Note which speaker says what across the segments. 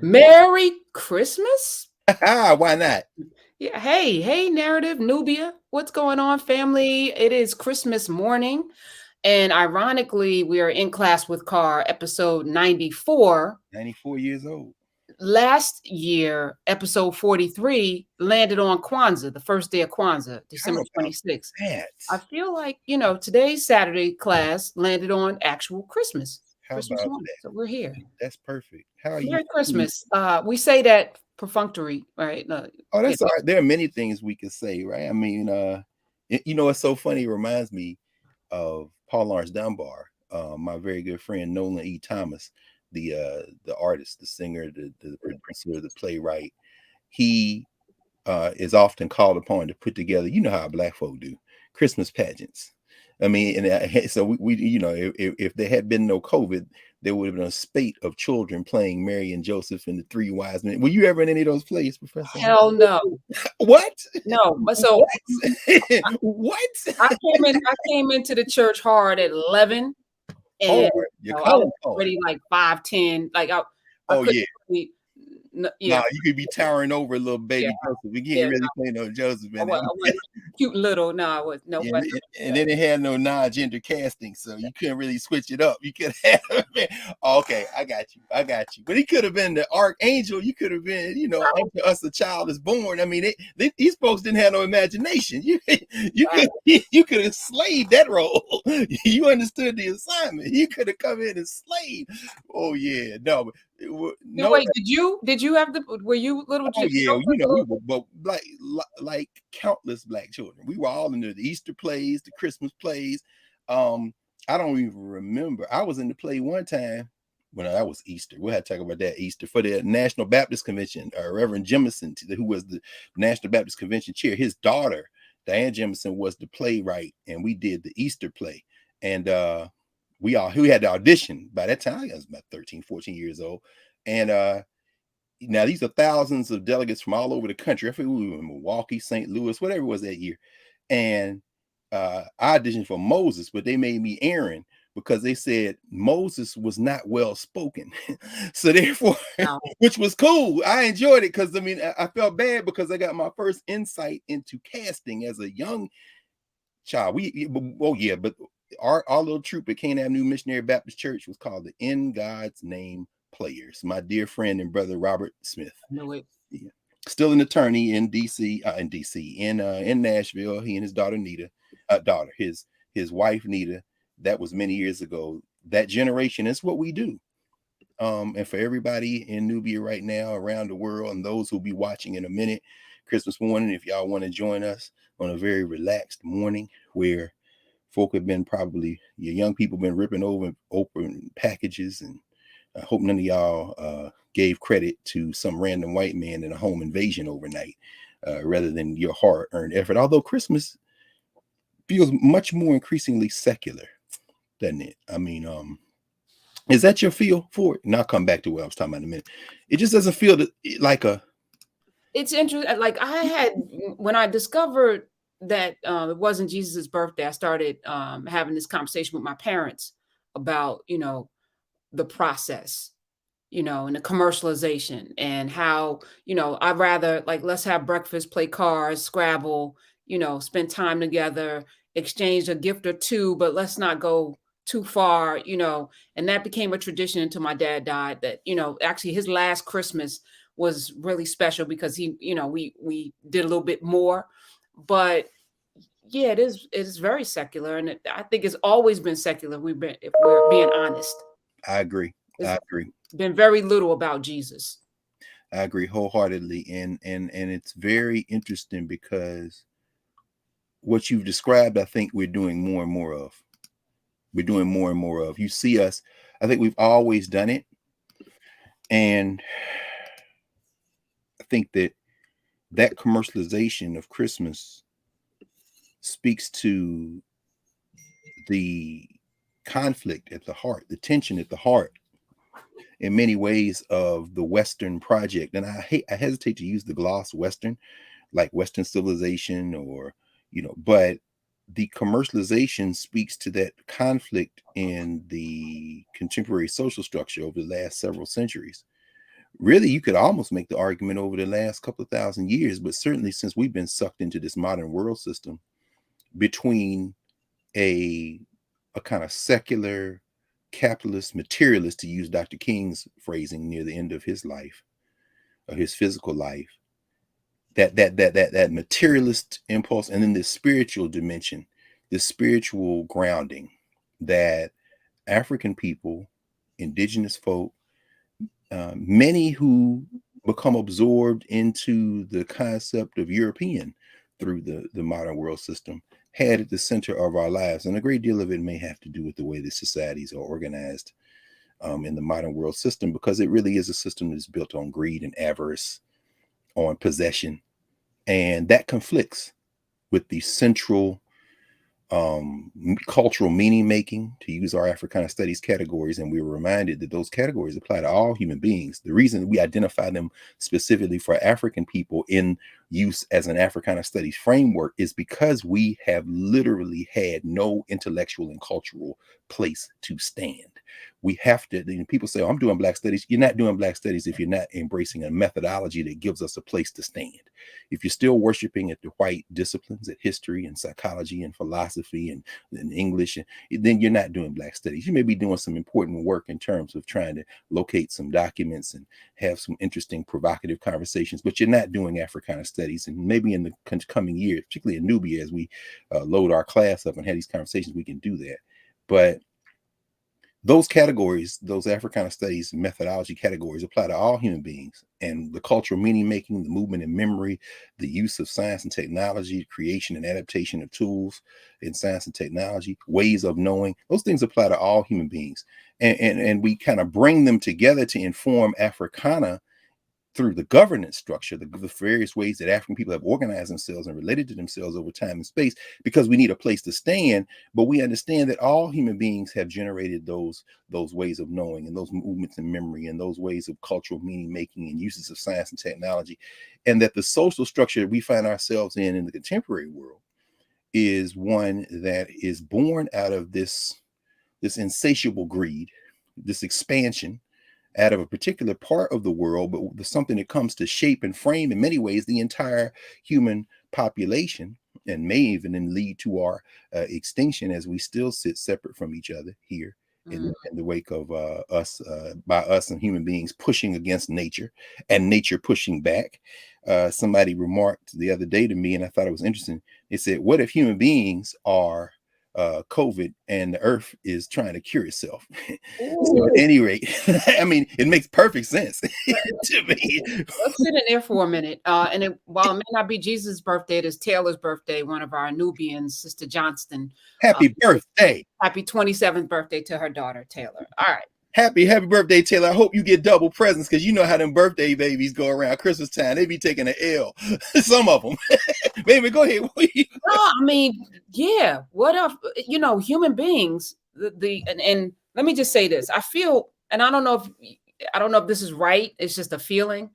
Speaker 1: Merry Christmas.
Speaker 2: Why not?
Speaker 1: Yeah, hey, narrative, Nubia. What's going on, family? It is Christmas morning, and ironically, we are in class with Carr, episode 94.
Speaker 2: 94 years old.
Speaker 1: Last year, episode 43 landed on Kwanzaa, the first day of Kwanzaa,
Speaker 2: How
Speaker 1: December
Speaker 2: about
Speaker 1: 26th.
Speaker 2: that?
Speaker 1: I feel like, today's Saturday class landed on actual Christmas,
Speaker 2: How
Speaker 1: Christmas
Speaker 2: about
Speaker 1: morning.
Speaker 2: that?
Speaker 1: So we're here.
Speaker 2: That's perfect. How are you
Speaker 1: Merry
Speaker 2: feeling?
Speaker 1: Christmas. We say that perfunctory, right? No,
Speaker 2: Oh,
Speaker 1: you
Speaker 2: that's all right. There are many things we could say, right? I mean, it's so funny. It reminds me of Paul Lawrence Dunbar, my very good friend Nolan E. Thomas, the artist, the singer, the producer, the playwright. He is often called upon to put together, you know how Black folk do, Christmas pageants. I mean, and so we if there had been no COVID, there would have been a spate of children playing Mary and Joseph and the Three Wise Men. Were you ever in any of those plays, Professor?
Speaker 1: hell no.
Speaker 2: What?
Speaker 1: No. So
Speaker 2: What? What?
Speaker 1: I came into the church hard at 11,
Speaker 2: Hard.
Speaker 1: and
Speaker 2: You're
Speaker 1: I was
Speaker 2: calling hard.
Speaker 1: already like 5'10". Like I
Speaker 2: Oh
Speaker 1: couldn't
Speaker 2: yeah.
Speaker 1: really,
Speaker 2: Nah,
Speaker 1: yeah,
Speaker 2: you could be towering over a little
Speaker 1: yeah,
Speaker 2: baby Joseph. We
Speaker 1: yeah.
Speaker 2: can't really play no Joseph
Speaker 1: I
Speaker 2: in
Speaker 1: was,
Speaker 2: that.
Speaker 1: I was cute little. No, I was no,
Speaker 2: Yeah,
Speaker 1: but
Speaker 2: and then it had no non-gender casting, so you couldn't really switch it up. You could have okay, I got you. I got you. But he could have been the archangel. You could have been, unto us a child is born. I mean, these folks didn't have no imagination. You could have slayed that role. You understood the assignment. You could have come in and slayed. Oh yeah, no, no.
Speaker 1: wait, did you have the? Were you little
Speaker 2: Oh yeah,
Speaker 1: Joseph?
Speaker 2: we were, but like countless Black children. We were all in the Easter plays, the Christmas plays. I don't even remember. I was in the play one time when that was Easter. We'll have to talk about that Easter for the National Baptist Convention. Reverend Jemison, who was the National Baptist Convention chair, his daughter Diane Jemison was the playwright, and we did the Easter play. And we had the audition. By that time, I was about 13, 14 years old, and now these are thousands of delegates from all over the country. I think we were in Milwaukee, St. Louis, whatever it was that year. And I auditioned for Moses, but they made me Aaron because they said Moses was not well spoken. So therefore,
Speaker 1: No.
Speaker 2: which was cool. I enjoyed it because I felt bad because I got my first insight into casting as a young child. But our little troop at Canaan Avenue Missionary Baptist Church was called the In God's Name Players. My dear friend and brother Robert Smith,
Speaker 1: I knew it.
Speaker 2: still an attorney in DC, in Nashville. He and his daughter Nita, his wife Nita. That was many years ago. That generation is what we do. And for everybody in Nubia right now, around the world, and those who'll be watching in a minute, Christmas morning, if y'all want to join us on a very relaxed morning where folk have been your young people been ripping open packages, and I hope none of y'all gave credit to some random white man in a home invasion overnight, rather than your hard-earned effort. Although Christmas feels much more increasingly secular, doesn't it? I mean, is that your feel for it? And I'll come back to what I was talking about in a minute. It just doesn't feel like a.
Speaker 1: It's interesting. Like when I discovered that it wasn't Jesus's birthday, I started having this conversation with my parents about the process, and the commercialization, and how I'd rather, like, let's have breakfast, play cards, Scrabble, spend time together, exchange a gift or two, but let's not go too far, and that became a tradition until my dad died. That actually his last Christmas was really special because he, we did a little bit more. But yeah, it is very secular, and I think it's always been secular. If we're being honest,
Speaker 2: I agree.
Speaker 1: it's
Speaker 2: I agree.
Speaker 1: been very little about Jesus.
Speaker 2: I agree wholeheartedly, and it's very interesting because what you've described, I think we're doing more and more of. We're doing more and more of. You see us. I think we've always done it, and I think that commercialization of Christmas speaks to the conflict at the heart, the tension at the heart, in many ways, of the Western project. And I hesitate to use the gloss Western, like Western civilization, or but the commercialization speaks to that conflict in the contemporary social structure over the last several centuries, really, you could almost make the argument over the last couple of thousand years, but certainly since we've been sucked into this modern world system between a kind of secular capitalist materialist, to use Dr. King's phrasing near the end of his life, or his physical life, that materialist impulse, and then this spiritual dimension, this spiritual grounding that African people, indigenous folk, many who become absorbed into the concept of European through the modern world system, had at the center of our lives. And a great deal of it may have to do with the way the societies are organized in the modern world system, because it really is a system that's built on greed and avarice, on possession. And that conflicts with the central cultural meaning making, to use our Africana studies categories. And we were reminded that those categories apply to all human beings. The reason we identify them specifically for African people in use as an Africana studies framework is because we have literally had no intellectual and cultural place to stand. We have to, people say, oh, I'm doing Black studies. You're not doing Black studies if you're not embracing a methodology that gives us a place to stand. If you're still worshiping at the white disciplines, at history and psychology and philosophy and English, then you're not doing Black studies. You may be doing some important work in terms of trying to locate some documents and have some interesting, provocative conversations, but you're not doing Africana studies. And maybe in the coming years, particularly in Nubia, as we load our class up and have these conversations, we can do that. But those categories, those Africana studies methodology categories, apply to all human beings. And the cultural meaning making, the movement and memory, the use of science and technology, creation and adaptation of tools in science and technology, ways of knowing, those things apply to all human beings. And we kind of bring them together to inform Africana through the governance structure, the various ways that African people have organized themselves and related to themselves over time and space, because we need a place to stand. But we understand that all human beings have generated those ways of knowing, and those movements in memory, and those ways of cultural meaning making and uses of science and technology. And that the social structure that we find ourselves in the contemporary world is one that is born out of this insatiable greed, this expansion out of a particular part of the world, but something that comes to shape and frame in many ways the entire human population, and may even lead to our extinction as we still sit separate from each other here in the wake of by us and human beings pushing against nature and nature pushing back. Somebody remarked the other day to me, and I thought it was interesting. They said, what if human beings are COVID and the earth is trying to cure itself? So at any rate, I mean, it makes perfect sense to me.
Speaker 1: Let's sit in there for a minute. And while it may not be Jesus' birthday, it is Taylor's birthday, one of our Nubians, Sister Johnston.
Speaker 2: Happy birthday.
Speaker 1: Happy 27th birthday to her daughter, Taylor. All right.
Speaker 2: Happy birthday, Taylor. I hope you get double presents, because you know how them birthday babies go around Christmas time. They be taking an L. Some of them. Baby, go ahead.
Speaker 1: No, I mean, yeah. What if, human beings, and let me just say this. I feel, and I don't know if this is right. It's just a feeling.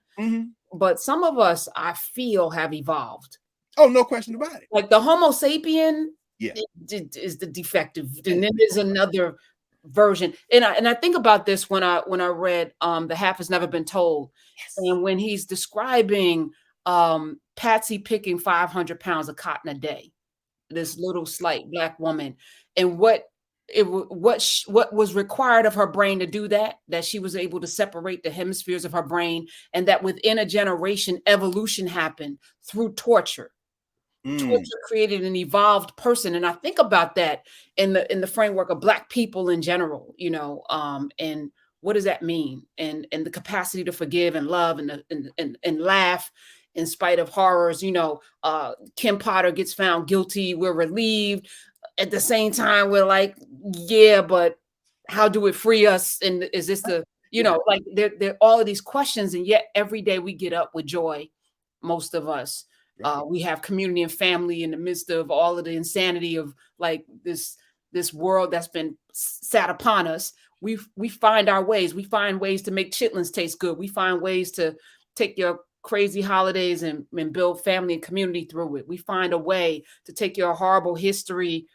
Speaker 1: But some of us, I feel, have evolved.
Speaker 2: Oh, no question about it.
Speaker 1: Like the Homo sapien is the defective. And then there's another version. And I think about this when I read The Half Has Never Been Told. Yes. And when he's describing Patsy picking 500 pounds of cotton a day, this little slight Black woman, and what was required of her brain to do that she was able to separate the hemispheres of her brain, and that within a generation evolution happened through torture. Torture created an evolved person. And I think about that in the framework of Black people in general, and what does that mean? And the capacity to forgive and love and laugh in spite of horrors. Kim Potter gets found guilty. We're relieved. At the same time, we're like, yeah, but how do it free us? And is this like there all of these questions, and yet every day we get up with joy, most of us. We have community and family in the midst of all of the insanity of like this world that's been sat upon us. We find our ways. We find ways to make chitlins taste good. We find ways to take your crazy holidays and build family and community through it. We find a way to take your horrible history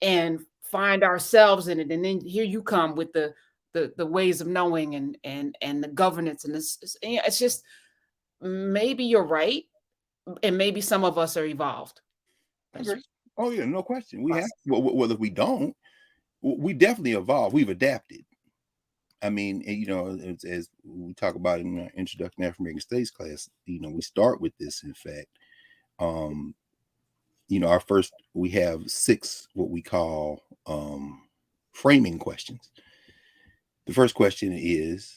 Speaker 1: and find ourselves in it. And then here you come with the the ways of knowing and the governance and this. It's just maybe you're right, and maybe some of us are evolved. That's
Speaker 2: Okay. Oh yeah, no question. We have.
Speaker 1: possible.
Speaker 2: Well, if we don't, we definitely evolve. We've adapted. I mean, and, you know, as we talk about in our introduction to African Studies class, you know, we start with this. In fact, um, you know, we have 6 what we call framing questions. The first question is,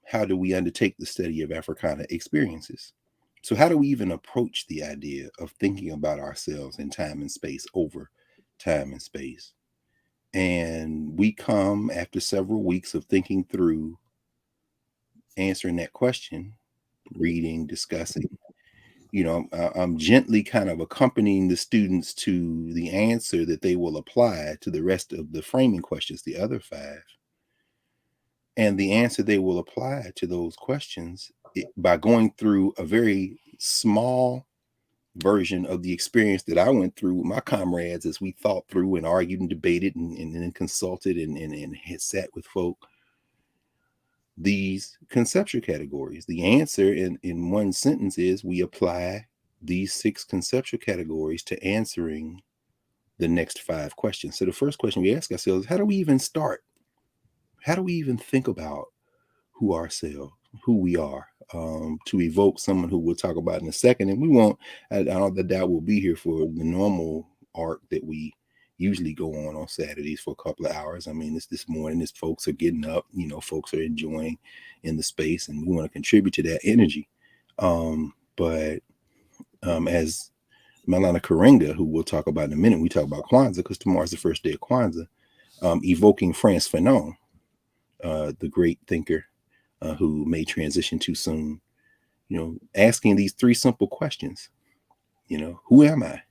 Speaker 2: how do we undertake the study of Africana experiences? So, how do we even approach the idea of thinking about ourselves in time and space over time and space? And we come after several weeks of thinking through answering that question, reading, discussing. You know, I'm gently kind of accompanying the students to the answer that they will apply to the rest of the framing questions, the other 5. And the answer they will apply to those questions by going through a very small version of the experience that I went through with my comrades as we thought through and argued and debated and then consulted and had sat with folk. These conceptual categories. The answer in one sentence is we apply these 6 conceptual categories to answering the next 5 questions. So the first question we ask ourselves, how do we even start? How do we even think about who we are, to evoke someone who we'll talk about in a second. And we won't, I don't doubt we'll be here for the normal arc that we usually go on Saturdays for a couple of hours. I mean, this morning, as folks are getting up, you know, folks are enjoying in the space, and we want to contribute to that energy. But as Malana Karenga, who we'll talk about in a minute, we talk about Kwanzaa, because tomorrow's the first day of Kwanzaa, evoking Frantz Fanon, the great thinker who may transition too soon, you know, asking these 3 simple questions. You know, who am I?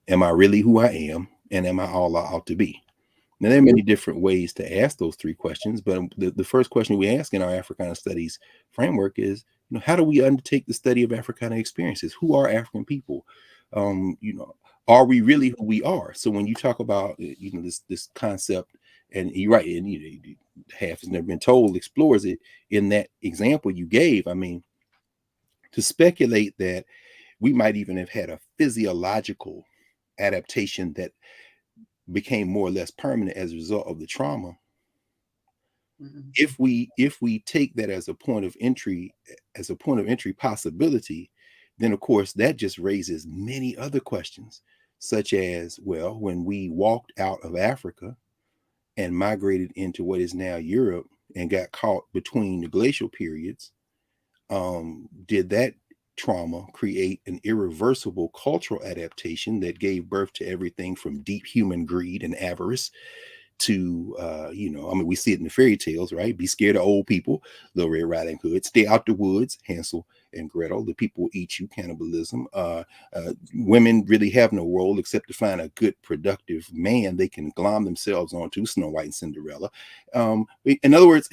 Speaker 2: Am I really who I am? And am I all I ought to be? Now, there are many different ways to ask those 3 questions, but the first question we ask in our Africana Studies framework is, you know, how do we undertake the study of Africana experiences? Who are African people? You know, are we really who we are? So when you talk about, you know, this concept, and you're right, and you know, half has never been told, explores it in that example you gave. I mean, to speculate that we might even have had a physiological adaptation that became more or less permanent as a result of the trauma.
Speaker 1: Mhm.
Speaker 2: If we take that as a point of entry possibility, then of course that just raises many other questions, such as, well, when we walked out of Africa and migrated into what is now Europe and got caught between the glacial periods, did that trauma create an irreversible cultural adaptation that gave birth to everything from deep human greed and avarice to, you know, I mean, we see it in the fairy tales, right? Be scared of old people, Little Red Riding Hood, stay out the woods, Hansel and Gretel, the people will eat you, cannibalism. Women really have no role except to find a good, productive man they can glom themselves onto, Snow White and Cinderella. In other words,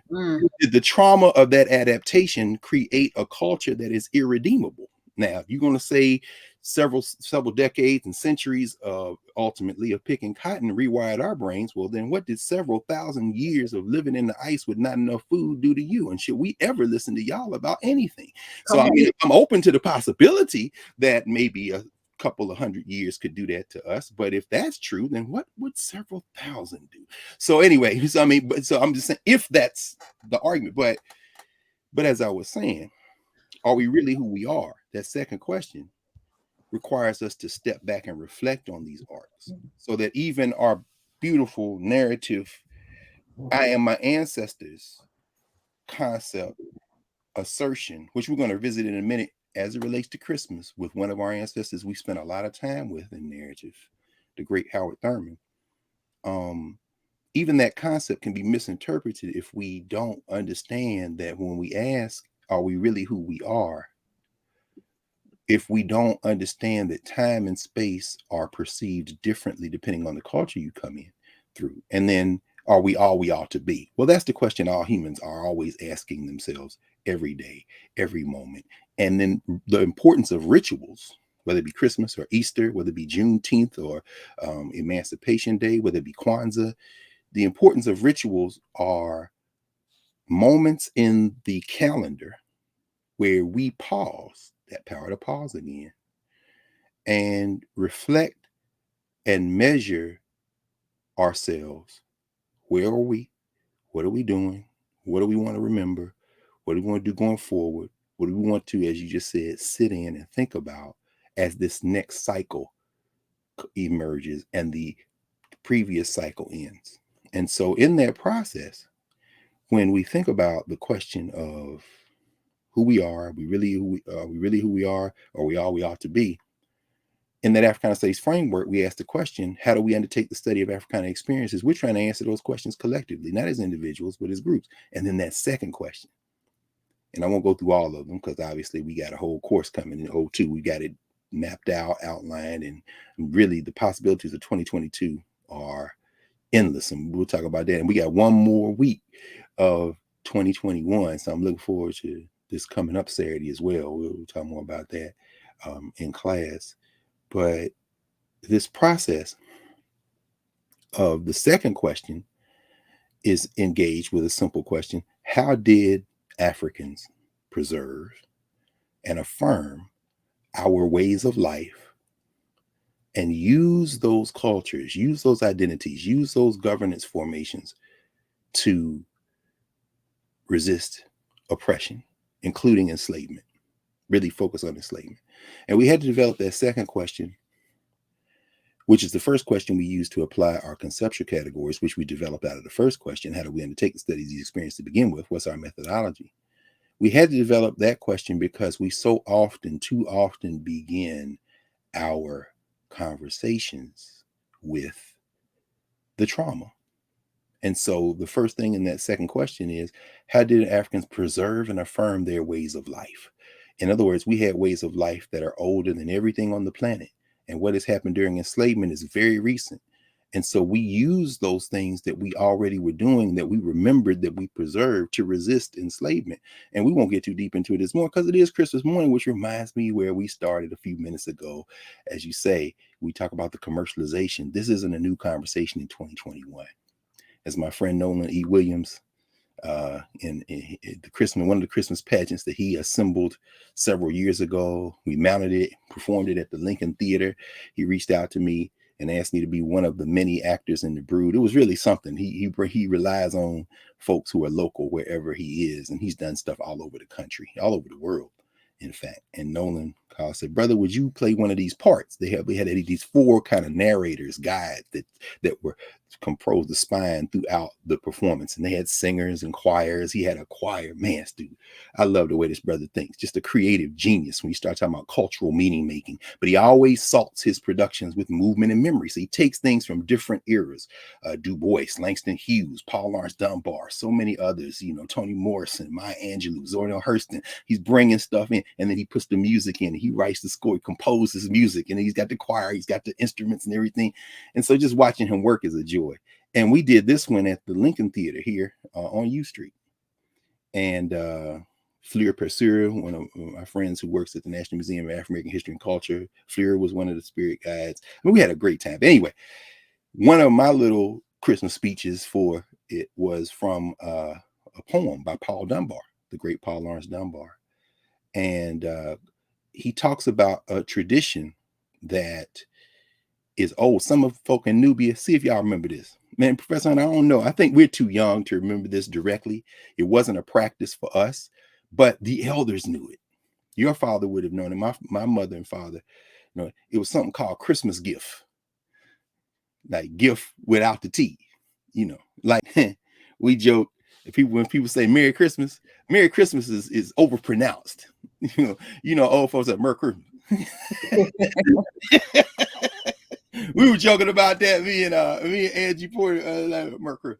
Speaker 1: Mm.
Speaker 2: the trauma of that adaptation create a culture that is irredeemable. Now, if you're going to say several decades and centuries of ultimately of picking cotton rewired our brains, well, then what did several thousand years of living in the ice with not enough food do to you? And should we ever listen to y'all about anything? So
Speaker 1: Come
Speaker 2: I
Speaker 1: on.
Speaker 2: mean, I'm open to the possibility that maybe a couple of 100 years could do that to us. But if that's true, then what would several thousand do? So anyway, so I mean, but so I'm just saying, if that's the argument, but as I was saying, are we really who we are? That second question requires us to step back and reflect on these arcs, so that even our beautiful narrative, I am my ancestors concept assertion, which we're going to visit in a minute as it relates to Christmas with one of our ancestors we spent a lot of time with in narrative, the great Howard Thurman. Even that concept can be misinterpreted if we don't understand that when we ask, are we really who we are? If we don't understand that time and space are perceived differently depending on the culture you come in through, and then are we all we ought to be? Well, that's the question all humans are always asking themselves every day, every moment. And then the importance of rituals, whether it be Christmas or Easter, whether it be Juneteenth or Emancipation Day, whether it be Kwanzaa, The importance of rituals are moments in the calendar where we pause, that power to pause again, and reflect and measure ourselves. Where are we? What are we doing? What do we want to remember? What do we want to do going forward? What do we want to, as you just said, sit in and think about as this next cycle emerges and the previous cycle ends? And so in that process, when we think about the question of who we are, we really who we are, or we all we ought to be, in that Africana Studies framework, we ask the question, how do we undertake the study of Africana experiences? We're trying to answer those questions collectively, not as individuals, but as groups. And then that second question, and I won't go through all of them because obviously we got a whole course coming in O2. We got it mapped out, outlined, and really the possibilities of 2022 are endless. And we'll talk about that. And we got one more week of 2021. So I'm looking forward to this coming up Saturday as well. We'll talk more about that in class. But this process of the second question is engaged with a simple question. How did Africans preserve and affirm our ways of life and use those cultures, use those identities, use those governance formations to resist oppression, including enslavement, really focus on enslavement? And we had to develop that second question, which is the first question we use to apply our conceptual categories, which we developed out of the first question. How do we undertake the study of these experiences to begin with? What's our methodology? We had to develop that question because we so often, too often, begin our conversations with the trauma. And so the first thing in that second question is, how did Africans preserve and affirm their ways of life? In other words, we had ways of life that are older than everything on the planet. And what has happened during enslavement is very recent. And so we use those things that we already were doing, that we remembered, that we preserved to resist enslavement. And we won't get too deep into it this morning because it is Christmas morning, which reminds me where we started a few minutes ago. As you say, we talk about the commercialization. This isn't a new conversation in 2021. As my friend Nolan E. Williams, in the Christmas, one of the Christmas pageants that he assembled several years ago, we mounted it, performed it at the Lincoln Theater. He reached out to me and asked me to be one of the many actors in the brood. It was really something. He relies on folks who are local wherever he is, and he's done stuff all over the country, all over the world, in fact. And Nolan Carr said, "Brother, would you play one of these parts?" We had these four kind of narrators, guides that were composed the spine throughout the performance, and they had singers and choirs. He had a choir. Man, dude, I love the way this brother thinks. Just a creative genius when you start talking about cultural meaning making. But he always salts his productions with movement and memory. So he takes things from different eras. Du Bois, Langston Hughes, Paul Laurence Dunbar, so many others. Toni Morrison, Maya Angelou, Zora Hurston. He's bringing stuff in, and then he puts the music in. He writes the score, he composes music, and he's got the choir, he's got the instruments and everything. And so just watching him work is a joy. And we did this one at the Lincoln Theater here on U Street. And Fleur Persura, one of my friends who works at the National Museum of African American History and Culture, Fleur was one of the spirit guides. I mean, we had a great time. But anyway, one of my little Christmas speeches for it was from a poem by Paul Dunbar, the great Paul Laurence Dunbar. And he talks about a tradition that is old. Some of the folk in Nubia, see if y'all remember this. Man, Professor, I don't know. I think we're too young to remember this directly. It wasn't a practice for us, but the elders knew it. Your father would have known it. My mother and father, it was something called Christmas gift. Like gift without the T, like we joke. When people say Merry Christmas is overpronounced. Old folks at Mer'Chrimah. We were joking about that. Me and Angie Porter, like Mer'Chrimah.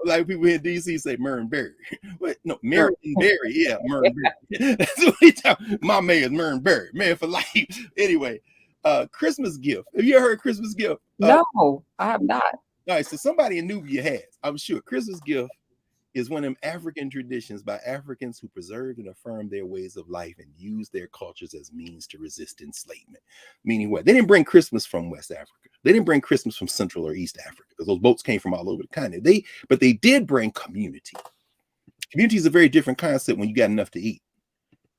Speaker 2: Like people in DC say Mer'Berry. What? No, Mer'Berry. Yeah, Mer'Berry. That's what we talk. My mayor's Mer'Berry, mayor for life. Anyway, Christmas gift. Have you ever heard Christmas gift?
Speaker 1: No, I have not.
Speaker 2: All right, so somebody in Nubia has, I'm sure, Christmas gift is one of them African traditions by Africans who preserved and affirmed their ways of life and used their cultures as means to resist enslavement. Meaning what? They didn't bring Christmas from West Africa. They didn't bring Christmas from Central or East Africa, because those boats came from all over the continent. But they did bring community. Community is a very different concept when you got enough to eat.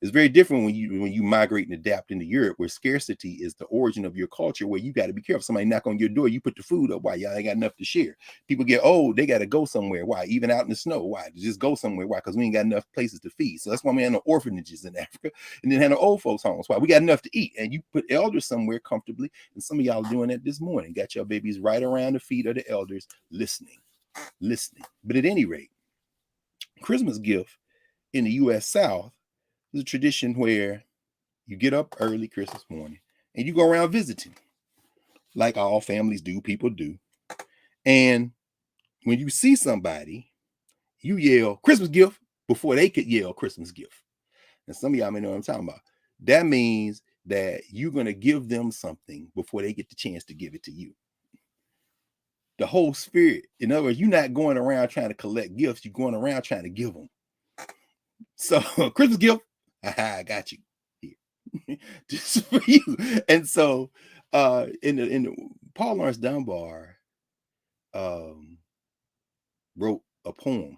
Speaker 2: It's very different when you migrate and adapt into Europe, where scarcity is the origin of your culture, where you got to be careful. Somebody knock on your door, you put the food up. Why? Y'all ain't got enough to share. People get old, they got to go somewhere. Why? Even out in the snow. Why? Just go somewhere. Why? Because we ain't got enough places to feed. So that's why we have no orphanages in Africa, and then have no old folks homes. Why? We got enough to eat, and you put elders somewhere comfortably. And some of y'all doing that this morning. Got your babies right around the feet of the elders, listening. But at any rate, Christmas gift in the U.S. South is a tradition where you get up early Christmas morning and you go around visiting, like all families do, people do. And when you see somebody, you yell Christmas gift before they could yell Christmas gift. And some of y'all may know what I'm talking about. That means that you're going to give them something before they get the chance to give it to you. The whole spirit. In other words, you're not going around trying to collect gifts. You're going around trying to give them. So Christmas gift, I got you here, just for you. And so, in the Paul Laurence Dunbar wrote a poem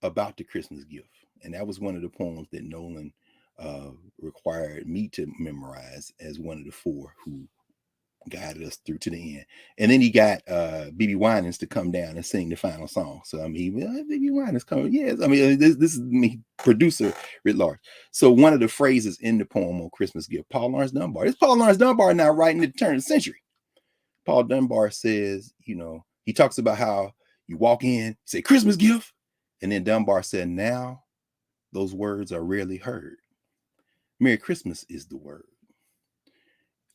Speaker 2: about the Christmas gift, and that was one of the poems that Nolan required me to memorize as one of the four who guided us through to the end. And then he got B.B. Winans to come down and sing the final song. So I mean, B.B. Winans coming. Yes, I mean this is me, producer writ large. So one of the phrases in the poem on Christmas gift, Paul Laurence Dunbar. It's Paul Laurence Dunbar now writing at the turn of the century. Paul Dunbar says, he talks about how you walk in, say Christmas gift, and then Dunbar said, now those words are rarely heard. Merry Christmas is the word.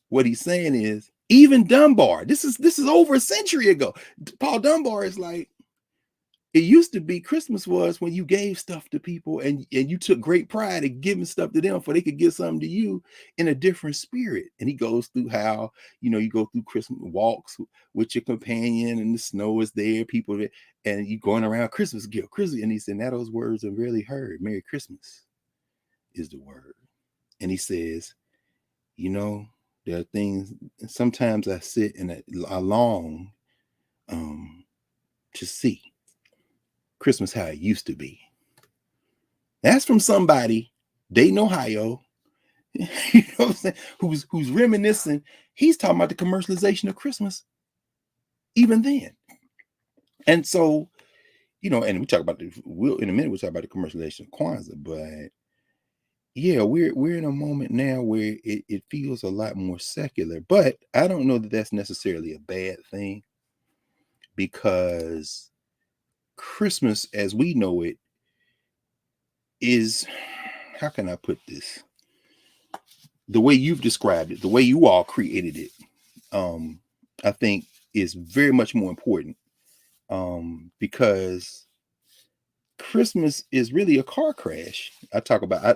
Speaker 2: What he's saying is, even Dunbar, this is over a century ago. Paul Dunbar is like, it used to be Christmas was when you gave stuff to people and you took great pride in giving stuff to them for they could give something to you in a different spirit. And he goes through how, you go through Christmas walks with your companion and the snow is there, people, and you going around Christmas gift, Christmas. And he said, now those words are really heard. Merry Christmas is the word. And he says, there are things, sometimes I sit and I long to see Christmas how it used to be. That's from somebody, Dayton, Ohio, you know what I'm saying, who's reminiscing. He's talking about the commercialization of Christmas even then. And so, and we talk about in a minute, we'll talk about the commercialization of Kwanzaa, but yeah, we're in a moment now where it feels a lot more secular, but I don't know that that's necessarily a bad thing, because Christmas as we know it is, how can I put this? The way you've described it, the way you all created it, I think is very much more important, because Christmas is really a car crash.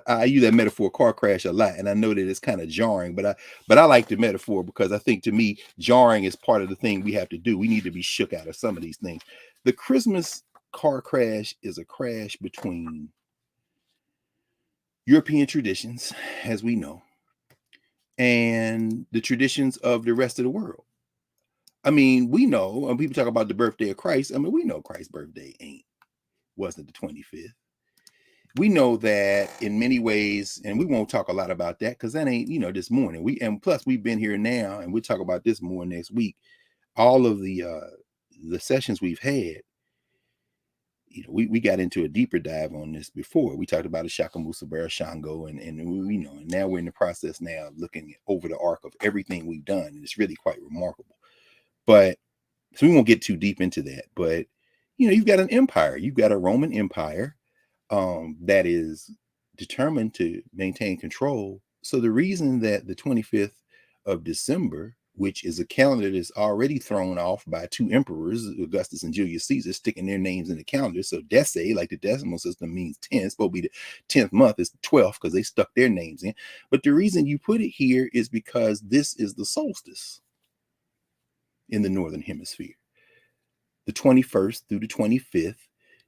Speaker 2: I use that metaphor car crash a lot, and I know that it's kind of jarring, but I like the metaphor because I think to me jarring is part of the thing we have to do. We need to be shook out of some of these things. The Christmas car crash is a crash between European traditions, as we know, and the traditions of the rest of the world. I mean, we know when people talk about the birthday of Christ, I mean, we know Christ's birthday wasn't the 25th. We know that in many ways, and we won't talk a lot about that because that ain't, this morning. And plus we've been here now, and we'll talk about this more next week. All of the sessions we've had, we got into a deeper dive on this before. We talked about the Shakamusabara Shango, and and now we're in the process now of looking over the arc of everything we've done, and it's really quite remarkable. But so we won't get too deep into that. But you've got an empire, you've got a Roman Empire that is determined to maintain control. So the reason that the 25th of December, which is a calendar that's already thrown off by two emperors, Augustus and Julius Caesar, sticking their names in the calendar. So Dece, like the decimal system, means 10. It's supposed to be the 10th month. It's the 12th because they stuck their names in. But the reason you put it here is because this is the solstice in the Northern Hemisphere. The 21st through the 25th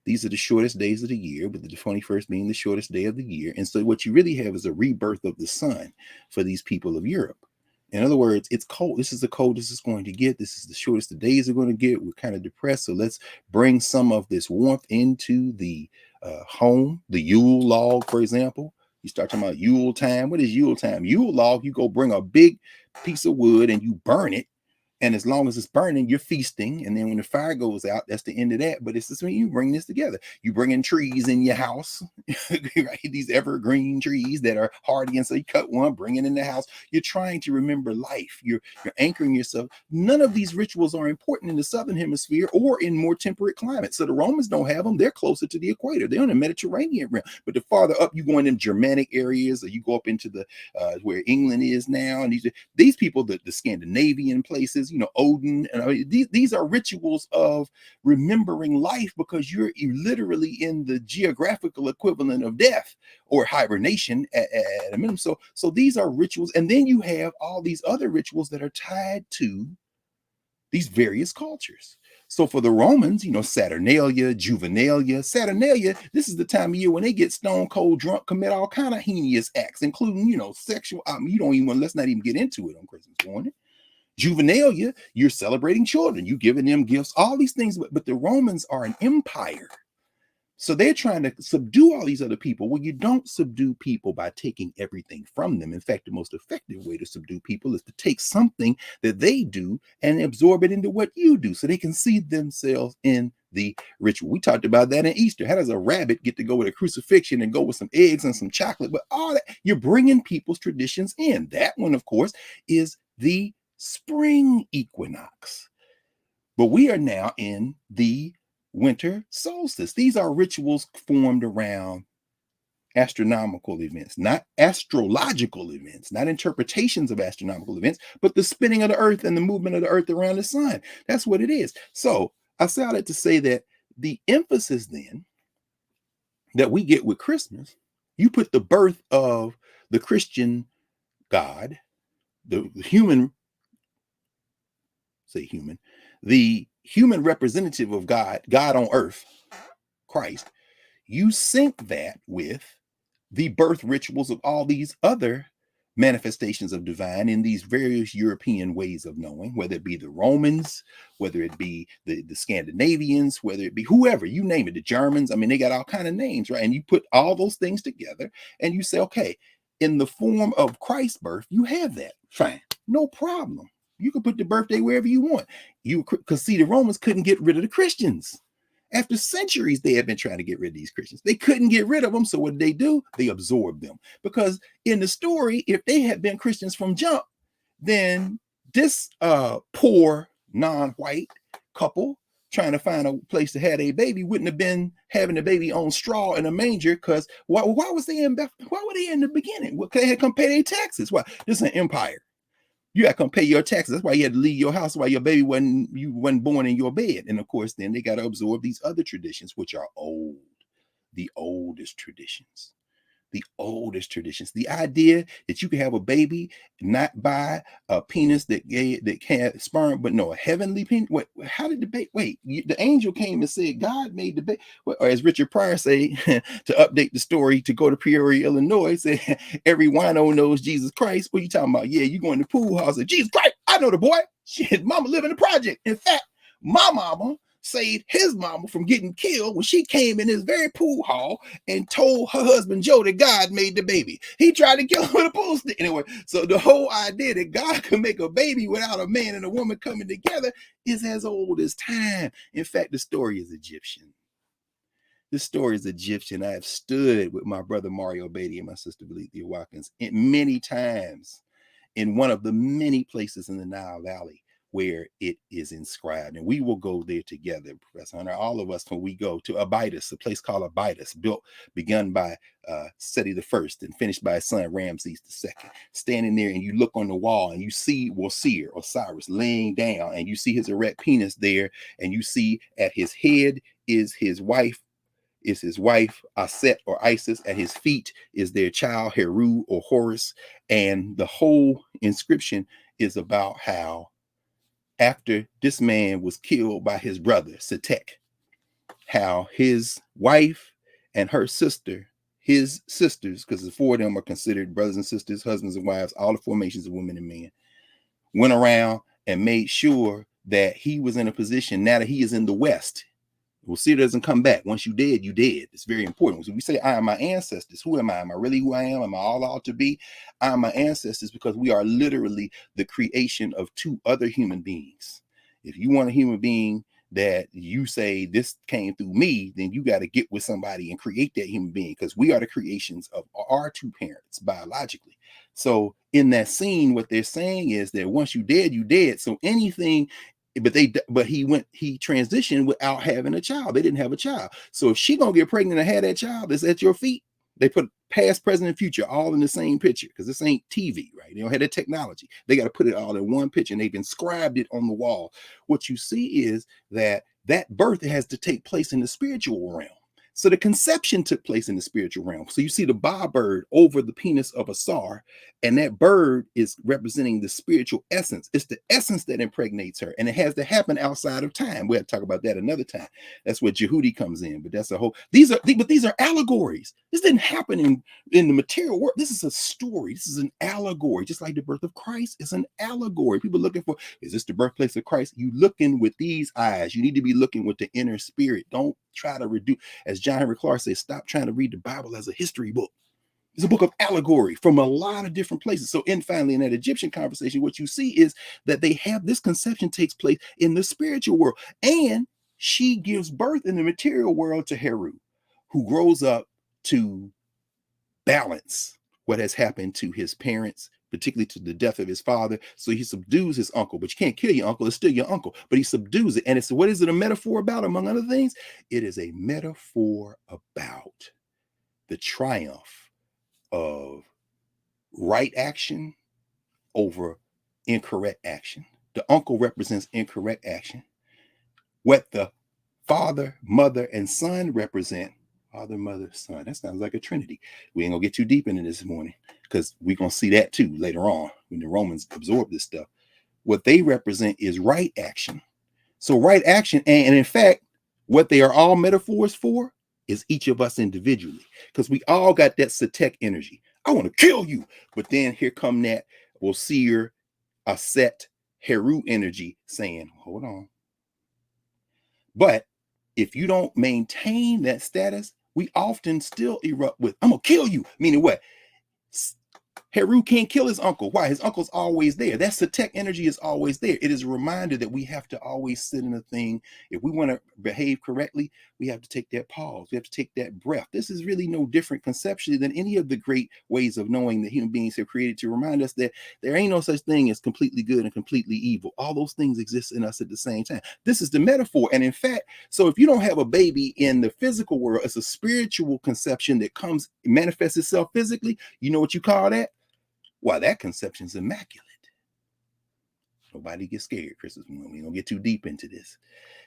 Speaker 2: These are the shortest days of the year, with the 21st being the shortest day of the year. And so what you really have is a rebirth of the sun for these people of Europe. In other words, it's cold. This is the coldest it's going to get. This is the shortest the days are going to get. We're kind of depressed. So let's bring some of this warmth into the home. The Yule log, for example. You start talking about Yule time. What is Yule time? Yule log, you go bring a big piece of wood and you burn it. And as long as it's burning, you're feasting. And then when the fire goes out, that's the end of that. But it's just when you bring this together. You bring in trees in your house, right? These evergreen trees that are hardy. And so you cut one, bring it in the house. You're trying to remember life. You're anchoring yourself. None of these rituals are important in the Southern Hemisphere or in more temperate climates. So the Romans don't have them. They're closer to the equator. They're on the Mediterranean rim. But the farther up you go in them Germanic areas, or you go up into the where England is now, and these people, the Scandinavian places, Odin, and these are rituals of remembering life, because you're literally in the geographical equivalent of death or hibernation at a minimum. So these are rituals. And then you have all these other rituals that are tied to these various cultures. So for the Romans, Saturnalia, Juvenalia. Saturnalia, this is the time of year when they get stone cold drunk, commit all kind of heinous acts, including, sexual. Let's not even get into it on Christmas morning. Juvenalia, you're celebrating children, you giving them gifts, all these things. But the Romans are an empire. So they're trying to subdue all these other people. Well, you don't subdue people by taking everything from them. In fact, the most effective way to subdue people is to take something that they do and absorb it into what you do, so they can see themselves in the ritual. We talked about that in Easter. How does a rabbit get to go with a crucifixion and go with some eggs and some chocolate? But all that, you're bringing people's traditions in. That one, of course, is the spring equinox. But we are now in the winter solstice. These are rituals formed around astronomical events, not astrological events, not interpretations of astronomical events, but the spinning of the earth and the movement of the earth around the sun. That's what it is. So I say all that to say that the emphasis then that we get with Christmas, you put the birth of the Christian God, the human representative of God on earth, Christ, you sync that with the birth rituals of all these other manifestations of divine in these various European ways of knowing, whether it be the Romans, whether it be the Scandinavians, whether it be whoever, you name it, the Germans. I mean, they got all kind of names, right? And you put all those things together and you say, okay, in the form of Christ's birth, you have that. Fine, no problem. You can put the birthday wherever you want. Because see, the Romans couldn't get rid of the Christians. After centuries, they had been trying to get rid of these Christians. They couldn't get rid of them. So what did they do? They absorbed them. Because in the story, if they had been Christians from jump, then this poor non-white couple trying to find a place to have a baby wouldn't have been having a baby on straw in a manger. Because why were they in the beginning? Well, they had to come pay their taxes. Why? This is an empire. You got to come pay your taxes. That's why you had to leave your house, while your baby wasn't born in your bed. And of course, then they got to absorb these other traditions, which are old, the oldest traditions. The oldest traditions. The idea that you can have a baby not by a penis that can't sperm, but no, a heavenly penis. Wait, how did the baby? Wait, the angel came and said God made the baby. Or as Richard Pryor say, to update the story, to go to Peoria, Illinois, said every wino knows Jesus Christ. What you talking about? Yeah, you going to the pool house and Jesus Christ. I know the boy. Shit, mama live in the project. In fact, my mama saved his mama from getting killed when she came in this very pool hall and told her husband Joe that God made the baby. He tried to kill her with a pool stick. Anyway, so the whole idea that God can make a baby without a man and a woman coming together is as old as time. In fact, the story is Egyptian. The story is Egyptian. I have stood with my brother Mario Beatty and my sister Valethea Watkins many times in one of the many places in the Nile Valley where it is inscribed. And we will go there together, Professor Hunter, all of us, when we go to Abydos, a place called Abydos, begun by Seti the First and finished by his son Ramses the Second. Standing there, and you look on the wall and you see Osiris laying down, and you see his erect penis there, and you see at his head is his wife, Aset or Isis. At his feet is their child, Heru or Horus. And the whole inscription is about how after this man was killed by his brother, Setek, how his wife and her sister, his sisters, because the four of them are considered brothers and sisters, husbands and wives, all the formations of women and men, went around and made sure that he was in a position now that he is in the West. Well, see, it doesn't come back. Once you dead, you dead. It's very important. So we say, I am my ancestors. Who am I? Am I really who I am? Am I all out to be? I am my ancestors because we are literally the creation of two other human beings. If you want a human being that you say this came through me, then you got to get with somebody and create that human being, because we are the creations of our two parents biologically. So in that scene, what they're saying is that once you dead, you dead. So anything, but he transitioned without having a child. They didn't have a child. So if she gonna get pregnant and have that child that's at your feet, they put past, present, and future all in the same picture, because this ain't TV, right? They don't have the technology. They got to put it all in one picture, and they've inscribed it on the wall. What you see is that birth has to take place in the spiritual realm. So the conception took place in the spiritual realm. So you see the ba bird over the penis of a Sar, and that bird is representing the spiritual essence. It's the essence that impregnates her, and it has to happen outside of time. We'll talk about that another time. That's where Jehudi comes in, but that's a whole. These are allegories. This didn't happen in the material world. This is a story. This is an allegory, just like the birth of Christ is an allegory. People looking for, is this the birthplace of Christ? You looking with these eyes. You need to be looking with the inner spirit. Don't try to reduce, as John Henry Clark says, stop trying to read the Bible as a history book. It's a book of allegory from a lot of different places. So finally, in that Egyptian conversation, what you see is that they have this conception takes place in the spiritual world. And she gives birth in the material world to Heru, who grows up to balance what has happened to his parents, particularly to the death of his father. So he subdues his uncle, but you can't kill your uncle. It's still your uncle, but he subdues it. And it's, what is it a metaphor about, among other things? It is a metaphor about the triumph of right action over incorrect action. The uncle represents incorrect action. What the father, mother, and son represent, father, mother, son. That sounds like a trinity. We ain't gonna get too deep into this morning, because we're gonna see that too later on when the Romans absorb this stuff. What they represent is right action. So right action, and in fact, what they are all metaphors for is each of us individually, because we all got that Satek energy. I want to kill you. But then here come that Wosir, Aset, Heru energy saying, hold on. But if you don't maintain that status, we often still erupt with, I'm going to kill you. Meaning what? Heru can't kill his uncle. Why? His uncle's always there. That's the tech energy is always there. It is a reminder that we have to always sit in a thing. If we want to behave correctly, we have to take that pause. We have to take that breath. This is really no different conceptually than any of the great ways of knowing that human beings have created to remind us that there ain't no such thing as completely good and completely evil. All those things exist in us at the same time. This is the metaphor. And in fact, so if you don't have a baby in the physical world, it's a spiritual conception that manifests itself physically. You know what you call that? Why, that conception is immaculate. Nobody gets scared, Christmas. We don't get too deep into this.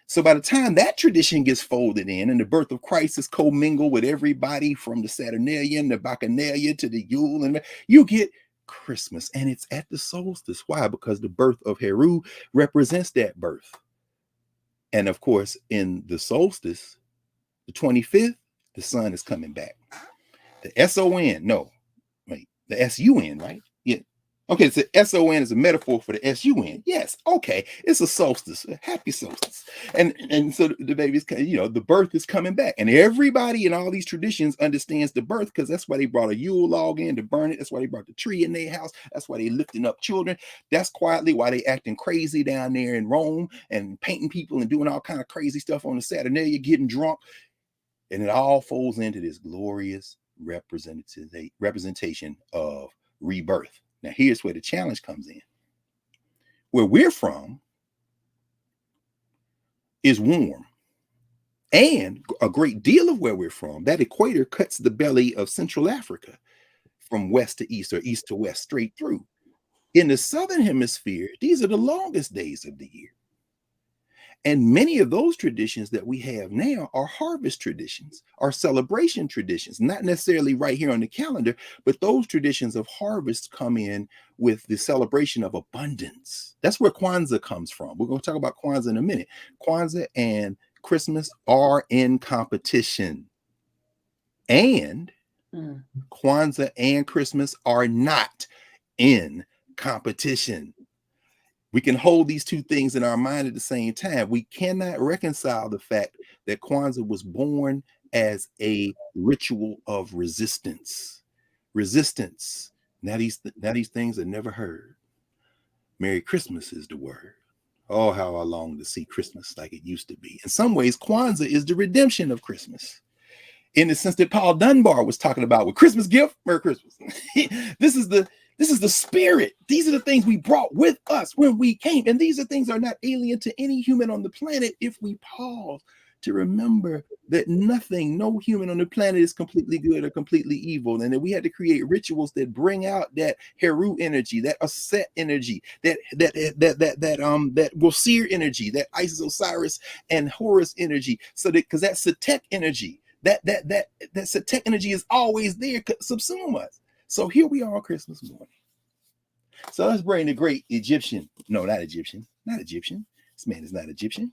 Speaker 2: So by the time that tradition gets folded in and the birth of Christ is commingled with everybody from the Saturnalia and the Bacchanalia to the Yule, and you get Christmas, and it's at the solstice. Why? Because the birth of Heru represents that birth. And of course, in the solstice, the 25th, the sun is coming back. The S-O-N, no, wait, the S-U-N, right? Yeah. Okay, so S-O-N is a metaphor for the S-U-N. Yes, okay. It's a solstice, a happy solstice. And so the baby's, the birth is coming back. And everybody in all these traditions understands the birth, because that's why they brought a Yule log in to burn it. That's why they brought the tree in their house. That's why they lifting up children. That's quietly why they acting crazy down there in Rome and painting people and doing all kind of crazy stuff on the Saturnalia, getting drunk. And it all folds into this glorious representation of rebirth. Now, here's where the challenge comes in. Where we're from is warm. And a great deal of where we're from, that equator cuts the belly of Central Africa from west to east or east to west, straight through. In the Southern Hemisphere, these are the longest days of the year. And many of those traditions that we have now are harvest traditions, are celebration traditions, not necessarily right here on the calendar, but those traditions of harvest come in with the celebration of abundance. That's where Kwanzaa comes from. We're going to talk about Kwanzaa in a minute. Kwanzaa and Christmas are in competition. And Kwanzaa and Christmas are not in competition. We can hold these two things in our mind at the same time. We cannot reconcile the fact that Kwanzaa was born as a ritual of resistance. Resistance. Now these things are never heard. Merry Christmas is the word. Oh, how I long to see Christmas like it used to be. In some ways, Kwanzaa is the redemption of Christmas, in the sense that Paul Dunbar was talking about with Christmas gift, Merry Christmas. This is the spirit. These are the things we brought with us when we came. And these are things that are not alien to any human on the planet if we pause to remember that nothing, no human on the planet is completely good or completely evil. And that we had to create rituals that bring out that Heru energy, that Aset energy, that Wosir energy, that Isis, Osiris, and Horus energy. So that, because that Setek energy, that Setek energy is always there to subsume us. So here we are on Christmas morning. So let's bring the great Egyptian. No, not Egyptian. Not Egyptian. This man is not Egyptian.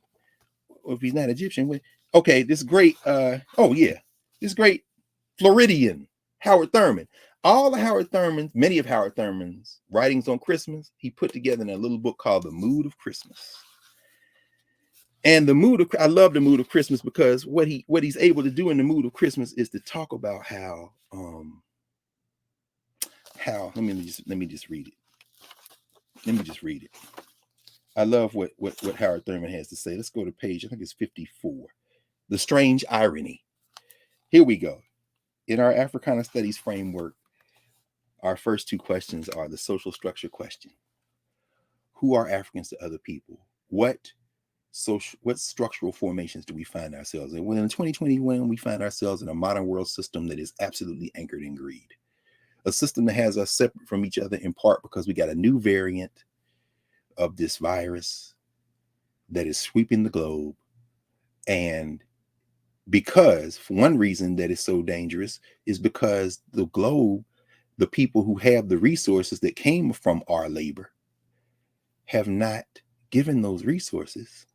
Speaker 2: Or if he's not Egyptian, okay, this great, this great Floridian, Howard Thurman. All of Howard Thurman's, many of Howard Thurman's writings on Christmas, he put together in a little book called The Mood of Christmas. And I love the mood of Christmas because what he's able to do in the mood of Christmas is to talk about how let me just read it. Let me just read it. I love what Howard Thurman has to say. Let's go to page, I think it's 54. The strange irony. Here we go. In our Africana studies framework, our first two questions are the social structure question. Who are Africans to other people? What structural formations do we find ourselves in? Well, in 2021, we find ourselves in a modern world system that is absolutely anchored in greed. A system that has us separate from each other in part because we got a new variant of this virus that is sweeping the globe. And because, for one reason that is so dangerous, is because the globe, the people who have the resources that came from our labor, have not given those resources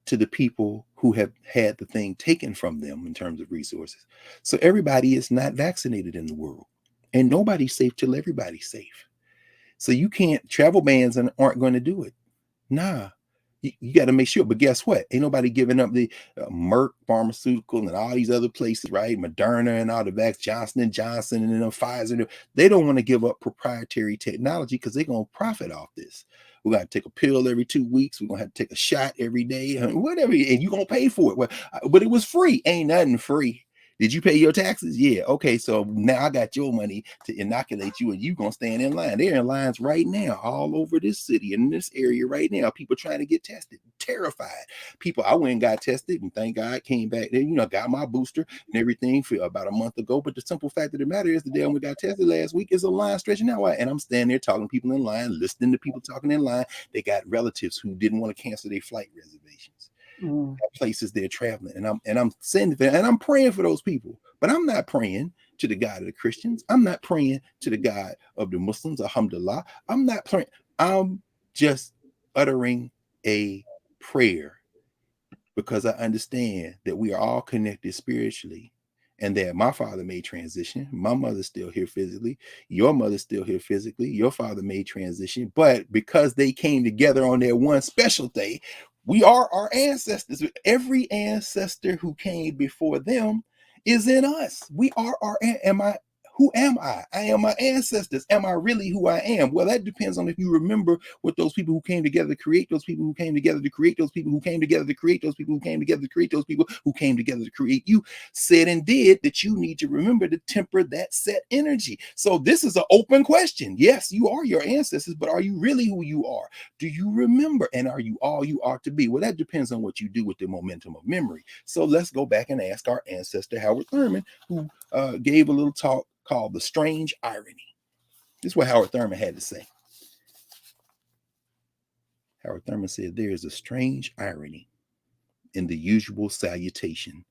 Speaker 2: to the people who have had the thing taken from them in terms of resources. So everybody is not vaccinated in the world, and nobody's safe till everybody's safe. So you can't, travel bans aren't going to do it. Nah, you got to make sure. But guess what? Ain't nobody giving up the Merck pharmaceutical and all these other places, right? Moderna and all the vaccines, Johnson & Johnson and then Pfizer. They don't want to give up proprietary technology because they're going to profit off this. We're going to take a pill every 2 weeks. We're going to have to take a shot every day, whatever. And you're going to pay for it. Well, but it was free. Ain't nothing free. Did you pay your taxes? Yeah. Okay. So now I got your money to inoculate you, and you going to stand in line. They're in lines right now, all over this city, in this area right now. People trying to get tested, terrified. People, I went and got tested, and thank God came back there, got my booster and everything for about a month ago. But the simple fact of the matter is the day I got tested last week is a line stretching out. And I'm standing there talking to people in line, listening to people talking in line. They got relatives who didn't want to cancel their flight reservations. Places they're traveling, and I'm sending them, and I'm praying for those people, but I'm not praying to the God of the Christians. I'm not praying to the God of the Muslims, alhamdulillah. I'm not praying. I'm just uttering a prayer because I understand that we are all connected spiritually, and that my father may transition. My mother's still here physically. Your mother's still here physically. Your father may transition, but because they came together on their one special day, we are our ancestors. Every ancestor who came before them is in us. We are who am I? I am my ancestors. Am I really who I am? Well, that depends on if you remember what those people who came together to create those people who came together to create those people who came together to create those people who came together to create those people who came together to create you said and did, that you need to remember to temper that set energy. So this is an open question. Yes, you are your ancestors, but are you really who you are? Do you remember? And are you all you are to be? Well, that depends on what you do with the momentum of memory. So let's go back and ask our ancestor, Howard Thurman, who gave a little talk called The Strange Irony. This is what Howard Thurman had to say. Howard Thurman said, there is a strange irony in the usual salutation,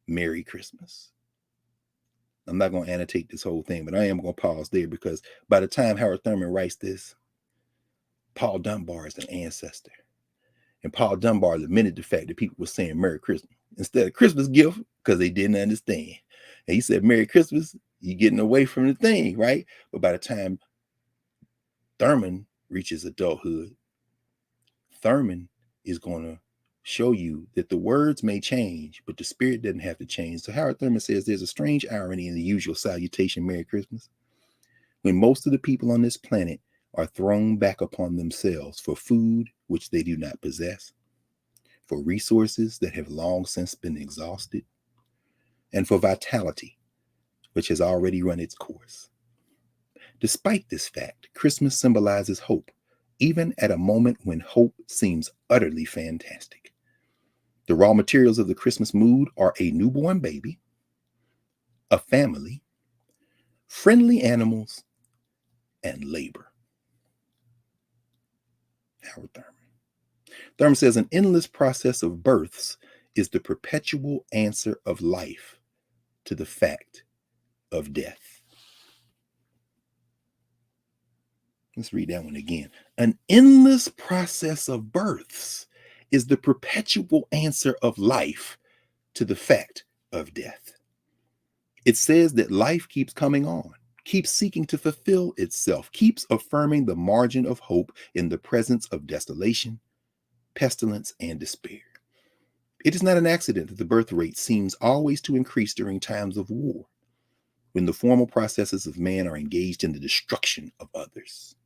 Speaker 2: Merry Christmas. I'm not going to annotate this whole thing, but I am going to pause there because by the time Howard Thurman writes this, Paul Dunbar is an ancestor. And Paul Dunbar lamented the fact that people were saying Merry Christmas instead of Christmas gift because they didn't understand. And he said, Merry Christmas, you're getting away from the thing, right? But by the time Thurman reaches adulthood, Thurman is going to show you that the words may change, but the spirit doesn't have to change. So Howard Thurman says there's a strange irony in the usual salutation, Merry Christmas, when most of the people on this planet are thrown back upon themselves for food which they do not possess, for resources that have long since been exhausted, and for vitality which has already run its course. Despite this fact, Christmas symbolizes hope, even at a moment when hope seems utterly fantastic. The raw materials of the Christmas mood are a newborn baby, a family, friendly animals, and labor. Howard Thurman. Thurman says an endless process of births is the perpetual answer of life to the fact of death. Let's read that one again. An endless process of births is the perpetual answer of life to the fact of death. It says that life keeps coming on, keeps seeking to fulfill itself, keeps affirming the margin of hope in the presence of desolation, pestilence, and despair. It is not an accident that the birth rate seems always to increase during times of war, when the formal processes of man are engaged in the destruction of others.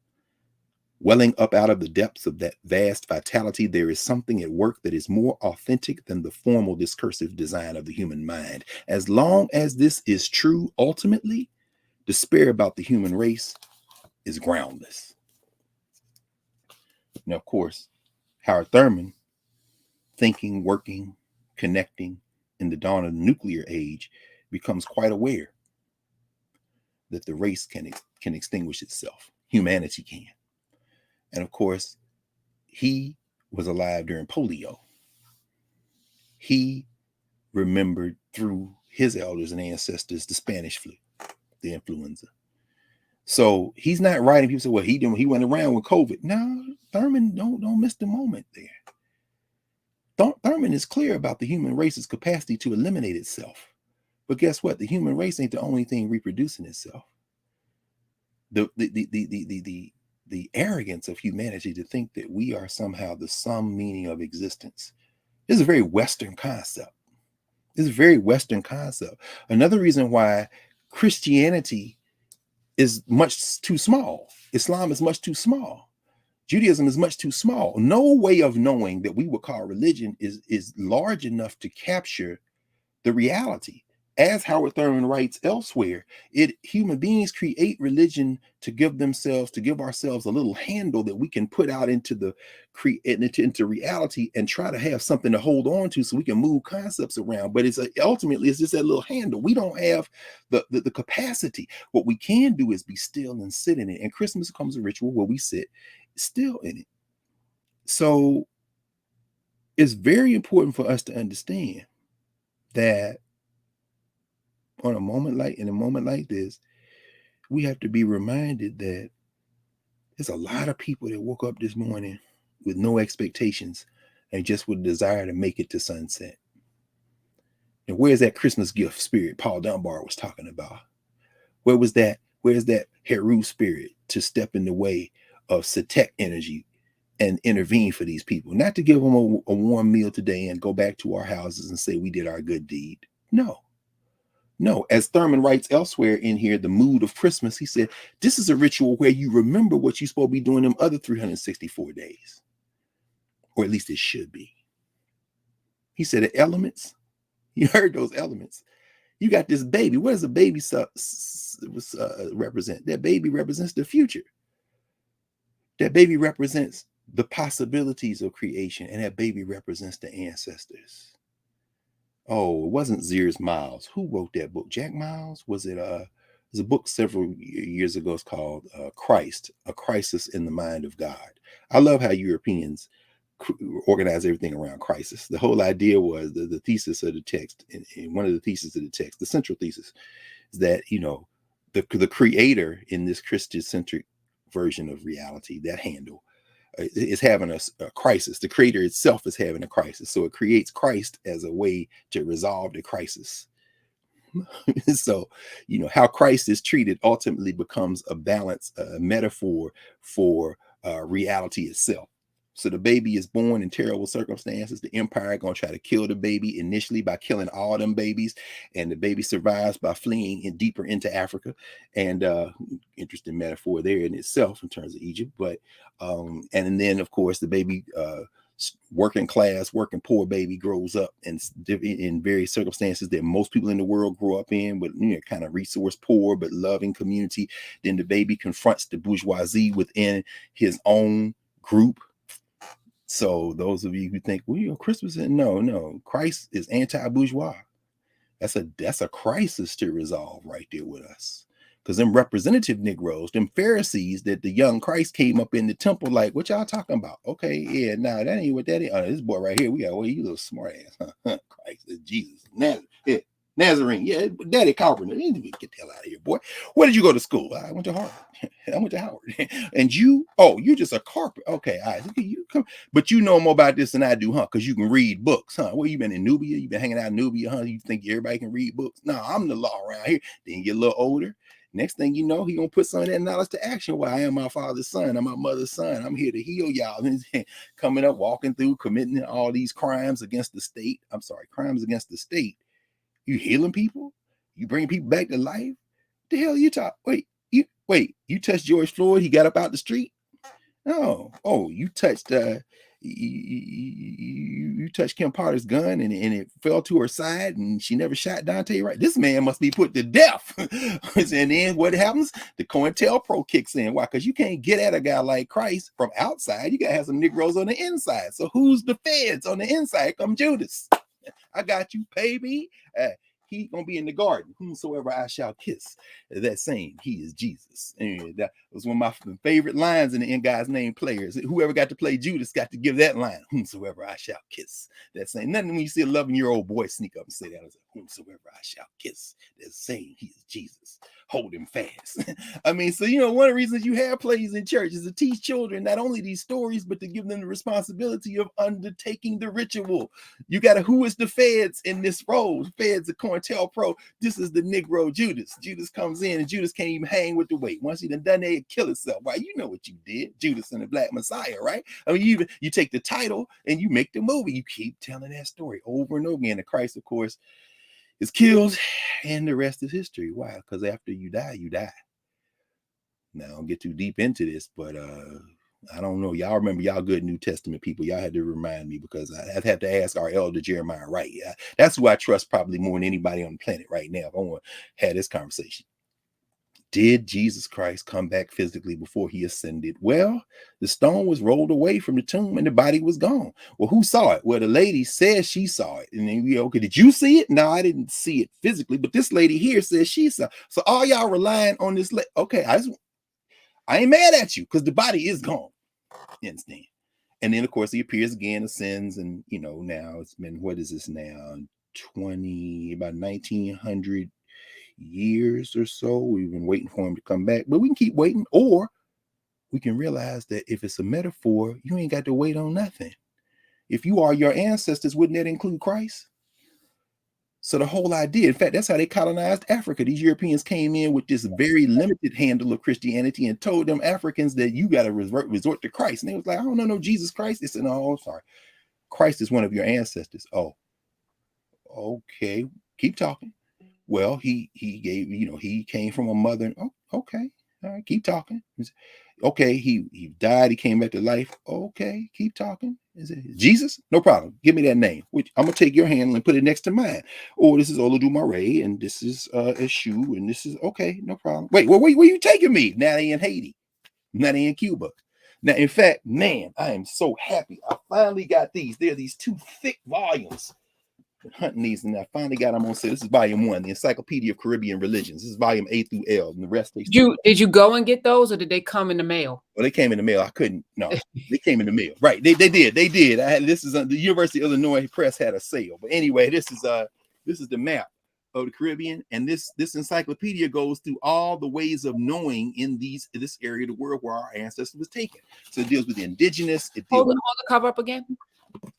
Speaker 2: Welling up out of the depths of that vast vitality, there is something at work that is more authentic than the formal discursive design of the human mind. As long as this is true, ultimately, despair about the human race is groundless. Now, of course, Howard Thurman, thinking, working, connecting in the dawn of the nuclear age, becomes quite aware that the race can extinguish itself. Humanity can. And of course, he was alive during polio. He remembered through his elders and ancestors the Spanish flu, the influenza. So he's not writing. People say, well, he went around with COVID. No, Thurman, don't miss the moment there. Thurman is clear about the human race's capacity to eliminate itself. But guess what? The human race ain't the only thing reproducing itself. The arrogance of humanity to think that we are somehow the sum meaning of existence is a very Western concept. It's a very Western concept. Another reason why Christianity is much too small. Islam is much too small. Judaism is much too small. No way of knowing that we would call religion is large enough to capture the reality. As Howard Thurman writes elsewhere, human beings create religion to give ourselves a little handle that we can put out into reality and try to have something to hold on to so we can move concepts around. But ultimately it's just that little handle. We don't have the capacity. What we can do is be still and sit in it. And Christmas becomes a ritual where we sit still in it. So it's very important for us to understand that in a moment like this, we have to be reminded that there's a lot of people that woke up this morning with no expectations and just with a desire to make it to sunset. And where's that Christmas gift spirit Paul Dunbar was talking about? Where's that Heru spirit to step in the way of Satek energy and intervene for these people? Not to give them a warm meal today and go back to our houses and say we did our good deed. No, as Thurman writes elsewhere in here, the mood of Christmas, he said, this is a ritual where you remember what you're supposed to be doing them other 364 days. Or at least it should be. He said the elements, you heard those elements. You got this baby. What does a baby represent? That baby represents the future. That baby represents the possibilities of creation. And that baby represents the ancestors. Oh, it wasn't Sears Miles. Who wrote that book? Jack Miles? Was it there's a book several years ago. It's called Christ, A Crisis in the Mind of God. I love how Europeans organize everything around crisis. The whole idea was the thesis of the text, and one of the theses of the text, the central thesis, is that, the creator in this Christian-centric version of reality, that handle, is having a crisis. The creator itself is having a crisis. So it creates Christ as a way to resolve the crisis. So, how Christ is treated ultimately becomes a balance, a metaphor for reality itself. So the baby is born in terrible circumstances. The empire going to try to kill the baby initially by killing all them babies, and the baby survives by fleeing deeper into Africa. And interesting metaphor there in itself in terms of Egypt. But and then of course the baby, working class, working poor baby, grows up in various circumstances that most people in the world grow up in, but kind of resource poor but loving community. Then the baby confronts the bourgeoisie within his own group. So those of you who think, well, Christmas, no, Christ is anti-bourgeois. That's a crisis to resolve right there with us. Because them representative Negroes, them Pharisees that the young Christ came up in the temple, like, what y'all talking about? Okay, yeah, nah, that ain't what that is. This boy right here, we got, you little smart ass, huh? Christ is Jesus. Nazarene, yeah, Daddy Carpenter. Get the hell out of here, boy. Where did you go to school? I went to Harvard. I went to Howard. And you, you just a carpenter. Okay, all right. You come, but you know more about this than I do, huh? Because you can read books, huh? Well, you been in Nubia? You been hanging out in Nubia, huh? You think everybody can read books? No, I'm the law around here. Then you get a little older. Next thing you know, he gonna put some of that knowledge to action. Well, I am my father's son. I'm my mother's son. I'm here to heal y'all. Coming up, walking through, committing all these crimes against the state. I'm sorry, crimes against the state. You healing people? You bring people back to life? The hell you talk? Wait, you touched George Floyd? He got up out the street? No. Oh, you touched you touched Kim Potter's gun and it fell to her side and she never shot Dante right. This man must be put to death. And then what happens? The COINTELPRO kicks in. Why? Because you can't get at a guy like Christ from outside. You gotta have some Negroes on the inside. So who's the feds on the inside? Come Judas. I got you, pay me. He gonna be in the garden. Whomsoever I shall kiss. That same, he is Jesus. And that was one of my favorite lines in the In God's Name players. Whoever got to play Judas got to give that line. Whomsoever I shall kiss. That same. Nothing when you see a 11-year-old boy sneak up and say that. I was like, whomsoever I shall kiss. That same, he is Jesus. Hold him fast. I mean, so one of the reasons you have plays in church is to teach children not only these stories, but to give them the responsibility of undertaking the ritual. You got who is the feds in this role? The feds are COINTELPRO. This is the Negro Judas. Judas comes in and Judas can't even hang with the weight. Once he done that, he'd kill himself. Why? You know what you did, Judas and the Black Messiah, right? I mean, you take the title and you make the movie. You keep telling that story over and over again. And Christ, of course, is killed, and the rest is history. Why? Because after you die, you die. Now, I don't get too deep into this, but I don't know. Y'all remember, y'all good New Testament people. Y'all had to remind me because I'd have to ask our elder Jeremiah Wright. That's who I trust probably more than anybody on the planet right now if I want to have this conversation. Did Jesus Christ come back physically before he ascended? Well, the stone was rolled away from the tomb and the body was gone. Well, who saw it? Well, the lady says she saw it. And then okay, did you see it? No, I didn't see it physically, but this lady here says she saw. So all y'all relying on this. Okay, I ain't mad at you because the body is gone. You understand? And then, of course, he appears again, ascends, and now it's been, what is this now? About 1900 years or so. We've been waiting for him to come back, but we can keep waiting, or we can realize that if it's a metaphor, you ain't got to wait on nothing. If you are your ancestors, wouldn't that include Christ? So the whole idea, in fact, that's how they colonized Africa. These Europeans came in with this very limited handle of Christianity and told them Africans that you got to resort to Christ. And they was like, I don't know, no Jesus Christ. They said, no, sorry. Christ is one of your ancestors. Oh, okay. Keep talking. Well, he gave, he came from a mother. Oh, okay. All right, keep talking. Okay, he died, he came back to life. Okay, keep talking. Is it Jesus? No problem. Give me that name. Which I'm gonna take your hand and put it next to mine. Oh, this is Olodumare, and this is Eshu, and this is okay, no problem. Wait, where you taking me? Now they in Haiti. Now they in Cuba. Now, in fact, man, I am so happy. I finally got these. They're these 2 thick volumes. Hunting these, and I finally got them on sale. This is volume 1, the Encyclopedia of Caribbean Religions. This is volume A through L, and the rest
Speaker 1: Did you go and get those, or did they come in the mail?
Speaker 2: Well, they came in the mail. I couldn't. No, they came in the mail. Right? They did. I had this is the University of Illinois Press had a sale. But anyway, this is the map of the Caribbean, and this encyclopedia goes through all the ways of knowing in this area of the world where our ancestors was taken. So it deals with the indigenous. It deals
Speaker 1: Hold the cover up again.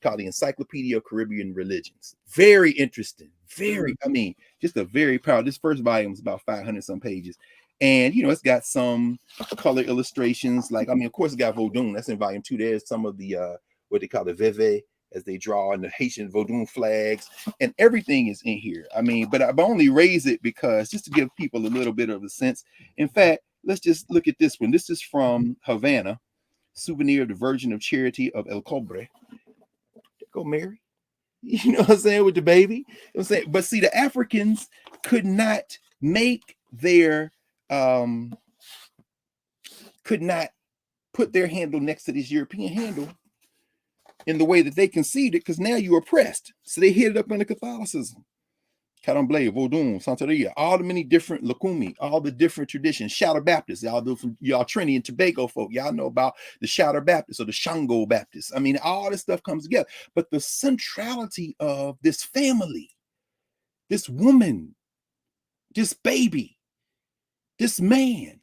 Speaker 2: called the Encyclopedia of Caribbean Religions. Very interesting. Very, I mean, just a very powerful. This first volume is about 500 some pages. And, you know, it's got some color illustrations. Like, I mean, of course, it got Vodun. That's in volume 2. There's some of the, what they call the Veve, as they draw on the Haitian Vodun flags. And everything is in here. I mean, but I've only raised it because just to give people a little bit of a sense. In fact, let's just look at this one. This is from Havana, Souvenir of the Virgin of Charity of El Cobre. Go Mary. You know what I'm saying, with the baby. You know what I'm saying? But see, the Africans could not make their could not put their handle next to this European handle in the way that they conceived it, because now you're oppressed. So they hid it up under Catholicism. Caramblay, Vodun, Santeria, all the many different Lukumi, all the different traditions. Shadow Baptists, y'all do from y'all Trinity and Tobago folk. Y'all know about the Shadow Baptists or the Shango Baptists. I mean, all this stuff comes together. But the centrality of this family, this woman, this baby, this man,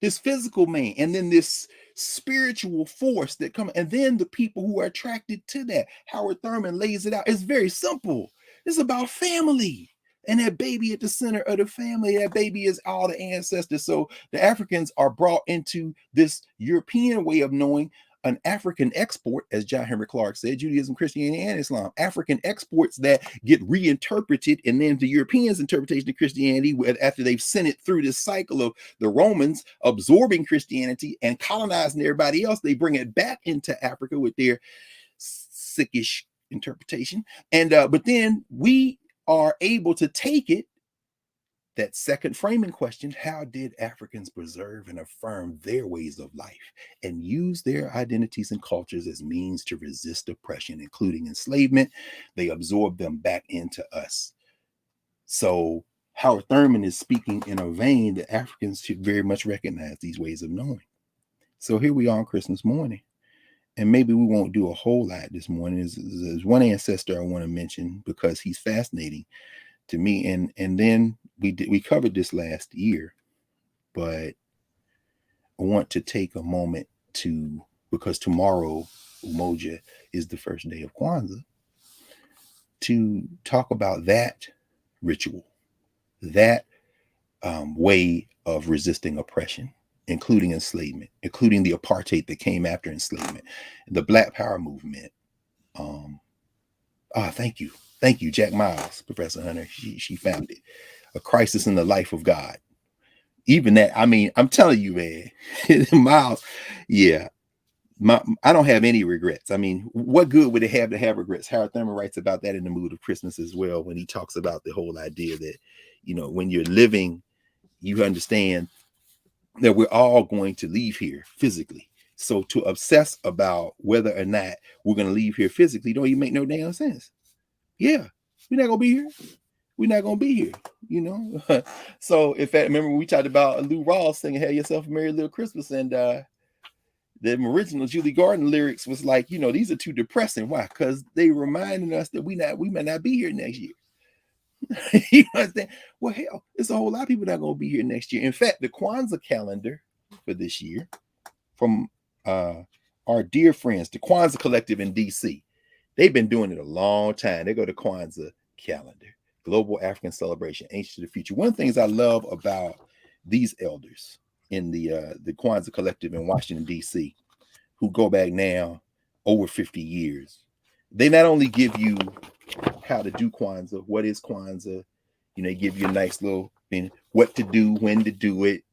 Speaker 2: this physical man, and then this spiritual force that come, and then the people who are attracted to that. Howard Thurman lays it out. It's very simple. It's about family. And that baby at the center of the family, that baby is all the ancestors. So the Africans are brought into this European way of knowing, an African export, as John Henry Clark said, Judaism, Christianity, and Islam. African exports that get reinterpreted, and then the Europeans' interpretation of Christianity, after they've sent it through this cycle of the Romans absorbing Christianity and colonizing everybody else, they bring it back into Africa with their sickish interpretation. And but then we are able to take it, that second framing question, how did Africans preserve and affirm their ways of life and use their identities and cultures as means to resist oppression, including enslavement? They absorb them back into us. So Howard Thurman is speaking in a vein that Africans should very much recognize these ways of knowing. So here we are on Christmas morning. And maybe we won't do a whole lot this morning. There's one ancestor I want to mention because he's fascinating to me. And then we covered this last year, but I want to take a moment to, because tomorrow, Umoja, is the first day of Kwanzaa, to talk about that ritual, that way of resisting oppression, including enslavement, including the apartheid that came after enslavement, the Black Power movement. Thank you, Jack Miles, Professor Hunter. She found it, A Crisis in the Life of God. Even that, I mean, I'm telling you, man, Miles, yeah, I don't have any regrets. I mean, what good would it have to have regrets? Howard Thurman writes about that in The Mood of Christmas as well, when he talks about the whole idea that, you know, when you're living, you understand that we're all going to leave here physically. So to obsess about whether or not we're going to leave here physically don't even make no damn sense. Yeah, we're not going to be here. We're not going to be here, you know? So in fact, remember we talked about Lou Rawls singing Have Yourself a Merry Little Christmas, and the original Julie Garden lyrics was like, you know, these are too depressing. Why? Because they reminding us that we might not be here next year. You understand? Well, hell, there's a whole lot of people not going to be here next year. In fact, the Kwanzaa calendar for this year from our dear friends, the Kwanzaa Collective in DC, they've been doing it a long time. They go to Kwanzaa calendar, Global African Celebration, Ancient to the Future. One of the things I love about these elders in the Kwanzaa Collective in Washington, D.C., who go back now over 50 years, they not only give you how to do Kwanzaa, what is Kwanzaa, you know, they give you a nice little thing, what to do, when to do it,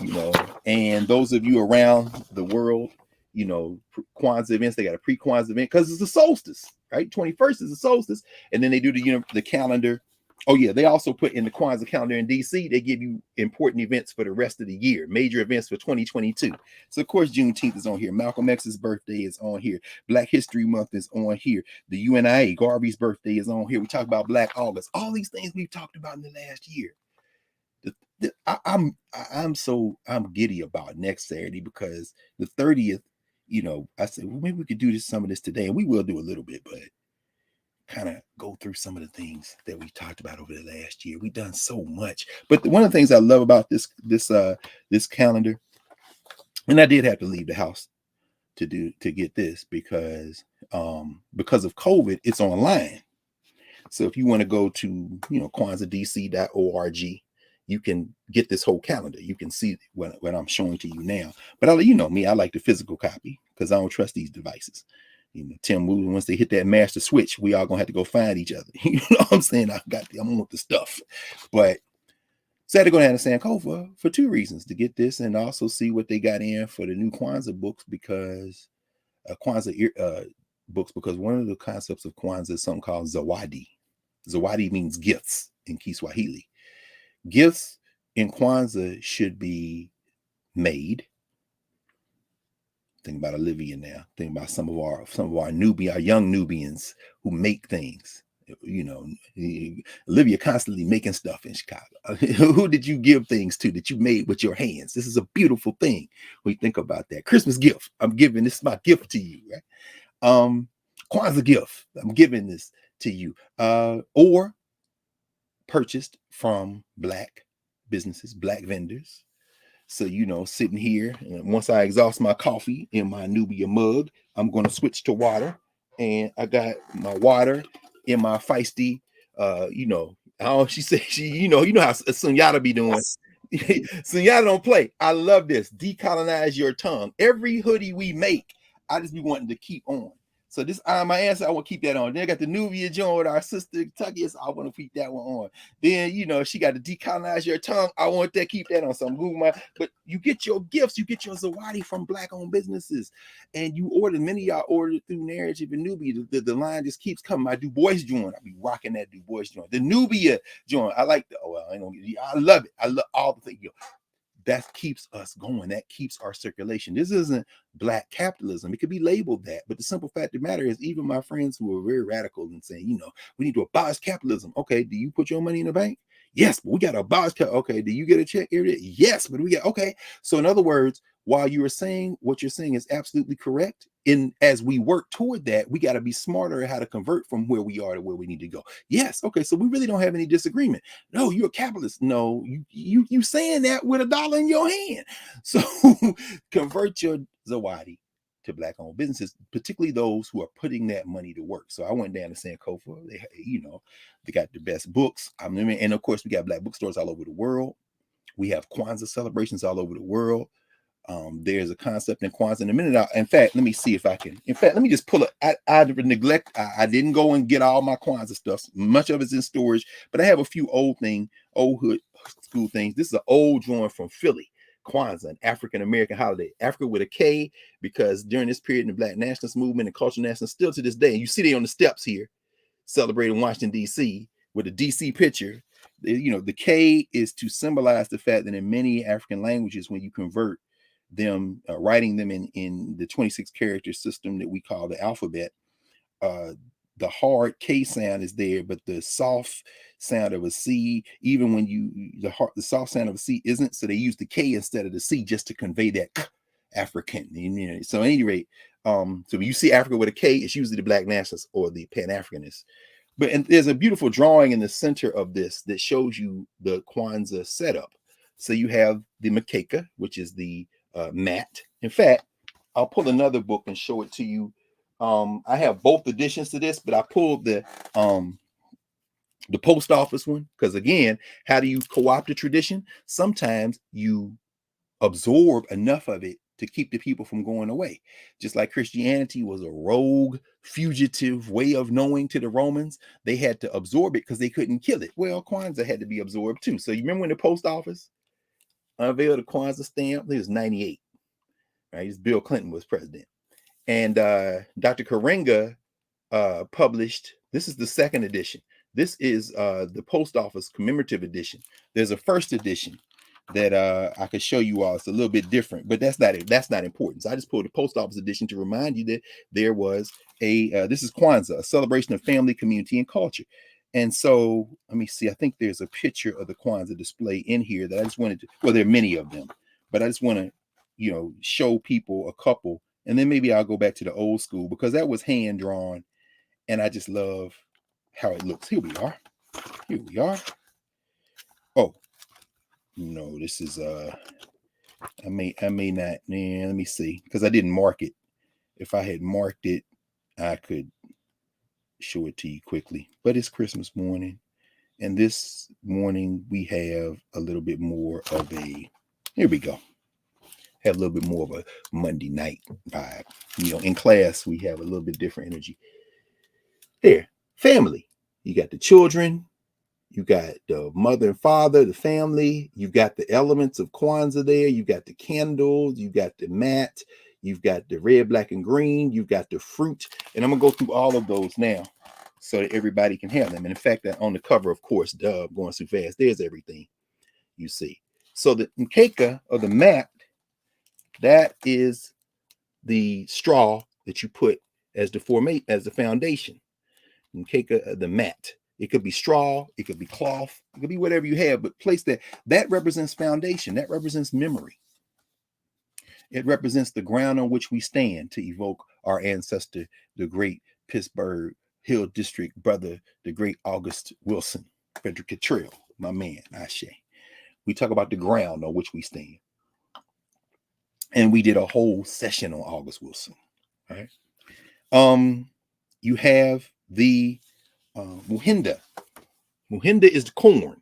Speaker 2: you know, and those of you around the world, you know, Kwanzaa events, they got a pre-Kwanzaa event because it's the solstice, right? 21st is the solstice, and then they do the calendar. Oh yeah, they also put in the Kwanzaa calendar in DC, they give you important events for the rest of the year, major events for 2022. So of course, Juneteenth is on here. Malcolm X's birthday is on here. Black History Month is on here. The UNIA, Garvey's birthday is on here. We talk about Black August. All these things we've talked about in the last year. I'm giddy about next Saturday because the 30th, you know, I said, well, maybe we could do some of this today, and we will do a little bit, but kind of go through some of the things that we talked about over the last year. We've done so much, but one of the things I love about this calendar, and I did have to leave the house to get this because of COVID, it's online. So if you want to go to, KwanzaaDC.org, you can get this whole calendar. You can see what I'm showing to you now. But you know me, I like the physical copy because I don't trust these devices. Tim Wu, once they hit that master switch, we all gonna have to go find each other. You know what I'm saying? I'm with the stuff. But so I had to go down to Sankofa for two reasons: to get this and also see what they got in for the new Kwanzaa books, because because one of the concepts of Kwanzaa is something called Zawadi. Zawadi means gifts in Kiswahili. Gifts in Kwanzaa should be made. Think about Olivia now. Think about some of our our young Nubians who make things. Olivia constantly making stuff in Chicago. Who did you give things to that you made with your hands? This is a beautiful thing when you think about that. Christmas gift. This is my gift to you, right? Kwanzaa gift. I'm giving this to you. Or purchased from Black businesses, Black vendors. So, sitting here, and once I exhaust my coffee in my Nubia mug, I'm going to switch to water. And I got my water in my feisty, she said, you know how Sunyata be doing. Sunyata don't play. I love this. Decolonize your tongue. Every hoodie we make, I just be wanting to keep on. So this my answer, I want to keep that on. Then I got the Nubia joint with our sister Kentucky, so I want to keep that one on. Then she got to decolonize your tongue. I want to keep that on. So I'm Google but you get your gifts, you get your Zawadi from Black-owned businesses, and you order. Many of y'all ordered through Narrative and Nubia. The line just keeps coming. My Du Bois joint, I be rocking that Du Bois joint. The Nubia joint, I like. I love it. I love all the things. That keeps us going. That keeps our circulation. This isn't Black capitalism. It could be labeled that, but the simple fact of the matter is, even my friends who are very radical and saying, we need to abolish capitalism. Okay, do you put your money in the bank? Yes, but we got to abolish. Okay, do you get a check every day? Yes, but we got. Okay, so in other words, while you are saying what you're saying is absolutely correct, as we work toward that, we got to be smarter at how to convert from where we are to where we need to go. Yes, okay, so we really don't have any disagreement. No, you're a capitalist. No, you saying that with $1 in your hand. So convert your Zawadi to Black-owned businesses, particularly those who are putting that money to work. So I went down to Sankofa. They got the best books. And of course, we got Black bookstores all over the world. We have Kwanzaa celebrations all over the world. There's a concept in Kwanzaa in a minute. In fact, let me see if I can. In fact, let me just pull it. I didn't go and get all my Kwanzaa stuff. Much of it's in storage, but I have a few old hood school things. This is an old drawing from Philly. Kwanzaa, an African American holiday. Africa with a K, because during this period in the Black nationalist movement and cultural nationalists, still to this day, and you see they on the steps here, celebrating Washington, D.C. with a D.C. picture. The K is to symbolize the fact that in many African languages, when you convert them, writing them in the 26 character system that we call the alphabet, the hard K sound is there, but the soft sound of a C, even when the soft sound of a C isn't, so they use the K instead of the C just to convey that African. So at any rate, so when you see Africa with a K, it's usually the Black nationalists or the Pan-Africanists. And there's a beautiful drawing in the center of this that shows you the Kwanzaa setup. So you have the Makeka, which is the mat. In fact, I'll pull another book and show it to you. I have both editions to this, but I pulled the post office one, because again, how do you co-opt a tradition? Sometimes you absorb enough of it to keep the people from going away. Just like Christianity was a rogue, fugitive way of knowing to the Romans, they had to absorb it because they couldn't kill it. Well, Kwanzaa had to be absorbed too. So you remember when the post office unveiled the Kwanzaa stamp? It was 98, right? It's Bill Clinton was president. And Dr. Karenga published, this is the second edition. This is the post office commemorative edition. There's a first edition that I could show you all. It's a little bit different, but that's not important. So I just pulled the post office edition to remind you that there was this is Kwanzaa, a celebration of family, community, and culture. And so let me see. I think there's a picture of the Kwanzaa display in here that I just wanted to. Well, there are many of them, but I just want to show people a couple, and then maybe I'll go back to the old school because that was hand drawn, and I just love how it looks. Here we are. Here we are. Oh, no, this is I may not. Yeah, let me see, because I didn't mark it. If I had marked it, I could show it to you quickly. But it's Christmas morning, and this morning we have a little bit more of a. Here we go. Have a little bit more of a Monday night vibe. You know, in class we have a little bit different energy. There, family. You got the children. You got the mother and father, the family. You've got the elements of Kwanzaa there. You got the candles. You got the mat. You've got the red, black, and green. You've got the fruit. And I'm going to go through all of those now so that everybody can have them. And in fact, on the cover, of course, going too fast, there's everything you see. So the mkeka, or the mat, that is the straw that you put as the foundation. Mkeka, the mat. It could be straw, it could be cloth, it could be whatever you have, but place that. That represents foundation. That represents memory. It represents the ground on which we stand to evoke our ancestor, the great Pittsburgh Hill District brother, the great August Wilson, Frederick Cottrell, my man, Ashe. We talk about the ground on which we stand. And we did a whole session on August Wilson. Right? You have the Muhinda. Muhinda is the corn.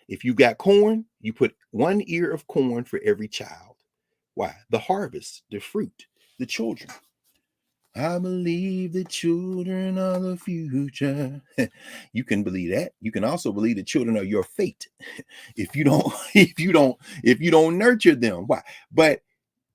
Speaker 2: If you got corn, you put 1 ear of corn for every child. Why? The harvest, the fruit, the children. I believe the children are the future. You can believe that. You can also believe the children are your fate. If you don't nurture them. Why? But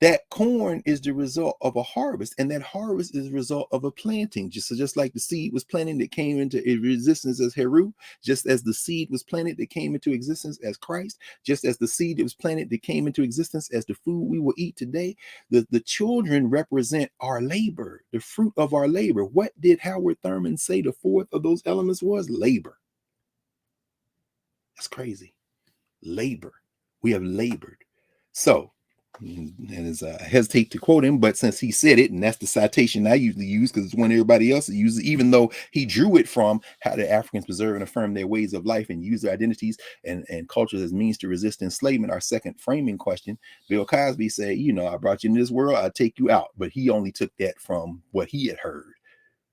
Speaker 2: that corn is the result of a harvest, and that harvest is the result of a planting. Just like the seed was planted that came into existence as Heru, just as the seed was planted that came into existence as Christ, just as the seed that was planted that came into existence as the food we will eat today, the children represent our labor, the fruit of our labor. What did Howard Thurman say the fourth of those elements was? Labor. That's crazy. Labor. We have labored. So, and I hesitate to quote him, but since he said it, and that's the citation I usually use because it's one everybody else uses, even though he drew it from how the Africans preserve and affirm their ways of life and use their identities and cultures as means to resist enslavement. Our second framing question, Bill Cosby said, I brought you in this world, I'll take you out. But he only took that from what he had heard.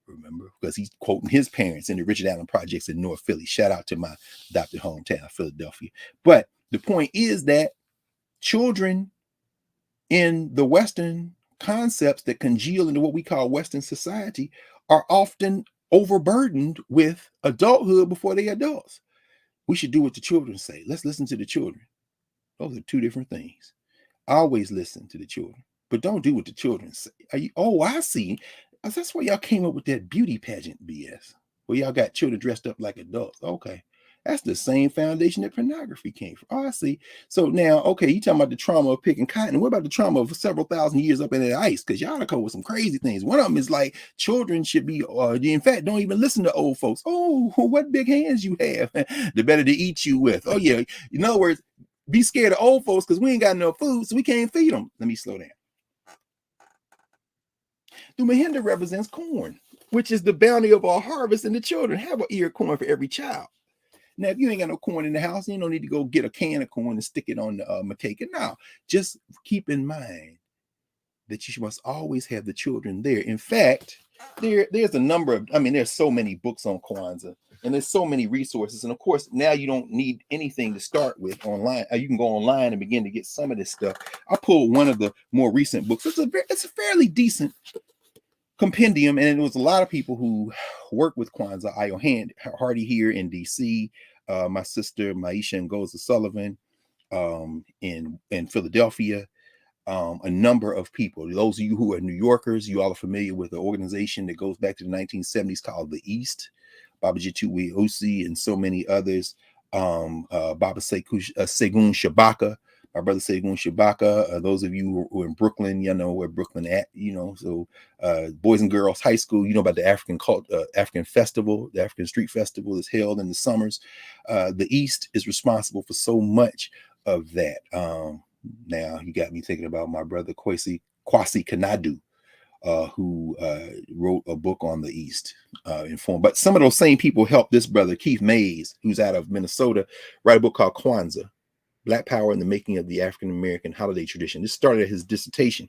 Speaker 2: Remember, because he's quoting his parents in the Richard Allen projects in North Philly. Shout out to my adopted hometown, Philadelphia. But the point is that children in the Western concepts that congeal into what we call Western society are often overburdened with adulthood before they adults. We should do what the children say. Let's listen to the children. Those are two different things. Always listen to the children, but don't do what the children say. I see. That's why y'all came up with that beauty pageant BS, where y'all got children dressed up like adults. Okay. That's the same foundation that pornography came from. Oh, I see. So now, okay, you talking about the trauma of picking cotton. What about the trauma of several thousand years up in the ice? Because y'all come with some crazy things. One of them is like children should be, in fact, don't even listen to old folks. Oh, what big hands you have. The better to eat you with. Oh, yeah. In other words, be scared of old folks because we ain't got enough food, so we can't feed them. Let me slow down. The Mahinda represents corn, which is the bounty of our harvest, and the children have an ear of corn for every child. Now, if you ain't got no corn in the house, you don't need to go get a can of corn and stick it on the makeka. No, just keep in mind that you must always have the children there. In fact, there's a number of, there's so many books on Kwanzaa, and there's so many resources. And of course, now you don't need anything to start with online. You can go online and begin to get some of this stuff. I pulled one of the more recent books. It's a fairly decent compendium, and it was a lot of people who work with Kwanzaa. Io Hardy here in DC, my sister Maisha Ngoza Sullivan in Philadelphia, a number of people. Those of you who are New Yorkers, you all are familiar with the organization that goes back to the 1970s called The East, Baba Jituwe Osi and so many others, Baba Segun Shabaka, my brother Segun Shabaka. Those of you who are in Brooklyn, you know where Brooklyn at, so Boys and Girls High School, about the African festival, the African Street Festival is held in the summers. The East is responsible for so much of that. Now you got me thinking about my brother Kwasi Kanadu, who wrote a book on the East, informed. But some of those same people helped this brother, Keith Mays, who's out of Minnesota, write a book called Kwanzaa, Black Power in the Making of the African American Holiday Tradition. This started his dissertation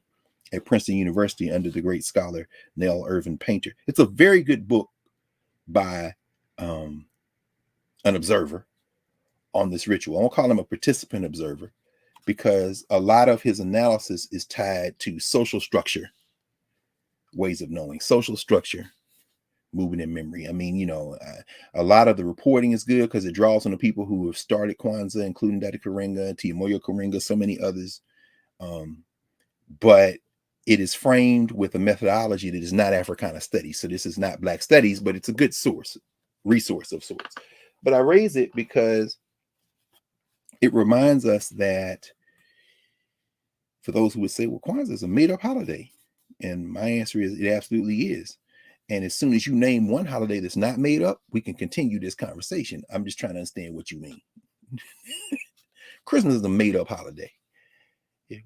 Speaker 2: at Princeton University under the great scholar Nell Irvin Painter. It's a very good book by an observer on this ritual. I won't call him a participant observer, because a lot of his analysis is tied to social structure, ways of knowing, social structure, movement in memory. I mean, a lot of the reporting is good because it draws on the people who have started Kwanzaa, including Dr. Karenga, Tiamoyo Karenga, so many others. But it is framed with a methodology that is not Africana studies. So this is not Black studies, but it's a good resource of sorts. But I raise it because it reminds us that, for those who would say, well, Kwanzaa is a made-up holiday. And my answer is, it absolutely is. And as soon as you name one holiday that's not made up, we can continue this conversation. I'm just trying to understand what you mean. Christmas is a made-up holiday. Ain't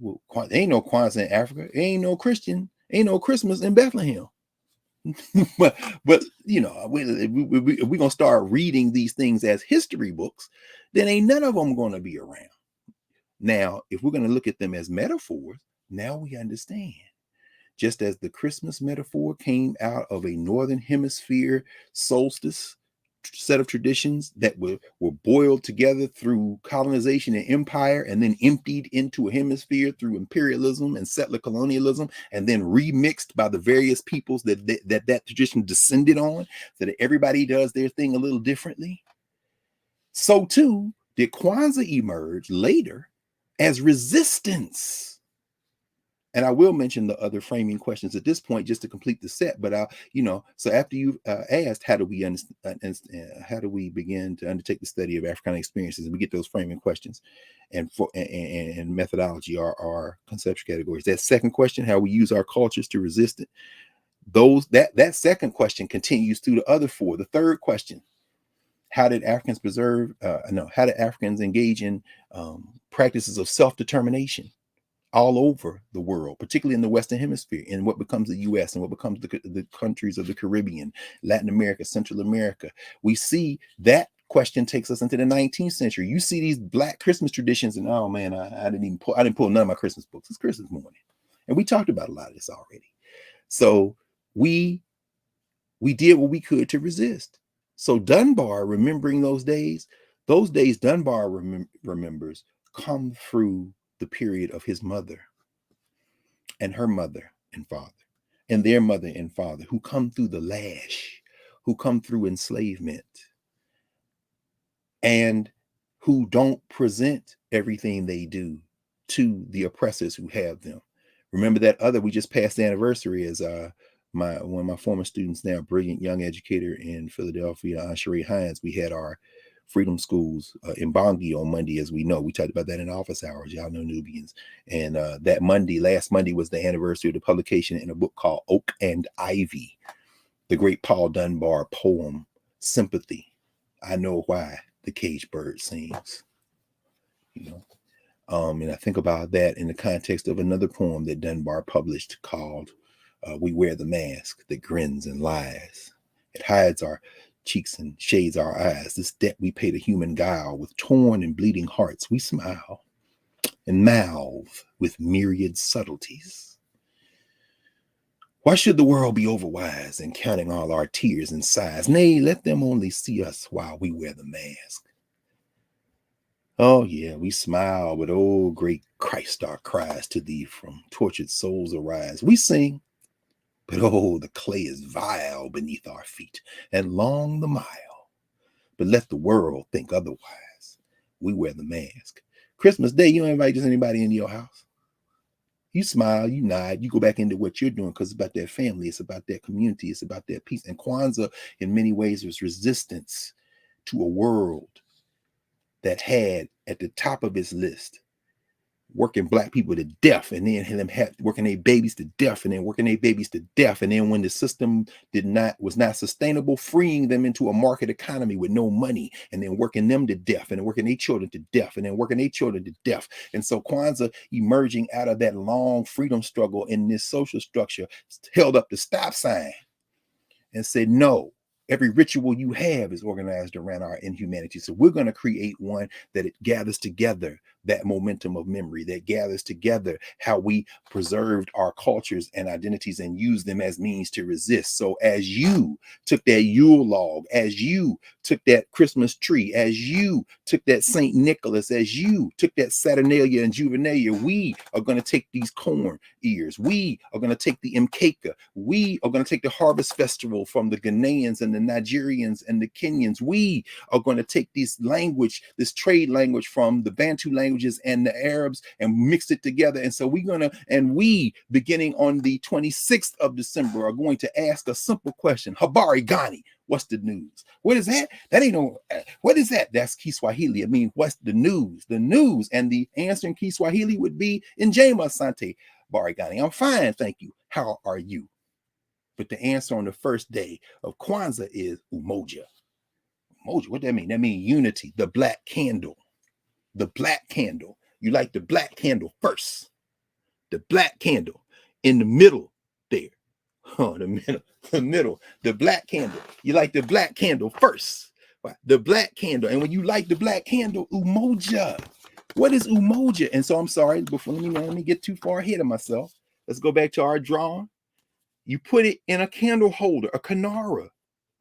Speaker 2: no Kwanzaa in Africa. Ain't no Christmas in Bethlehem. but we're gonna start reading these things as history books, then ain't none of them gonna be around. Now, if we're gonna look at them as metaphors, now we understand. Just as the Christmas metaphor came out of a Northern Hemisphere solstice set of traditions that were boiled together through colonization and empire, and then emptied into a hemisphere through imperialism and settler colonialism, and then remixed by the various peoples that tradition descended on, so that everybody does their thing a little differently. So too did Kwanzaa emerge later as resistance. And I will mention the other framing questions at this point just to complete the set. But so after you've asked, how do we begin to undertake the study of Africana experiences, and we get those framing questions, and methodology are our conceptual categories. That second question, how we use our cultures to resist it. That second question continues through the other four. The third question, how did Africans how did Africans engage in practices of self-determination all over the world, particularly in the Western Hemisphere, in what becomes the U.S. and what becomes the countries of the Caribbean, Latin America, Central America. We see that question takes us into the 19th century. You see these Black Christmas traditions, and oh man, I didn't pull none of my Christmas books. It's Christmas morning, and we talked about a lot of this already. So we did what we could to resist. So Dunbar, remembering those days Dunbar remembers come through the period of his mother and her mother and father and their mother and father, who come through the lash, who come through enslavement, and who don't present everything they do to the oppressors who have them. Remember that we just passed the anniversary as one of my former students, now a brilliant young educator in Philadelphia, Sheree Hines. We had our Freedom Schools in Bongi on Monday, as we know. We talked about that in office hours. Y'all know Nubians. And last Monday was the anniversary of the publication in a book called Oak and Ivy, the great Paul Dunbar poem, Sympathy. I know why the caged bird sings. And I think about that in the context of another poem that Dunbar published called We Wear the Mask That Grins and Lies. It hides our cheeks and shades our eyes. This debt we pay to human guile. With torn and bleeding hearts we smile and mouth with myriad subtleties. Why should the world be overwise in counting all our tears and sighs? Nay, let them only see us while we wear the mask. Oh yeah, we smile, but oh great Christ, our cries to thee from tortured souls arise. We sing, but oh, the clay is vile beneath our feet, and long the mile. But let the world think otherwise. We wear the mask. Christmas Day, you don't invite just anybody into your house. You smile, you nod, you go back into what you're doing, because it's about that family, it's about that community, it's about that peace. And Kwanzaa, in many ways, was resistance to a world that had at the top of its list working black people to death, and then them working their babies to death, and then working their babies to death, and then when the system was not sustainable, freeing them into a market economy with no money, and then working them to death, and then working their children to death, and then working their children to death. And so Kwanzaa, emerging out of that long freedom struggle in this social structure, held up the stop sign and said, no, every ritual you have is organized around our inhumanity. So we're going to create one that it gathers together that momentum of memory, that gathers together how we preserved our cultures and identities and use them as means to resist. So as you took that Yule log, as you took that Christmas tree, as you took that St. Nicholas, as you took that Saturnalia and Juvenalia, we are going to take these corn ears. We are going to take the Mkeka. We are going to take the harvest festival from the Ghanaians and the Nigerians and the Kenyans. We are going to take this language, this trade language from the Bantu languages and the Arabs, and mix it together. And so we, beginning on the 26th of December, are going to ask a simple question. Habari Gani, what's the news? What is that? That ain't no, what is that? That's Kiswahili. I mean, what's the news? The news. And the answer in Kiswahili would be, Njema Asante, Habari Gani. I'm fine, thank you. How are you? But the answer on the first day of Kwanzaa is Umoja. Umoja, what that mean? That means unity, the black candle. The black candle. You light the black candle first. The black candle in the middle there. Oh, the middle, the black candle. You light the black candle first. The black candle. And when you light the black candle, Umoja. What is Umoja? And so I'm sorry, before let me get too far ahead of myself. Let's go back to our drawing. You put it in a candle holder, a Kanara.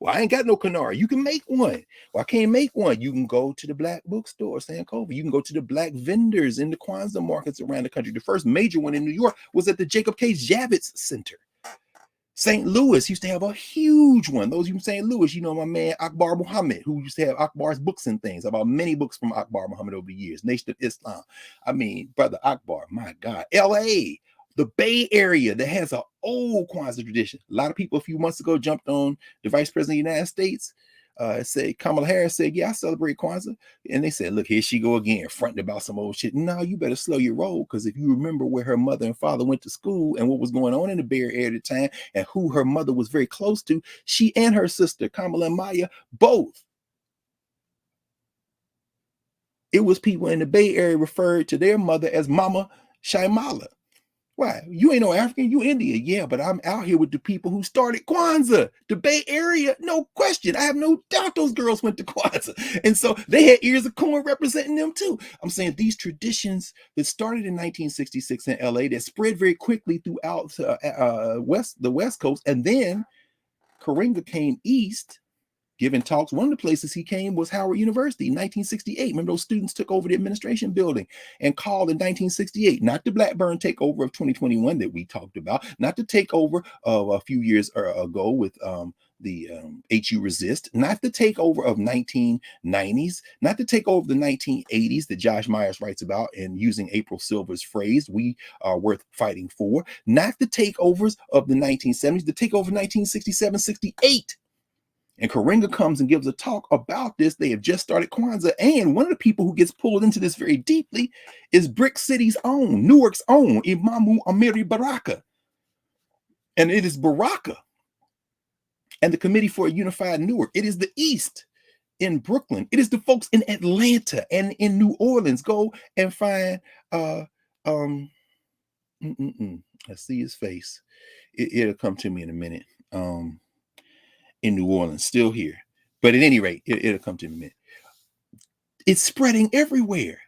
Speaker 2: Well, I ain't got no Kanara. You can make one. Well, I can't make one. You can go to the black bookstore, Sankofa. You can go to the black vendors in the Kwanzaa markets around the country. The first major one in New York was at the Jacob K. Javits Center. St. Louis used to have a huge one. Those from St. Louis, you know my man Akbar Muhammad, who used to have Akbar's books and things. About many books from Akbar Muhammad over the years. Nation of Islam. I mean, brother Akbar, my God. L.A., the Bay Area that has an old Kwanzaa tradition. A lot of people a few months ago jumped on the Vice President of the United States. Said Kamala Harris said, yeah, I celebrate Kwanzaa. And they said, look, here she go again, fronting about some old shit. No, you better slow your roll, because if you remember where her mother and father went to school and what was going on in the Bay Area at the time and who her mother was very close to, she and her sister, Kamala and Maya, both. It was people in the Bay Area referred to their mother as Mama Shaimala. Why? You ain't no African, you Indian. Yeah, but I'm out here with the people who started Kwanzaa, the Bay Area, no question. I have no doubt those girls went to Kwanzaa. And so they had ears of corn representing them too. I'm saying these traditions that started in 1966 in LA that spread very quickly throughout the West Coast. And then Karinga came east, giving talks. One of the places he came was Howard University in 1968. Remember, those students took over the administration building and called in 1968, not the Blackburn takeover of 2021 that we talked about, not the takeover of a few years ago with the HU Resist, not the takeover of 1990s, not the takeover of the 1980s that Josh Myers writes about and using April Silver's phrase, we are worth fighting for, not the takeovers of the 1970s, the takeover of 1967, 68. And Karinga comes and gives a talk about this. They have just started Kwanzaa. And one of the people who gets pulled into this very deeply is Brick City's own, Newark's own, Imamu Amiri Baraka. And it is Baraka and the Committee for a Unified Newark. It is the East in Brooklyn. It is the folks in Atlanta and in New Orleans. Go and find, I see his face. It'll come to me in a minute. In New Orleans, still here. But at any rate, it'll come to me in a minute. It's spreading everywhere.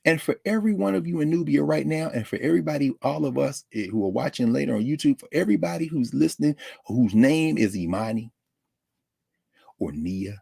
Speaker 2: And for every one of you in Nubia right now, and for everybody, all of us who are watching later on YouTube, for everybody who's listening, whose name is Imani or Nia,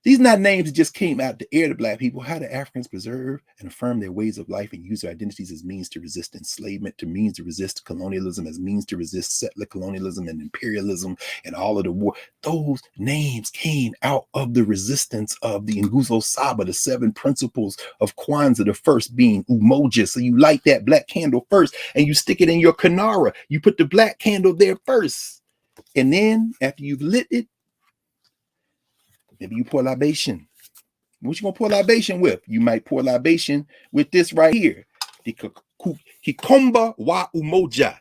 Speaker 2: these not names that just came out the air to Black people. How do Africans preserve and affirm their ways of life and use their identities as means to resist enslavement, to means to resist colonialism, as means to resist settler colonialism and imperialism and all of the war? Those names came out of the resistance of the Nguzo Saba, the 7 principles of Kwanzaa, the first being Umoja. So you light that black candle first and you stick it in your Kanara. You put the black candle there first. And then after you've lit it, maybe you pour libation. What you gonna pour libation with? You might pour libation with this right here. The Kikomba wa Umoja.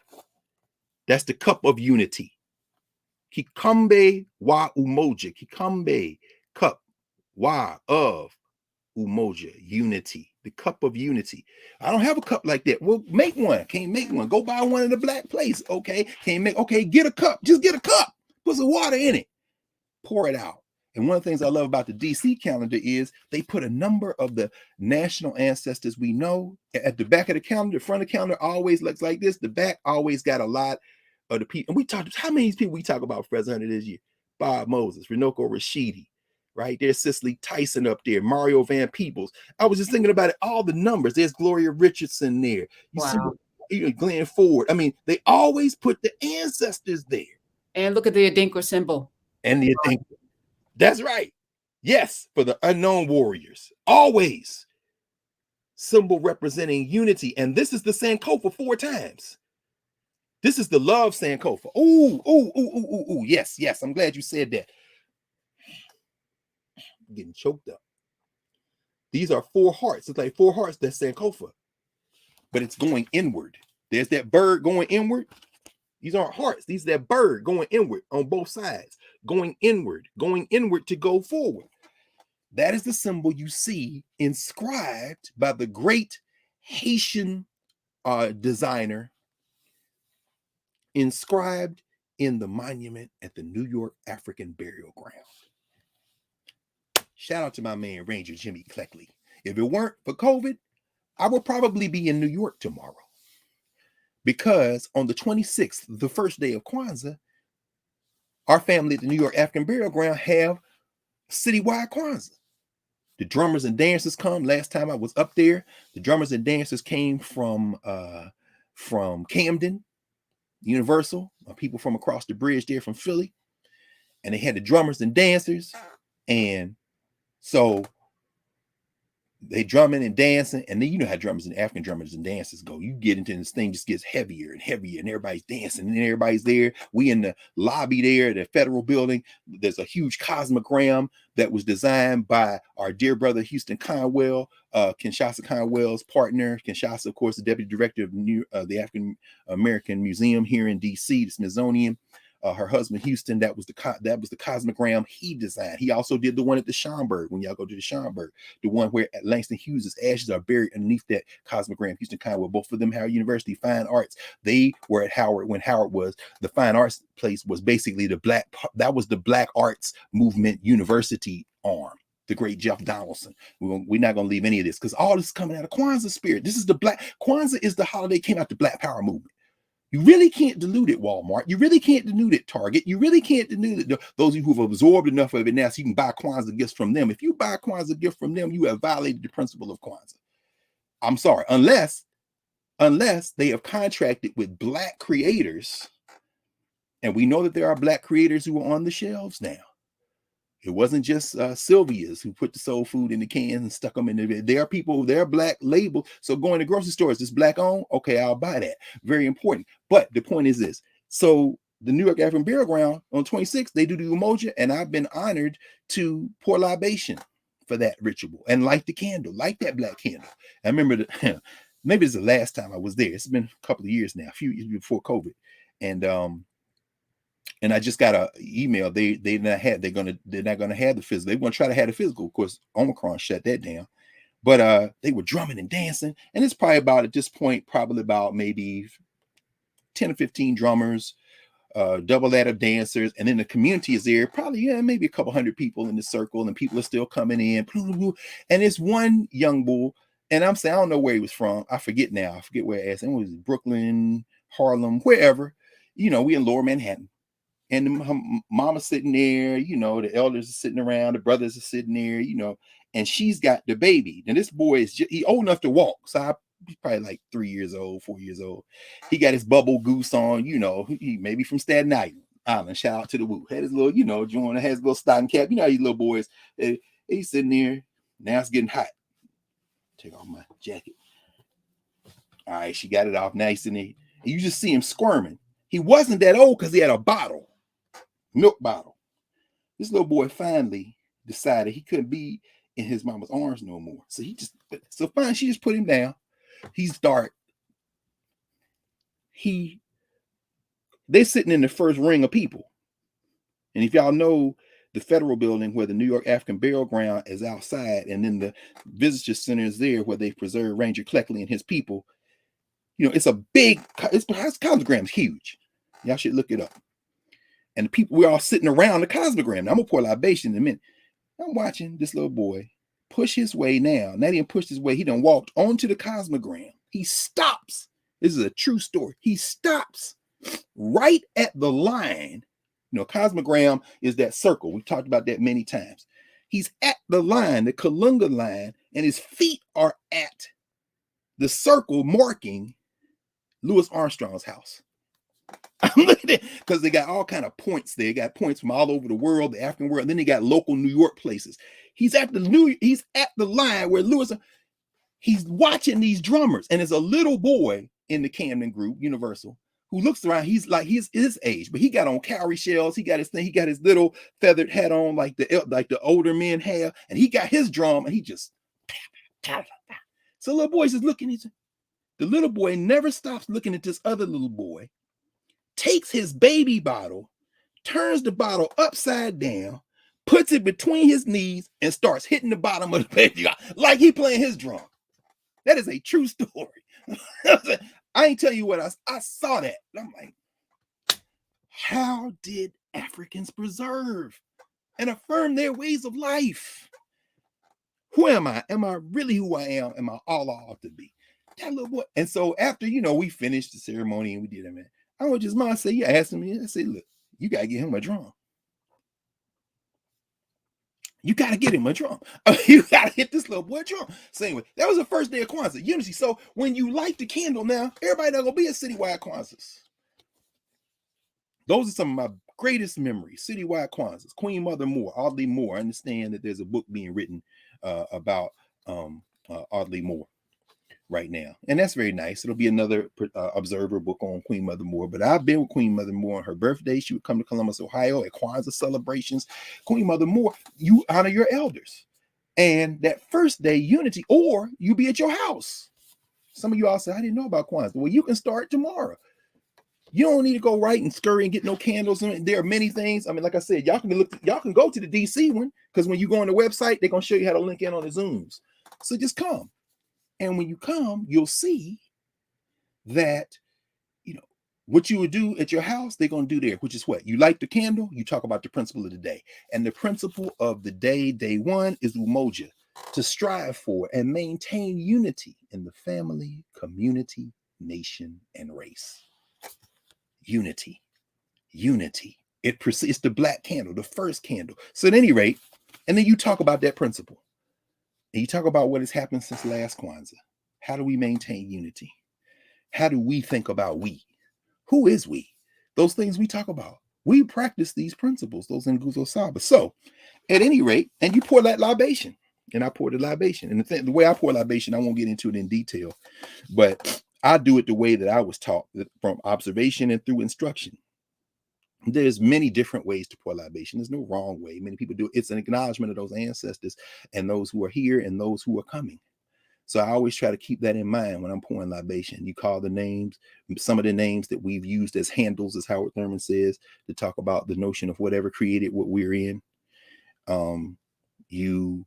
Speaker 2: That's the cup of unity. Kikombe wa Umoja. Kikombe, cup, wa, of, Umoja, unity. The cup of unity. I don't have a cup like that. Well, make one. Can't make one. Go buy one in the black place. Okay. Can't make, okay, get a cup. Just get a cup. Put some water in it. Pour it out. And one of the things I love about the DC calendar is they put a number of the national ancestors we know at the back of the calendar. The front of the calendar always looks like this. The back always got a lot of the people. And we talked, how many people we talk about President Hunter this year? Bob Moses, Runoko Rashidi, right? There's Cicely Tyson up there, Mario Van Peebles. I was just thinking about it, all the numbers. There's Gloria Richardson there. You
Speaker 1: Wow.
Speaker 2: see Glenn Ford. I mean, they always put the ancestors there.
Speaker 1: And look at the Adinkra symbol.
Speaker 2: And the Adinkra. That's right. Yes, for the unknown warriors. Always. Symbol representing unity. And this is the Sankofa 4 times. This is the love Sankofa. Ooh. Yes. I'm glad you said that. I'm getting choked up. These are 4 hearts. It's like 4 hearts, that's Sankofa. But it's going inward. There's that bird going inward. These aren't hearts. These are that bird going inward on both sides. Going inward to go forward. That is the symbol you see inscribed by the great Haitian designer, inscribed in the monument at the New York African Burial Ground. Shout out to my man, Ranger Jimmy Cleckley. If it weren't for COVID, I would probably be in New York tomorrow. Because on the 26th, the first day of Kwanzaa, our family at the New York African Burial Ground have citywide Kwanzaa. The drummers and dancers come. Last time I was up there, the drummers and dancers came from Camden, Universal, people from across the bridge there from Philly. And they had the drummers and dancers. And so they drumming and dancing, and then you know how drummers and African drummers and dancers go. You get into this thing, just gets heavier and heavier, and everybody's dancing, and everybody's there. We in the lobby there at the federal building. There's a huge cosmogram that was designed by our dear brother Houston Conwell, Kinshasa Conwell's partner. Kinshasa, of course, the deputy director of the African American Museum here in DC, the Smithsonian. Her husband Houston, that was the cosmogram he designed. He also did the one at the Schomburg, when y'all go to the Schomburg, the one where Langston Hughes' ashes are buried underneath that cosmogram. Houston Conwell, both of them Howard University, fine arts. They were at Howard when Howard was the fine arts place, was basically that was the Black Arts Movement University arm. The great Jeff Donaldson. We're not going to leave any of this because all this is coming out of Kwanzaa spirit. This is Kwanzaa is the holiday came out the Black Power movement. You really can't dilute it, Walmart. You really can't dilute it, Target. You really can't dilute it. Those of you who've absorbed enough of it now so you can buy Kwanzaa gifts from them. If you buy a Kwanzaa gift from them, you have violated the principle of Kwanzaa. I'm sorry, unless they have contracted with Black creators, and we know that there are Black creators who are on the shelves now. It wasn't just Sylvia's who put the soul food in the cans and stuck them in there. There are people, there are Black labels. So going to grocery stores, is Black owned? Okay, I'll buy that. Very important. But the point is this. So the New York African Burial Ground on 26th, they do the Umoja, and I've been honored to pour libation for that ritual and light the candle, light that Black candle. I remember maybe it's the last time I was there. It's been a couple of years now, a few years before COVID. And I just got an email. They're not gonna have the physical. They want to try to have the physical. Of course, Omicron shut that down. But they were drumming and dancing, and it's probably about at this point, probably about maybe 10 or 15 drummers, double that of dancers, and then the community is there. Probably maybe a couple hundred people in the circle, and people are still coming in. And it's one young bull, and I'm saying I don't know where he was from. I forget now. I forget where I asked him. It was Brooklyn, Harlem, wherever. You know, we in Lower Manhattan. And her mama's sitting there, you know, the elders are sitting around, the brothers are sitting there, you know, and she's got the baby. And this boy is he old enough to walk. So he's probably like 3 years old, 4 years old. He got his bubble goose on, you know, he maybe from Staten Island. Shout out to the Woo. Had his little, you know, joint, has his little stocking cap. You know how these little boys, he's sitting there. Now it's getting hot. Take off my jacket. All right, she got it off. Now he's sitting there. And you just see him squirming. He wasn't that old because he had a milk bottle. This little boy finally decided he couldn't be in his mama's arms no more. So fine, she just put him down. They're sitting in the first ring of people. And if y'all know the federal building where the New York African Burial Ground is outside, and then the visitor center is there where they preserve Ranger Cleckley and his people, it's a big, Cosmogram's huge. Y'all should look it up. And the people, we're all sitting around the Cosmogram. Now, I'm gonna pour a libation in a minute. I'm watching this little boy push his way now. Not even pushed his way, he done walked onto the Cosmogram. He stops. This is a true story. He stops right at the line. Cosmogram is that circle. We've talked about that many times. He's at the line, the Kalunga line, and his feet are at the circle marking Louis Armstrong's house. I'm looking at it because they got all kind of points there. They got points from all over the world, the African world. And then they got local New York places. He's at the line where he's watching these drummers. And there's a little boy in the Camden group, Universal, who looks around. He's his age, but he got on cowrie shells. He got his thing. He got his little feathered hat on, like the older men have, and he got his drum, and he just. So the little boy's just looking at you. The little boy never stops looking at this other little boy. Takes his baby bottle, turns the bottle upside down, puts it between his knees, and starts hitting the bottom of the baby bottle like he playing his drum. That is a true story. I ain't tell you what I saw that. I'm like, how did Africans preserve and affirm their ways of life? Who am I? Am I really who I am? Am I all I ought to be? That little boy. And so after, we finished the ceremony and we did it, man. I would just mind say, asked me, I said, look, you got to get him a drum. You got to get him a drum. You got to hit this little boy drum. So anyway, that was the first day of Kwanzaa, unity. So when you light the candle now, everybody not going to be at citywide Kwanzaas. Those are some of my greatest memories, citywide Kwanzaas. Queen Mother Moore, Audley Moore. I understand that there's a book being written about Audley Moore right now, and that's very nice. It'll be another observer book on Queen Mother Moore. But I've been with Queen Mother Moore on her birthday. She would come to Columbus, Ohio at Kwanzaa celebrations. Queen Mother Moore, you honor your elders, and that first day unity, or you be at your house. Some of you all say, I didn't know about Kwanzaa. Well, you can start tomorrow. You don't need to go right and scurry and get no candles. There are many things. I mean, like I said, y'all can go to the DC one, because when you go on the website, they're gonna show you how to link in on the Zooms. So just come. And when you come, you'll see that, what you would do at your house, they're going to do there, which is what? You light the candle, you talk about the principle of the day. And the principle of the day one, is umoja, to strive for and maintain unity in the family, community, nation, and race. Unity. It's the black candle, the first candle. So at any rate, and then you talk about that principle. And you talk about what has happened since last Kwanzaa. How do we maintain unity? How do we think about we? Who is we? Those things we talk about. We practice these principles, those Nguzo Saba. So, at any rate, and you pour that libation. And I pour the libation. And the way I pour libation, I won't get into it in detail. But I do it the way that I was taught, from observation and through instruction. There's many different ways to pour libation. There's no wrong way. Many people do it. It's an acknowledgement of those ancestors and those who are here and those who are coming. So I always try to keep that in mind when I'm pouring libation. You call the names, some of the names that we've used as handles, as Howard Thurman says, to talk about the notion of whatever created what we're in. You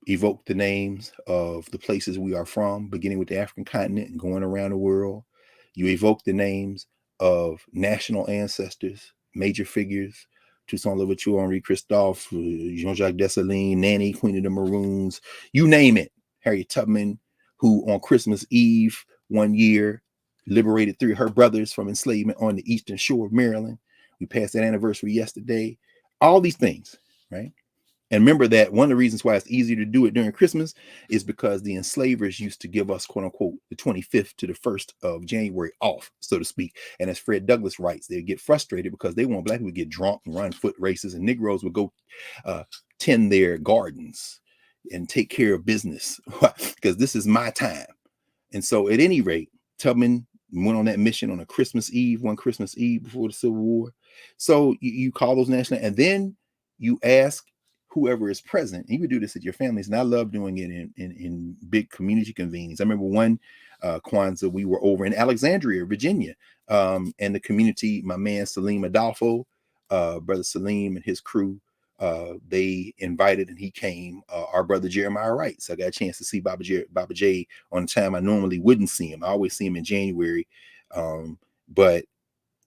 Speaker 2: evoke the names of the places we are from, beginning with the African continent and going around the world. You evoke the names of national ancestors, major figures, Toussaint Louverture, Henri Christophe, Jean-Jacques Dessalines, Nanny, Queen of the Maroons, you name it. Harriet Tubman, who on Christmas Eve one year liberated 3 of her brothers from enslavement on the eastern shore of Maryland. We passed that anniversary yesterday. All these things, right? And remember that one of the reasons why it's easier to do it during Christmas is because the enslavers used to give us, quote unquote, the 25th to the 1st of January off, so to speak. And as Fred Douglass writes, they'd get frustrated because they want black people to get drunk and run foot races, and Negroes would go tend their gardens and take care of business because this is my time. And so at any rate, Tubman went on that mission on a Christmas Eve, one Christmas Eve before the Civil War. So you call those national, and then you ask whoever is present. And you would do this at your families, and I love doing it in big community convenings. I remember one Kwanzaa, we were over in Alexandria, Virginia, and the community, my man Salim Adolfo, brother Salim and his crew, they invited, and he came, our brother Jeremiah Wright. So I got a chance to see Baba J on the time I normally wouldn't see him. I always see him in January, but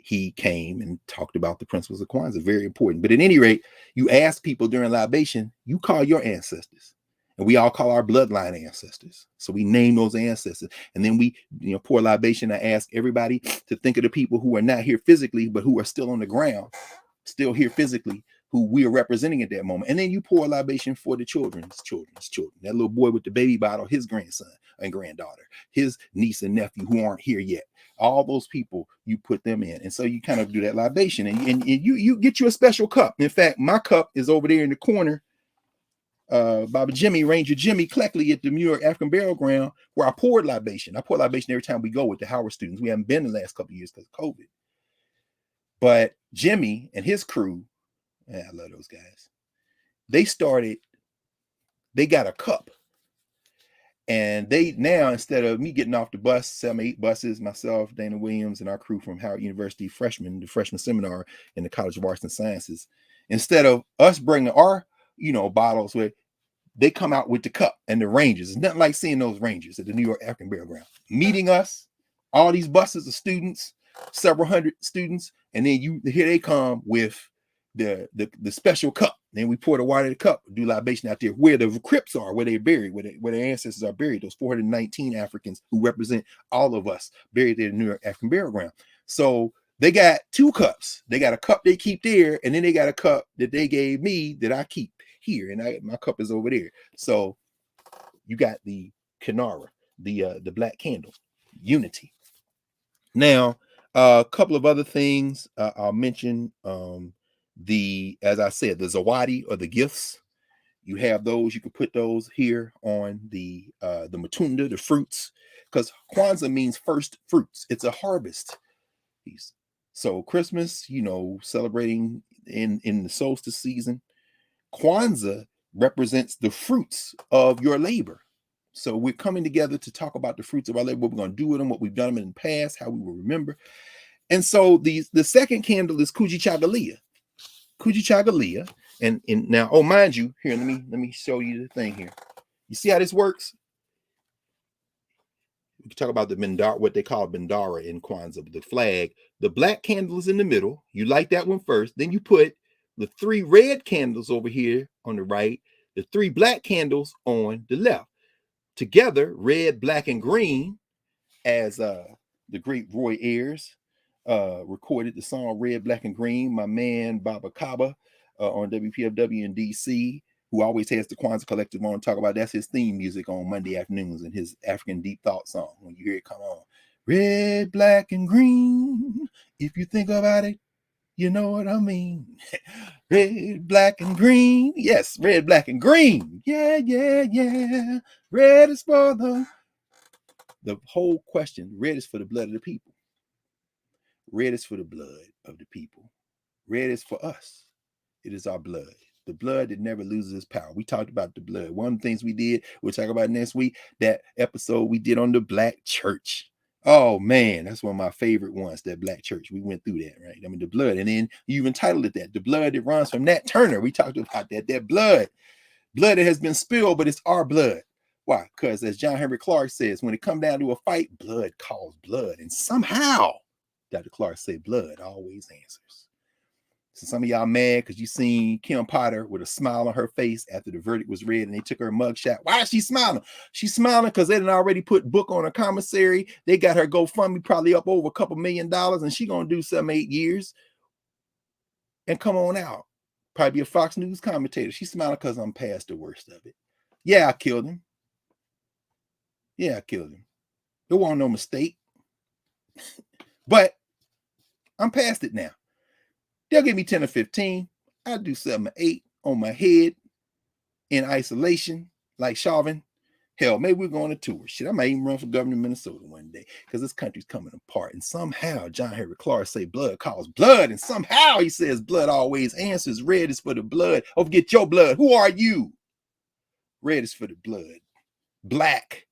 Speaker 2: he came and talked about the principles of Kwanzaa. Very important. But at any rate, you ask people during libation, you call your ancestors, and we all call our bloodline ancestors. So we name those ancestors, and then we, pour libation. I ask everybody to think of the people who are not here physically, but who are still on the ground, still here physically, who we are representing at that moment. And then you pour a libation for the children's children. That little boy with the baby bottle, his grandson and granddaughter, his niece and nephew who aren't here yet. All those people, you put them in. And so you kind of do that libation, and you get you a special cup. In fact, my cup is over there in the corner. Baba Jimmy, Ranger Jimmy Cleckley at the New York African Burial Ground, where I poured libation. I pour libation every time we go with the Howard students. We haven't been the last couple of years because of COVID. But Jimmy and his crew, I love those guys. They got a cup. And they now, instead of me getting off the bus, 7, 8 buses, myself, Dana Williams, and our crew from Howard University, the freshman seminar in the College of Arts and Sciences, instead of us bringing our, bottles, where they come out with the cup and the Rangers. It's nothing like seeing those Rangers at the New York African Burial Ground, meeting us, all these buses of students, several hundred students, and then here they come with the special cup. Then we pour the water in the cup, do libation out there where the crypts are, where they're buried, where their ancestors are buried, those 419 Africans who represent all of us buried there in the New York African Burial Ground. So they got 2 cups. They got a cup they keep there, and then they got a cup that they gave me that I keep here, and my cup is over there. So you got the Kinara, the black candle, unity. Now, a couple of other things I'll mention. As I said, the zawadi, or the gifts, you have those. You can put those here on the matunda, the fruits, because Kwanzaa means first fruits. It's a harvest piece. So Christmas, celebrating in the solstice season. Kwanzaa represents the fruits of your labor. So we're coming together to talk about the fruits of our labor, what we're going to do with them, what we've done in the past, how we will remember. And so the second candle is Kujichagulia. And now, mind you, here, let me show you the thing here. You see how this works? We can talk about the Bendara, what they call Bendara in Kwanzaa, the flag. The black candle is in the middle. You light that one first. Then you put the 3 red candles over here on the right, the 3 black candles on the left. Together, red, black, and green, as the great Roy Ayers recorded the song Red, Black, and Green. My man Baba Kaba on WPFW in DC, who always has the Kwanzaa Collective on, talk about, that's his theme music on Monday afternoons and his African Deep Thought song. When you hear it come on, red, black, and green, if you think about it, you know what I mean. Red, black, and green. Yes, red, black, and green. Yeah. Red is for the whole question. Red is for the blood of the people. Red is for the blood of the people. Red is for us. It is our blood. The blood that never loses its power. We talked about the blood. One of the things we did, we'll talk about next week, that episode we did on the Black church. Oh man, that's one of my favorite ones, that Black church. We went through that, right? I mean, the blood. And then you entitled it that, the blood that runs from Nat Turner. We talked about that blood that has been spilled, but it's our blood. Why? Because as John Henry Clark says, when it comes down to a fight, blood calls blood. And somehow, Dr. Clark said, blood always answers. So some of y'all mad because you seen Kim Potter with a smile on her face after the verdict was read and they took her mugshot. Why is she smiling? She's smiling because they done already put book on her commissary. They got her GoFundMe probably up over $2 million, and she gonna do 7-8 years and come on out. Probably be a Fox News commentator. She's smiling because I'm past the worst of it. Yeah, I killed him. It wasn't no mistake. But I'm past it now. They'll give me 10 or 15. I'll do 7 or 8 on my head in isolation, like Chauvin. Hell, maybe we're going to tour. Shit, I might even run for governor of Minnesota one day because this country's coming apart. And somehow John Henry Clark say blood calls blood. And somehow he says blood always answers. Red is for the blood. Oh, forget your blood. Who are you? Red is for the blood. Black.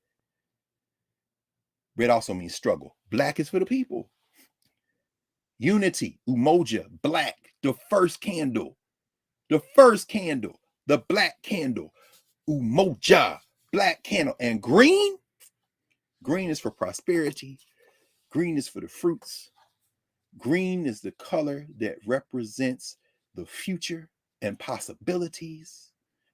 Speaker 2: Red also means struggle. Black is for the people. Unity, umoja, black, the first candle. The first candle, the black candle. Umoja, black candle. And green? Green is for prosperity. Green is for the fruits. Green is the color that represents the future and possibilities.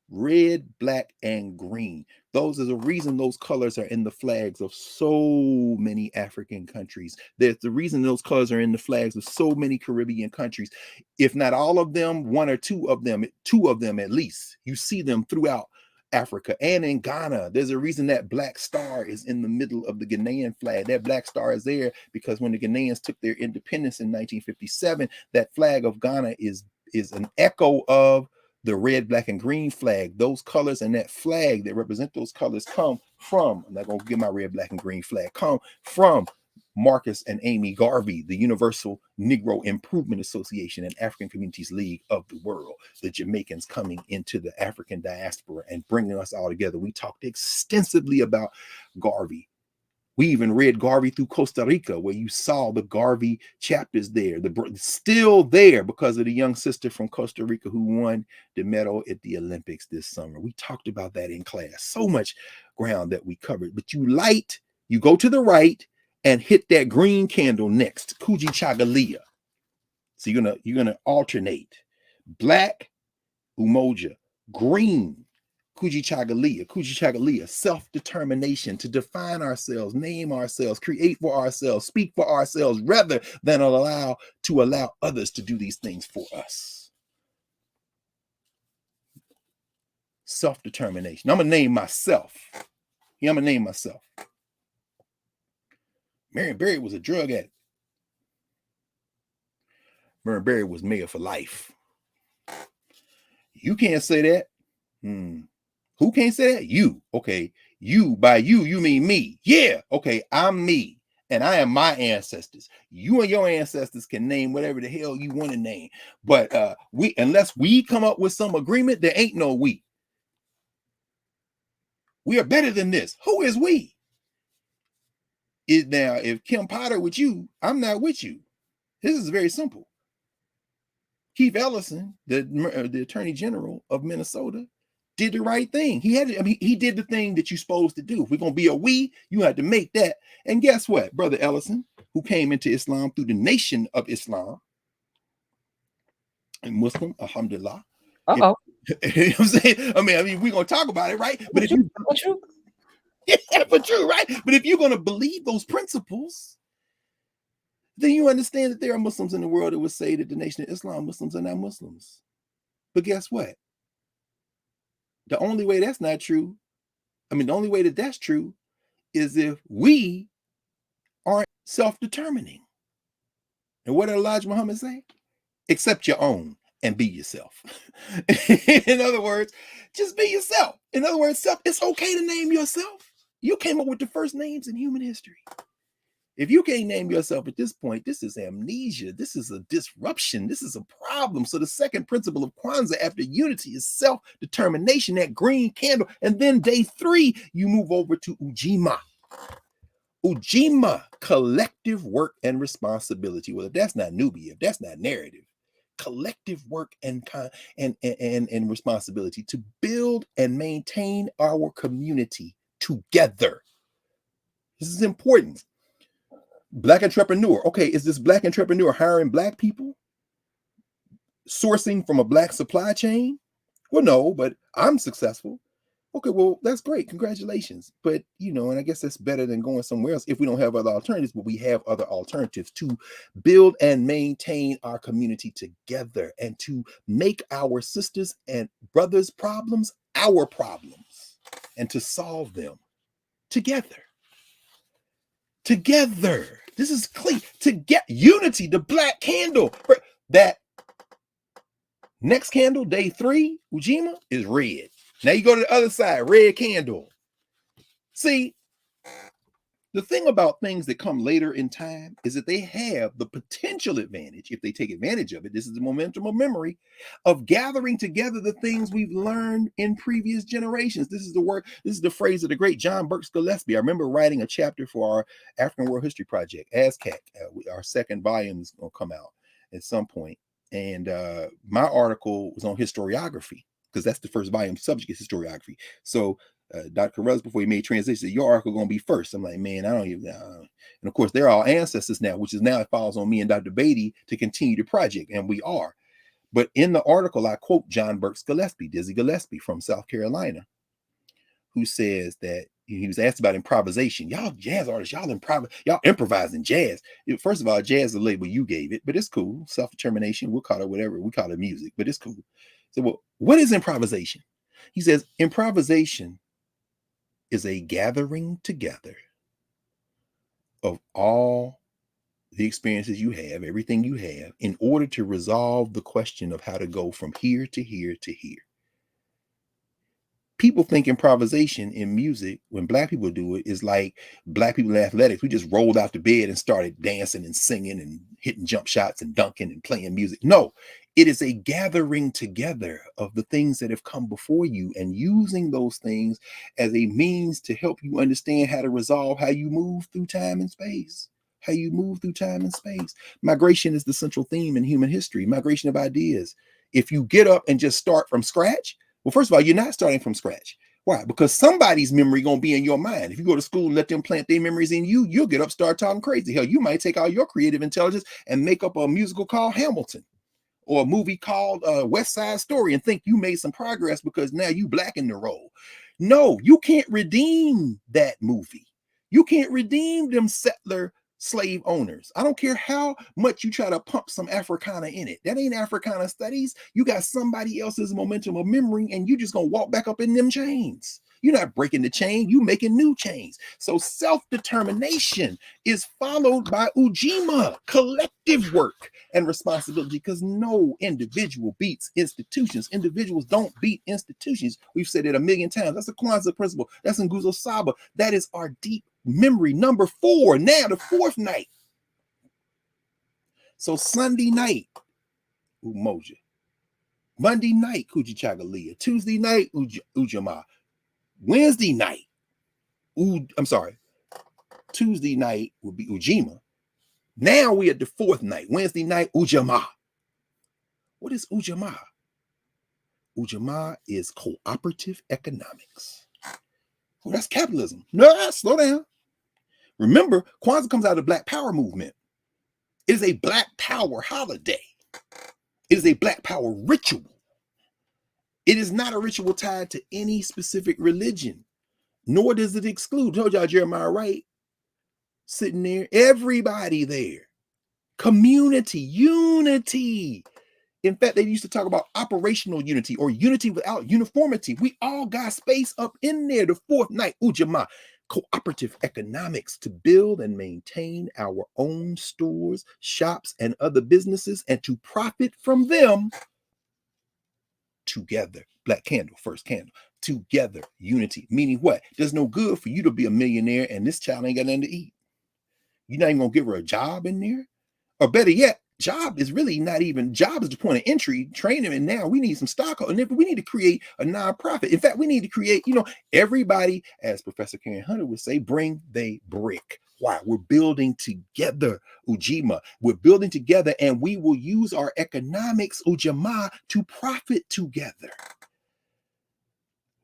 Speaker 2: Red, black, and green. Those are the reason those colors are in the flags of so many African countries. That's the reason those colors are in the flags of so many Caribbean countries. If not all of them, one or two of them at least. You see them throughout Africa and in Ghana. There's a reason that black star is in the middle of the Ghanaian flag. That black star is there because when the Ghanaians took their independence in 1957, that flag of Ghana is an echo of the red, black, and green flag. Those colors and that flag that represent those colors come from, I'm not going to get my red, black, and green flag, come from Marcus and Amy Garvey, the Universal Negro Improvement Association and African Communities League of the world, the Jamaicans coming into the African diaspora and bringing us all together. We talked extensively about Garvey. We even read Garvey through Costa Rica, where you saw the Garvey chapters there, still there because of the young sister from Costa Rica who won the medal at the Olympics this summer. We talked about that in class. So much ground that we covered. But you go to the right and hit that green candle next, Kuji Chagalia. So you're gonna alternate. Black, umoja, green, Kujichagulia, self-determination to define ourselves, name ourselves, create for ourselves, speak for ourselves, rather than allow others to do these things for us. Self-determination. I'm gonna name myself. Yeah, I'm gonna name myself. Marion Barry was a drug addict. Marion Barry was mayor for life. You can't say that. Who can't say that? You. Okay. You, by you mean me. Yeah. Okay. I'm me. And I am my ancestors. You and your ancestors can name whatever the hell you want to name. But unless we come up with some agreement, there ain't no we. We are better than this. Who is we? Now, if Kim Potter with you, I'm not with you. This is very simple. Keith Ellison, the Attorney General of Minnesota, did the right thing. He did the thing that you're supposed to do. If we're gonna be a we, you had to make that. And guess what, Brother Ellison, who came into Islam through the Nation of Islam, and Muslim, alhamdulillah. You know what I'm saying? I mean, we're gonna talk about it, right? But but true, right? But if you're gonna believe those principles, then you understand that there are Muslims in the world that would say that the Nation of Islam Muslims are not Muslims. But guess what? The only way that's not true, the only way that that's true is if we aren't self-determining. And what did Elijah Muhammad say? Accept your own and be yourself. In other words, just be yourself. In other words, it's okay to name yourself. You came up with the first names in human history. If you can't name yourself at this point, this is amnesia. This is a disruption. This is a problem. So the second principle of Kwanzaa after unity is self-determination, that green candle. And then day 3, you move over to Ujima. Ujima, collective work and responsibility. Well, if that's not Nubia, if that's not narrative, collective work and responsibility to build and maintain our community together. This is important. Black entrepreneur. Okay, is this black entrepreneur hiring black people? Sourcing from a black supply chain? Well, no, but I'm successful. Okay, well, that's great. Congratulations. But, and I guess that's better than going somewhere else if we don't have other alternatives, but we have other alternatives to build and maintain our community together and to make our sisters and brothers' problems our problems and to solve them together. Together. This is clear. To get unity, the black candle. That next candle, day 3, Ujima, is red. Now you go to the other side, red candle. See, the thing about things that come later in time is that they have the potential advantage, if they take advantage of it, this is the momentum of memory, of gathering together the things we've learned in previous generations. This is the word, this is the phrase of the great John Burks Gillespie. I remember writing a chapter for our African World History Project, ASCAC. Our second volume is going to come out at some point. And my article was on historiography, because that's the first volume subject is historiography. So Dr. Russ, before he made transition, said, your article going to be first. I'm like, man, I don't even and of course, they're all ancestors now, which is now it falls on me and Dr. Beatty to continue the project, and we are. But in the article, I quote John Burks Gillespie, Dizzy Gillespie from South Carolina, who says that he was asked about improvisation. Y'all jazz artists, y'all improvising jazz. First of all, jazz is a label you gave it, but it's cool. Self-determination, we'll call it whatever. We call it music, but it's cool. So, well, what is improvisation? He says, improvisation is a gathering together of all the experiences you have, everything you have, in order to resolve the question of how to go from here to here to here. People think improvisation in music, when Black people do it, is like Black people in athletics. We just rolled out the bed and started dancing and singing and hitting jump shots and dunking and playing music. No, it is a gathering together of the things that have come before you and using those things as a means to help you understand how to resolve how you move through time and space. How you move through time and space. Migration is the central theme in human history, migration of ideas. If you get up and just start from scratch, well, first of all, you're not starting from scratch. Why? Because somebody's memory going to be in your mind. If you go to school and let them plant their memories in you, you'll get up, start talking crazy. Hell, you might take all your creative intelligence and make up a musical called Hamilton or a movie called West Side Story and think you made some progress because now you Black in the role. No, you can't redeem that movie. You can't redeem them settler slave owners. I don't care how much you try to pump some Africana in it. That ain't Africana studies. You got somebody else's momentum of memory and you just gonna walk back up in them chains. You're not breaking the chain, you making new chains. So self-determination is followed by ujima, collective work and responsibility, because no individual beats institutions. Individuals don't beat institutions. We've said it a million times. That's the Kwanzaa principle. That's in Nguzo Saba. That is our deep memory. Number 4, now the 4th night. So Sunday night, Umoja. Monday night, Kujichagalia. Tuesday night, Ujama. Wednesday night, Tuesday night would be Ujima. Now we at the 4th night. Wednesday night, Ujama. What is Ujama? Ujama is cooperative economics. Oh, that's capitalism. No, slow down. Remember, Kwanzaa comes out of the Black Power movement. It is a Black Power holiday. It is a Black Power ritual. It is not a ritual tied to any specific religion, nor does it exclude. I told y'all Jeremiah Wright sitting there, everybody there. Community, unity. In fact, they used to talk about operational unity or unity without uniformity. We all got space up in there. The 4th night, Ujama, cooperative economics, to build and maintain our own stores, shops, and other businesses, and to profit from them together. Black candle, first candle. Together, unity. Meaning what? There's no good for you to be a millionaire and this child ain't got nothing to eat. You're not even gonna give her a job in there? Or better yet, job is really not even, job is the point of entry, train them, and now we need some stock, and if we need to create a nonprofit. In fact, we need to create, everybody, as Professor Karen Hunter would say, bring they brick. Why? We're building together, Ujima. We're building together, and we will use our economics, Ujama, to profit together.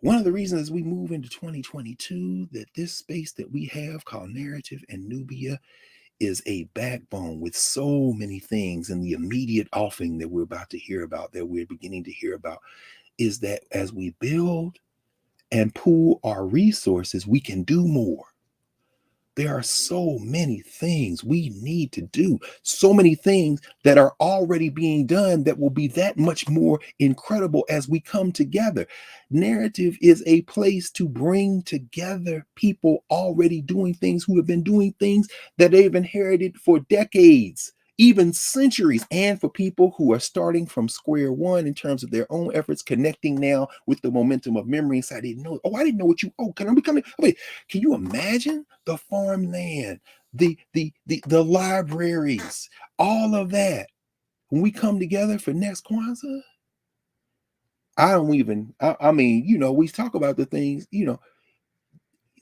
Speaker 2: One of the reasons as we move into 2022 that this space that we have called Narrative and Nubia is a backbone with so many things in the immediate offing that we're about to hear about, that we're beginning to hear about, is that as we build and pool our resources, we can do more. There are so many things we need to do, so many things that are already being done that will be that much more incredible as we come together. Narrative is a place to bring together people already doing things, who have been doing things that they've inherited for decades, even centuries, and for people who are starting from square one in terms of their own efforts, connecting now with the momentum of memory. So I didn't know. Oh, I didn't know what you. Oh, can I be coming? Wait, can you imagine the farmland, the libraries, all of that when we come together for next Kwanzaa? I don't even. I mean, we talk about the things,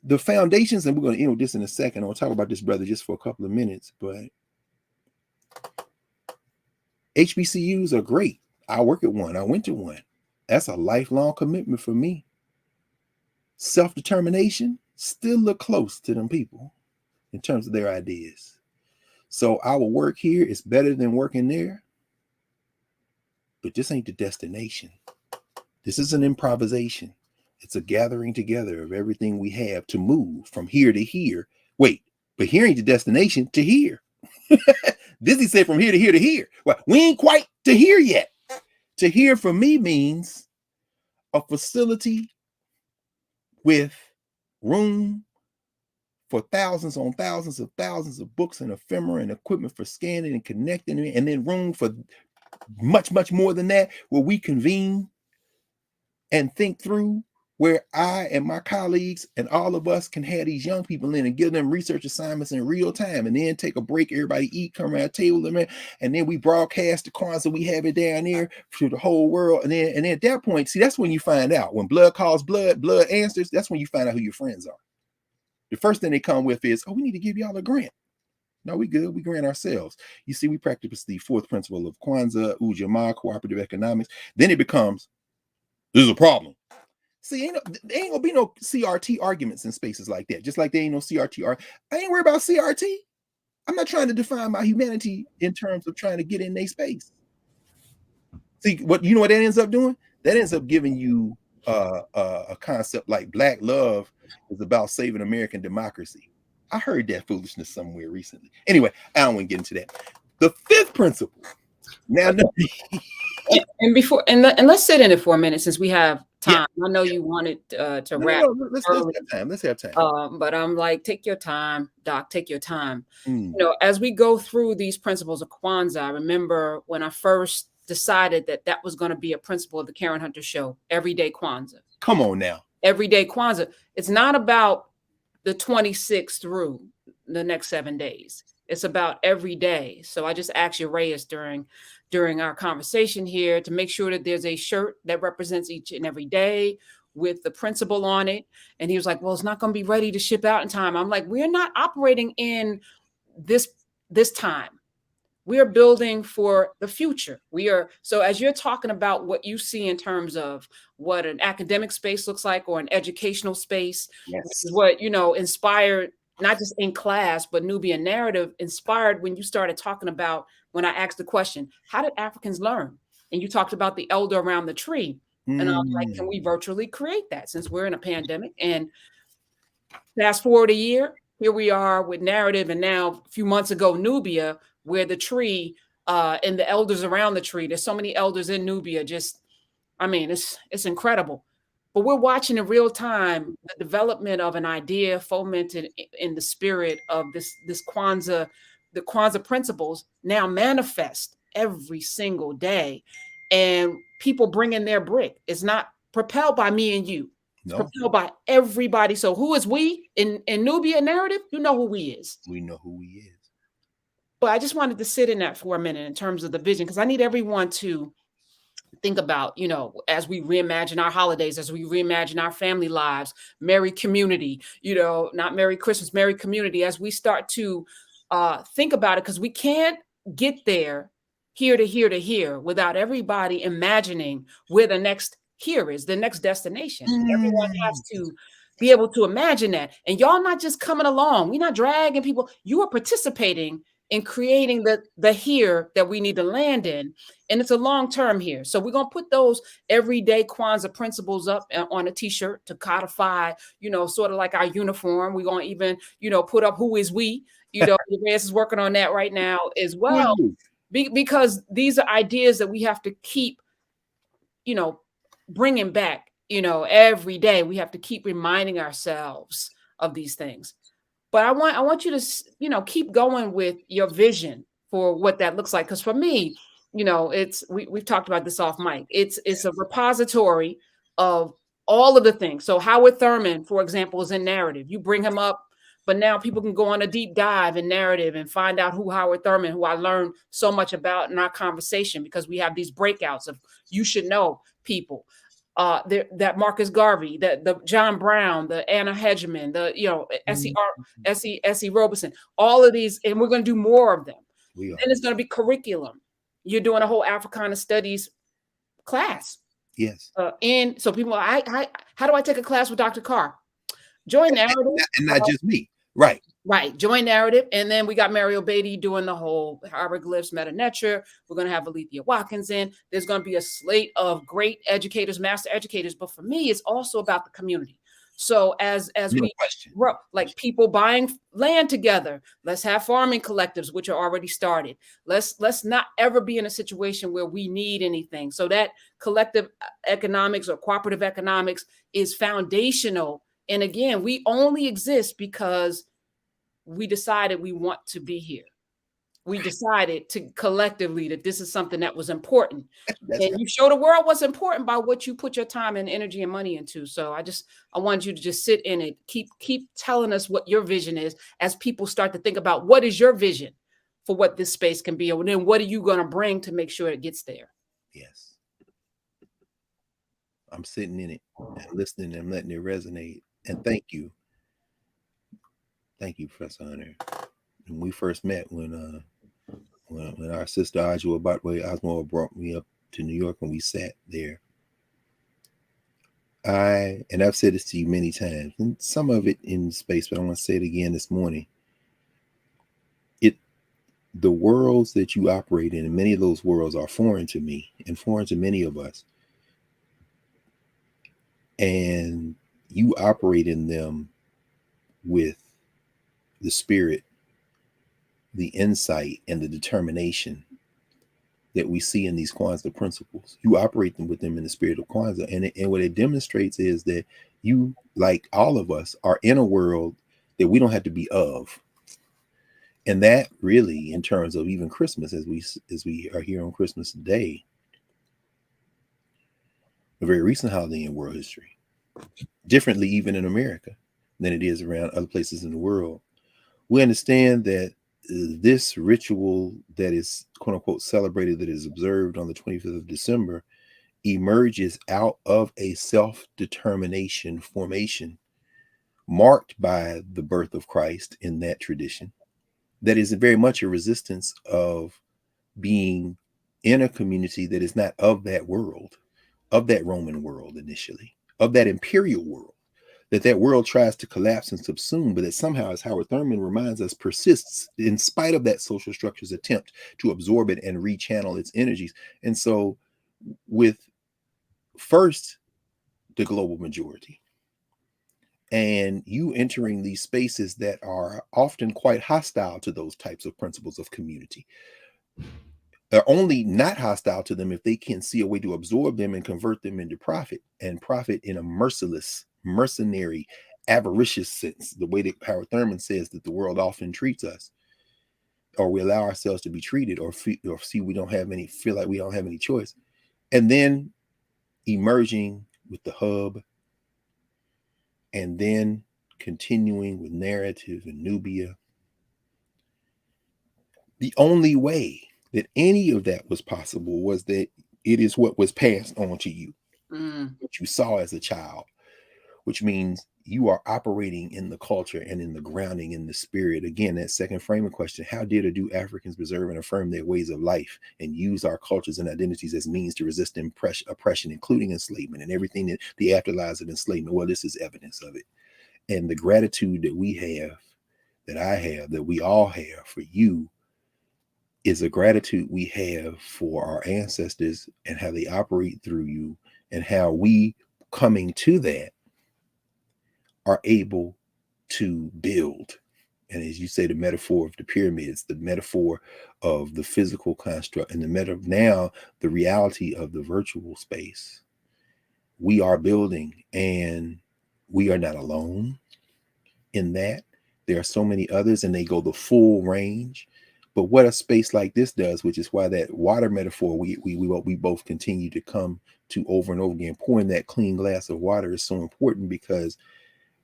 Speaker 2: the foundations, and we're going to end with this in a second. I'll talk about this, brother, just for a couple of minutes, but HBCUs are great. I work at one. I went to one. That's a lifelong commitment for me. Self-determination, still look close to them people in terms of their ideas. So our work here is better than working there, but this ain't the destination. This is an improvisation. It's a gathering together of everything we have to move from here to here. Wait, but here ain't the destination, to here. Disney said from here to here to here. Well, we ain't quite to here yet. To here for me means a facility with room for thousands on thousands of books and ephemera and equipment for scanning and connecting, and then room for much, much more than that, where we convene and think through, where I and my colleagues and all of us can have these young people in and give them research assignments in real time, and then take a break, everybody eat, come around the table, and then we broadcast the Kwanzaa, we have it down there to the whole world. And then at that point, see, that's when you find out. When blood calls blood, blood answers, that's when you find out who your friends are. The first thing they come with is, oh, we need to give y'all a grant. No, we good. We grant ourselves. You see, we practice the fourth principle of Kwanzaa, Ujamaa, cooperative economics. Then it becomes, this is a problem. See, there ain't gonna be no CRT arguments in spaces like that. Just like there ain't no CRT. I ain't worried about CRT. I'm not trying to define my humanity in terms of trying to get in their space. See, what that ends up doing? That ends up giving you a concept like Black love is about saving American democracy. I heard that foolishness somewhere recently. Anyway, I don't want to get into that. The fifth principle. Now,
Speaker 1: and let's sit in it for a minute since we have time. Yeah. I know you wanted to wrap.
Speaker 2: No, let's have time.
Speaker 1: But I'm like, take your time, Doc. Take your time. As we go through these principles of Kwanzaa, I remember when I first decided that was going to be a principle of the Karen Hunter Show. Everyday Kwanzaa.
Speaker 2: Come on now.
Speaker 1: Everyday Kwanzaa. It's not about the 26th through the next 7 days. It's about every day. So I just asked Urias during our conversation here to make sure that there's a shirt that represents each and every day with the principle on it. And he was like, well, it's not going to be ready to ship out in time. I'm like, we're not operating in this time. We are building for the future. So as you're talking about what you see in terms of what an academic space looks like or an educational space,
Speaker 2: yes,
Speaker 1: which is what, inspired, not just in class, but Nubian narrative inspired when you started talking about, when I asked the question, how did Africans learn? And you talked about the elder around the tree. And I was like, can we virtually create that since we're in a pandemic? And fast forward a year, here we are with narrative. And now a few months ago, Nubia, where the tree and the elders around the tree, there's so many elders in Nubia, it's incredible. But we're watching in real time the development of an idea fomented in the spirit of this Kwanzaa, the Kwanzaa principles now manifest every single day. And people bring in their brick. It's not propelled by me and you. It's propelled by everybody. So who is we in Nubia narrative? You know who we is.
Speaker 2: We know who we is.
Speaker 1: But I just wanted to sit in that for a minute in terms of the vision, because I need everyone to think about, as we reimagine our holidays, as we reimagine our family lives, Merry Community, not Merry Christmas, Merry Community, as we start to think about it, because we can't get there here to here to here without everybody imagining where the next here is, the next destination. Everyone has to be able to imagine that. And y'all not just coming along. We're not dragging people. You are participating in creating the here that we need to land in. And it's a long term here. So we're going to put those everyday Kwanzaa principles up on a t-shirt to codify, sort of like our uniform. We're going to even, put up who is we, Reyes is working on that right now as well, because these are ideas that we have to keep, bringing back, every day. We have to keep reminding ourselves of these things. But I want you to, keep going with your vision for what that looks like. Because for me, you know, we've talked about this off mic. It's a repository of all of the things. So Howard Thurman, for example, is in narrative. You bring him up, but now people can go on a deep dive in narrative and find out who Howard Thurman, who I learned so much about in our conversation, because we have these breakouts of you should know people. That Marcus Garvey, the John Brown, the Anna Hegeman, the S.E. Robeson, all of these, and we're going to do more of them. Then it's going to be curriculum. You're doing a whole Africana studies class.
Speaker 2: Yes.
Speaker 1: And so people, how do I take a class with Dr. Carr? Join narrative,
Speaker 2: and not just me. Right.
Speaker 1: Right. Join narrative. And then we got Mario Beatty doing the whole hieroglyphs, meta nature. We're going to have Alethea Watkins in. There's going to be a slate of great educators, master educators. But for me, it's also about the community. So as we like people buying land together, let's have farming collectives, which are already started. Let's not ever be in a situation where we need anything. So that collective economics or cooperative economics is foundational. And again, we only exist because we decided we want to be here. We decided to collectively that this is something that was important. And you show the world what's important by what you put your time and energy and money into. So I want you to just sit in it. Keep telling us what your vision is as people start to think about what is your vision for what this space can be. And then what are you going to bring to make sure it gets there?
Speaker 2: Yes. I'm sitting in it and listening and letting it resonate. And thank you. Thank you, Professor Hunter. When we first met, when our sister Ajua Batwe Osmo brought me up to New York and we sat there, and I've said this to you many times, and some of it in space, but I want to say it again this morning. The worlds that you operate in, and many of those worlds are foreign to me and foreign to many of us. And you operate in them with the spirit, the insight, and the determination that we see in these Kwanzaa principles. You operate them with them in the spirit of Kwanzaa. And what it demonstrates is that you, like all of us, are in a world that we don't have to be of. And that really, in terms of even Christmas, as we are here on Christmas Day, a very recent holiday in world history, differently even in America than it is around other places in the world. We understand that this ritual that is quote unquote celebrated, that is observed on the 25th of December, emerges out of a self-determination formation marked by the birth of Christ in that tradition. That is very much a resistance of being in a community that is not of that world, of that Roman world initially, of that imperial world, that world tries to collapse and subsume, but that somehow, as Howard Thurman reminds us, persists in spite of that social structure's attempt to absorb it and rechannel its energies. And so with first the global majority, and you entering these spaces that are often quite hostile to those types of principles of community, are only not hostile to them if they can see a way to absorb them and convert them into profit, and profit in a merciless, mercenary, avaricious sense, the way that Howard Thurman says that the world often treats us, or we allow ourselves to be treated, or see feel like we don't have any choice. And then emerging with the hub, and then continuing with narrative and Nubia. The only way that any of that was possible was that it is what was passed on to you, what you saw as a child, which means you are operating in the culture and in the grounding in the spirit. Again, that second framing question: how did or do Africans preserve and affirm their ways of life and use our cultures and identities as means to resist oppression, including enslavement and everything that the afterlives of enslavement? Well, this is evidence of it. And the gratitude that we have, that I have, that we all have for you, is a gratitude we have for our ancestors and how they operate through you, and how we, coming to that, are able to build. And as you say, the metaphor of the pyramids, the metaphor of the physical construct, and now the reality of the virtual space. We are building, and we are not alone in that. There are so many others, and they go the full range. But what a space like this does, which is why that water metaphor we both continue to come to over and over again, pouring that clean glass of water is so important, because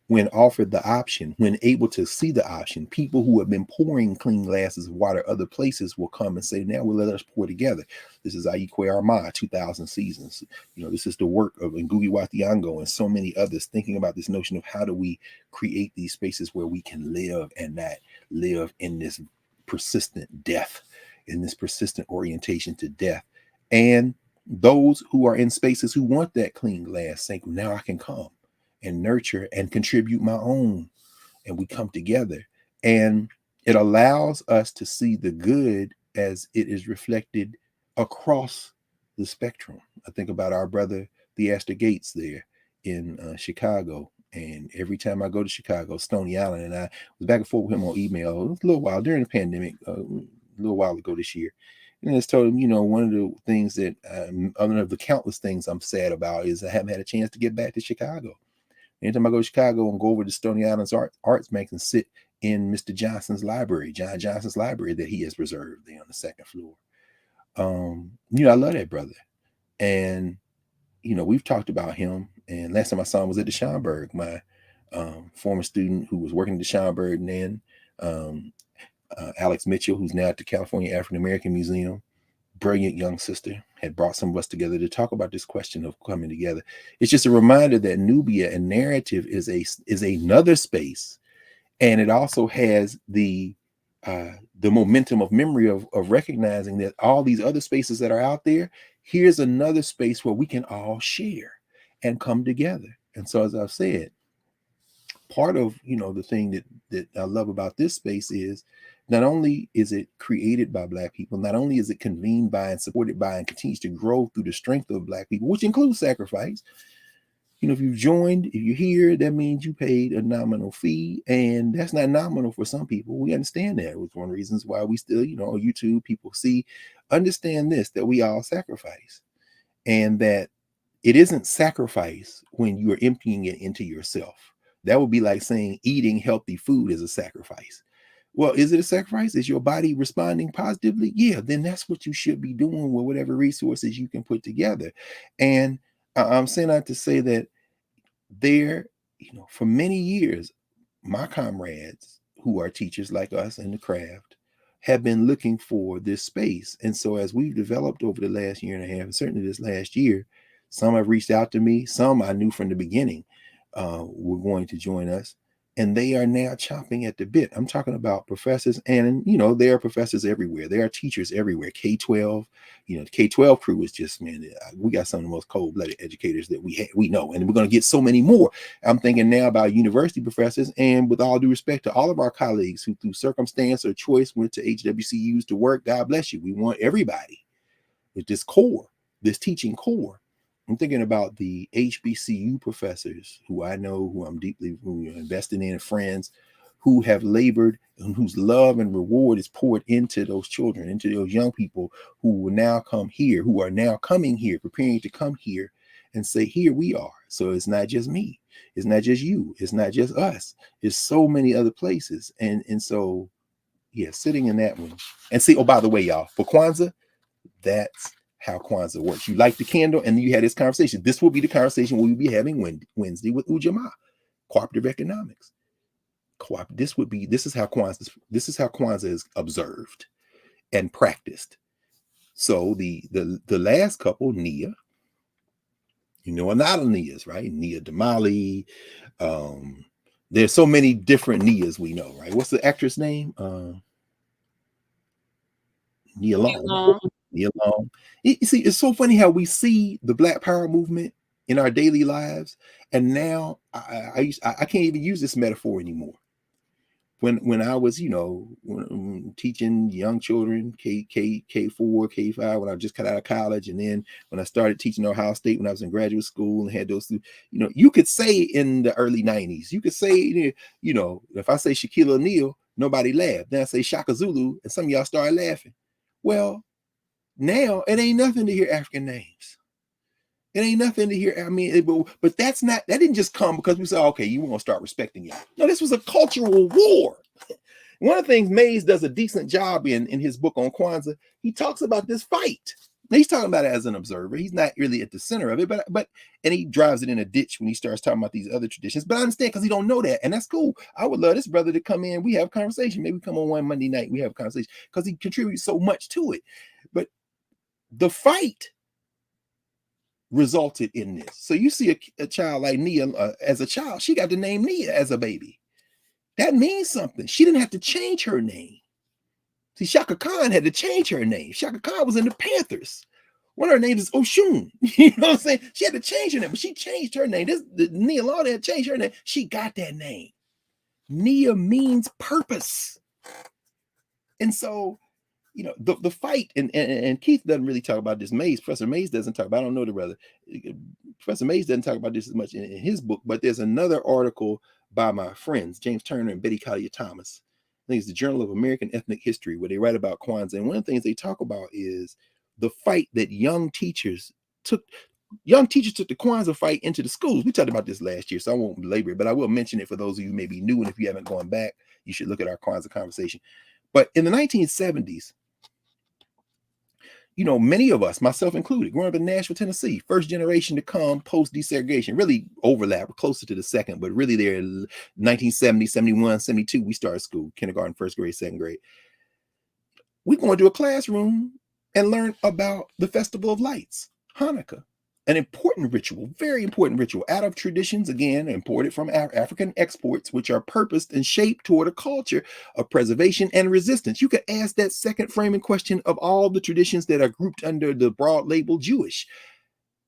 Speaker 2: when offered the option, when able to see the option, people who have been pouring clean glasses of water other places will come and say, now we'll let us pour together. This is Aikwe Arma, 2000 Seasons. This is the work of Ngugi wa Thiong'o and so many others, thinking about this notion of how do we create these spaces where we can live and not live in this persistent death, in this persistent orientation to death. And those who are in spaces who want that clean glass say, now I can come and nurture and contribute my own, and we come together, and it allows us to see the good as it is reflected across the spectrum. I think about our brother Theaster Gates there in Chicago, and every time I go to Chicago, Stony Island, and I was back and forth with him on email a little while during the pandemic, a little while ago this year. And I just told him, one of the things that, other of the countless things I'm sad about, is I haven't had a chance to get back to Chicago. Anytime I go to Chicago and go over to Stony Island's Arts Bank and sit in Mr. Johnson's library, John Johnson's library that he has preserved there on the second floor. I love that brother. And, we've talked about him. And last time I saw him was at the Schomburg, my former student who was working at the Schomburg then, Alex Mitchell, who's now at the California African American Museum. Brilliant young sister, had brought some of us together to talk about this question of coming together. It's just a reminder that Nubia and narrative is another space, and it also has the momentum of memory of recognizing that all these other spaces that are out there, here's another space where we can all share and come together. And so, as I've said, part of the thing that I love about this space is not only is it created by Black people, not only is it convened by and supported by and continues to grow through the strength of Black people, which includes sacrifice. If you've joined, if you're here, that means you paid a nominal fee, and that's not nominal for some people. We understand that. It was one of the reasons why we still, on YouTube, people understand this, that we all sacrifice, and that it isn't sacrifice when you are emptying it into yourself. That would be like saying eating healthy food is a sacrifice. Well, is it a sacrifice? Is your body responding positively? Yeah, then that's what you should be doing with whatever resources you can put together. And I'm saying that to say that there, for many years, my comrades who are teachers like us in the craft have been looking for this space. And so as we've developed over the last year and a half, and certainly this last year, some have reached out to me, some I knew from the beginning were going to join us. And they are now chomping at the bit. I'm talking about professors, and there are professors everywhere. There are teachers everywhere. K-12, the K-12 crew is just, man, we got some of the most cold-blooded educators that we know, and we're going to get so many more. I'm thinking now about university professors, and with all due respect to all of our colleagues who, through circumstance or choice, went to HWCUs to work. God bless you. We want everybody with this core, this teaching core. I'm thinking about the HBCU professors who I know, who I'm deeply invested in, friends who have labored and whose love and reward is poured into those children, into those young people who will now come here, who are now coming here, preparing to come here and say, here we are. So it's not just me. It's not just you. It's not just us. It's so many other places. And so, yeah, sitting in that one. And see, oh, by the way, y'all, for Kwanzaa, that's how Kwanzaa works. You light the candle and you had this conversation. This will be the conversation we'll be having Wednesday with Ujamaa, cooperative economics. This is how Kwanzaa is observed and practiced. So the last couple, Nia, a lot of Nias, right? Nia Damali. There's so many different Nias we know, right? What's the actress name? Nia Long. Nia Long. You see, it's so funny how we see the Black Power movement in our daily lives, and now I can't even use this metaphor anymore. When I was, teaching young children, K4, K5, when I just got out of college, and then when I started teaching Ohio State when I was in graduate school and had those, you could say in the early 90s, you could say, if I say Shaquille O'Neal, nobody laughed. Then I say Shaka Zulu, and some of y'all started laughing. Well, now it ain't nothing to hear African names. It ain't nothing to hear. I mean, but that didn't just come because we said, okay, you want to start respecting y'all. No, this was a cultural war. One of the things Mays does a decent job in his book on Kwanzaa, he talks about this fight. Now, he's talking about it as an observer. He's not really at the center of it, but and he drives it in a ditch when he starts talking about these other traditions. But I understand because he don't know that, and that's cool. I would love this brother to come in. We have a conversation. Maybe come on one Monday night. We have a conversation because he contributes so much to it. But the fight resulted in this. So you see a child like Nia as a child, she got the name Nia as a baby. That means something. She didn't have to change her name. See, Shaka Khan had to change her name. Shaka Khan was in the Panthers. One of her names is Oshun. You know what I'm saying? She had to change her name, but she changed her name. Nia Long had changed her name. She got that name. Nia means purpose. And so, you know, the fight, and Keith doesn't really talk about this. Professor Mays doesn't talk about, I don't know the brother. Professor Mays doesn't talk about this as much in his book, but there's another article by my friends, James Turner and Betty Collier Thomas. I think it's the Journal of American Ethnic History, where they write about Kwanzaa. And one of the things they talk about is the fight that young teachers took. Young teachers took the Kwanzaa fight into the schools. We talked about this last year, so I won't belabor it, but I will mention it for those of you who may be new. And if you haven't gone back, you should look at our Kwanzaa conversation. But in the 1970s, you know, many of us, myself included, growing up in Nashville, Tennessee, first generation to come post desegregation, really overlap, closer to the second, but really there in 1970, 71, 72, we started school, kindergarten, first grade, second grade. We go into a classroom and learn about the Festival of Lights, Hanukkah, an important ritual, very important ritual, out of traditions, again, imported from African exports, which are purposed and shaped toward a culture of preservation and resistance. You could ask that second framing question of all the traditions that are grouped under the broad label Jewish.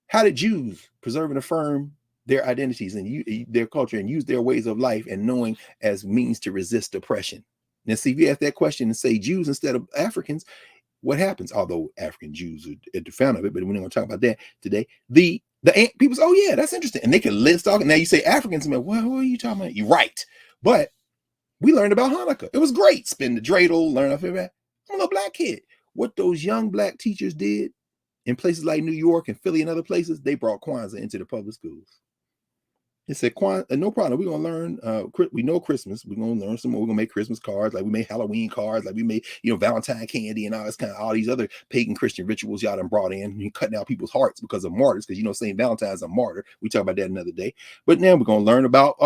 Speaker 2: How did Jews preserve and affirm their identities and their culture and use their ways of life and knowing as means to resist oppression? Now, see, if you ask that question and say Jews instead of Africans, what happens? Although African Jews are at the fountain of it, but we're not going to talk about that today. The people say, oh yeah, that's interesting, and they can list talking. Now you say Africans, and what are you talking about? You're right, but we learned about Hanukkah. It was great. Spin the dreidel, learn off of that. I'm a little black kid. What those young black teachers did in places like New York and Philly and other places, they brought Kwanzaa into the public schools. It said, no problem. We're going to learn, we know Christmas. We're going to learn some more. We're going to make Christmas cards, like we made Halloween cards, like we made, you know, Valentine candy and all this kind of, all these other pagan Christian rituals y'all done brought in. You're cutting out people's hearts because of martyrs, because, you know, St. Valentine's a martyr. We talk about that another day. But now we're going to learn about,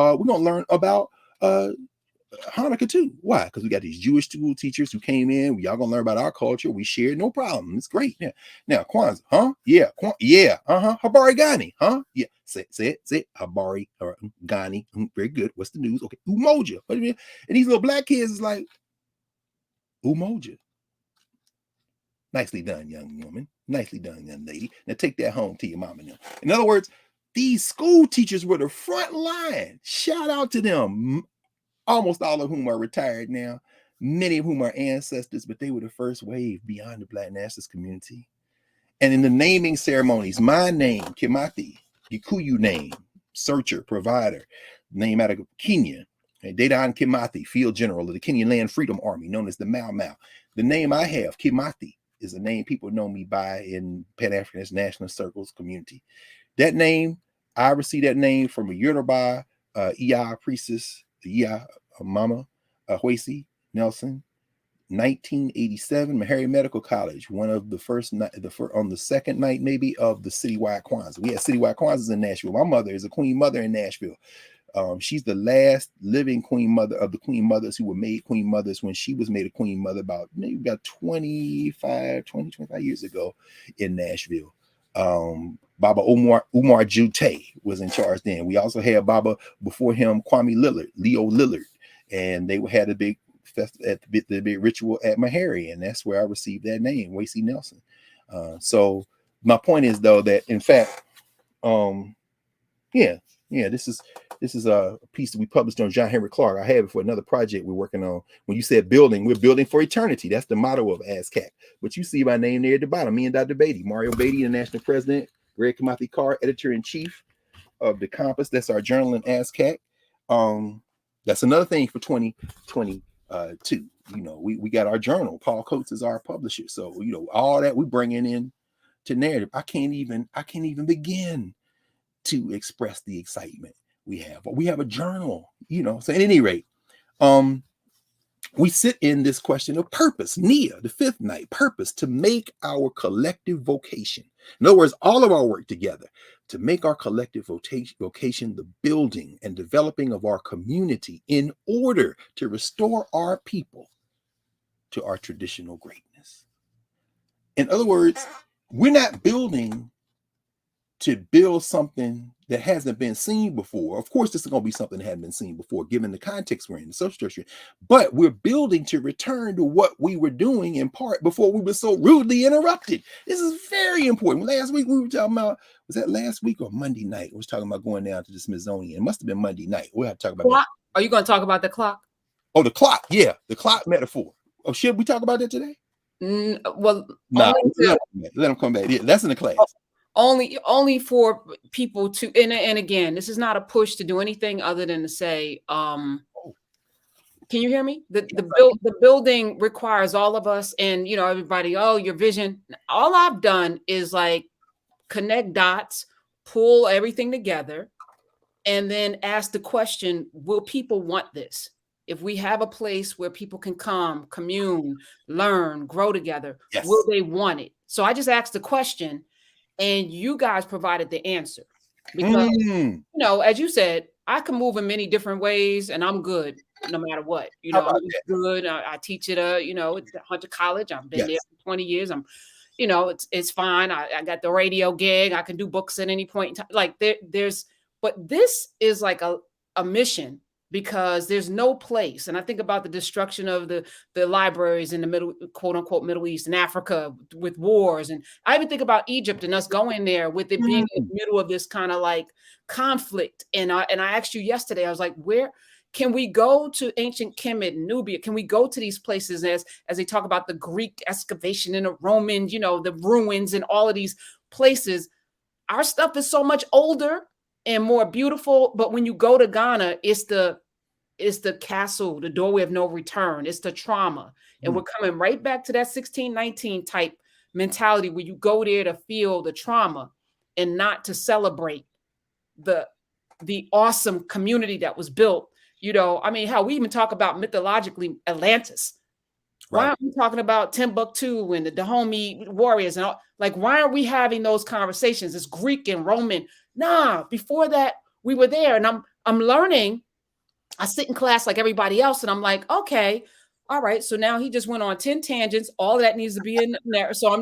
Speaker 2: Hanukkah too. Why? Because we got these Jewish school teachers who came in. Y'all gonna learn about our culture. We shared, no problem. It's great. Yeah. Now Kwanzaa, huh? Yeah. Yeah. Habari Gani, huh? Yeah. Say it. Habari Gani. Very good. What's the news? Okay. Umoja. What do you mean? And these little black kids is like, Umoja. Nicely done, young woman. Nicely done, young lady. Now take that home to your mama now. In other words, these school teachers were the front line. Shout out to them. Almost all of whom are retired now, many of whom are ancestors, but they were the first wave beyond the Black nationalist community. And in the naming ceremonies, my name, Kimathi, Gikuyu name, searcher, provider, name out of Kenya, Dedan Kimathi, field general of the Kenyan Land Freedom Army, known as the Mau Mau. The name I have, Kimathi, is a name people know me by in Pan-Africanist nationalist circles community. That name, I received that name from a Yoruba Iya priestess, Iya Mama Huesi Nelson, 1987, Meharry Medical College, one of the first night, on the second night maybe of the citywide Kwanzaa. We had citywide Kwanzaas in Nashville. My mother is a queen mother in Nashville. She's the last living queen mother of the queen mothers who were made queen mothers when she was made a queen mother about maybe about 25 years ago in Nashville. Baba Umar Jute was in charge then. We also had Baba before him, Leo Lillard, and they had a big the big ritual at Meharry, and that's where I received that name, Huesi Nelson. So my point is though that in fact, this is a piece that we published on John Henry Clark. I have it for another project we're working on. When you said building, we're building for eternity. That's the motto of ASCAC. But you see my name there at the bottom, me and Dr. Beatty, Mario Beatty, the national president, Greg Kimathi Carr, editor-in-chief of the Compass. That's our journal in ASCAC. That's another thing for 2022. You know, we got our journal. Paul Coates is our publisher. So, you know, all that we bringing in to narrative. I can't even begin to express the excitement we have. But we have a journal, you know. So at any rate, we sit in this question of purpose, Nia, the fifth night, purpose, to make our collective vocation. In other words, all of our work together to make our collective vocation the building and developing of our community in order to restore our people to our traditional greatness. In other words, we're not building to build something that hasn't been seen before. Of course, this is going to be something that hadn't been seen before, given the context we're in, the social structure. But we're building to return to what we were doing in part before we were so rudely interrupted. This is very important. Last week we were talking about, was that last week or Monday night? We was talking about going down to the Smithsonian. It must have been Monday night. We'll have to talk about that.
Speaker 1: Are you going to talk about the clock?
Speaker 2: Oh, the clock. Yeah, the clock metaphor. Oh, should we talk about that today?
Speaker 1: Well,
Speaker 2: no, let them come back. Yeah, that's in the class.
Speaker 1: Only for people to, and again, this is not a push to do anything other than to say, can you hear me? The building requires all of us, and everybody, oh, your vision. All I've done is like connect dots, pull everything together, and then ask the question, will people want this? If we have a place where people can come, commune, learn, grow together, yes, will they want it? So I just asked the question, and you guys provided the answer. Because, as you said, I can move in many different ways, and I'm good no matter what. I'm good. I teach at Hunter College. I've been there for 20 years. It's fine. I got the radio gig. I can do books at any point in time. Like but this is like a mission, because there's no place. And I think about the destruction of the libraries in the middle, quote unquote, Middle East and Africa with wars. And I even think about Egypt and us going there with it being in the middle of this kind of like conflict. And I asked you yesterday, I was like, where can we go to ancient Kemet, Nubia? Can we go to these places as they talk about the Greek excavation and the Roman, the ruins and all of these places? Our stuff is so much older and more beautiful. But when you go to Ghana, it's the castle, the doorway of no return. It's the trauma. And we're coming right back to that 1619 type mentality where you go there to feel the trauma and not to celebrate the awesome community that was built. How we even talk about mythologically Atlantis. Why aren't we talking about Timbuktu and the Dahomey warriors and all? Like, why aren't we having those conversations? It's Greek and Roman. Nah, before that, we were there. And I'm learning. I sit in class like everybody else, and I'm like, okay, all right. So now he just went on 10 tangents. All of that needs to be in there. So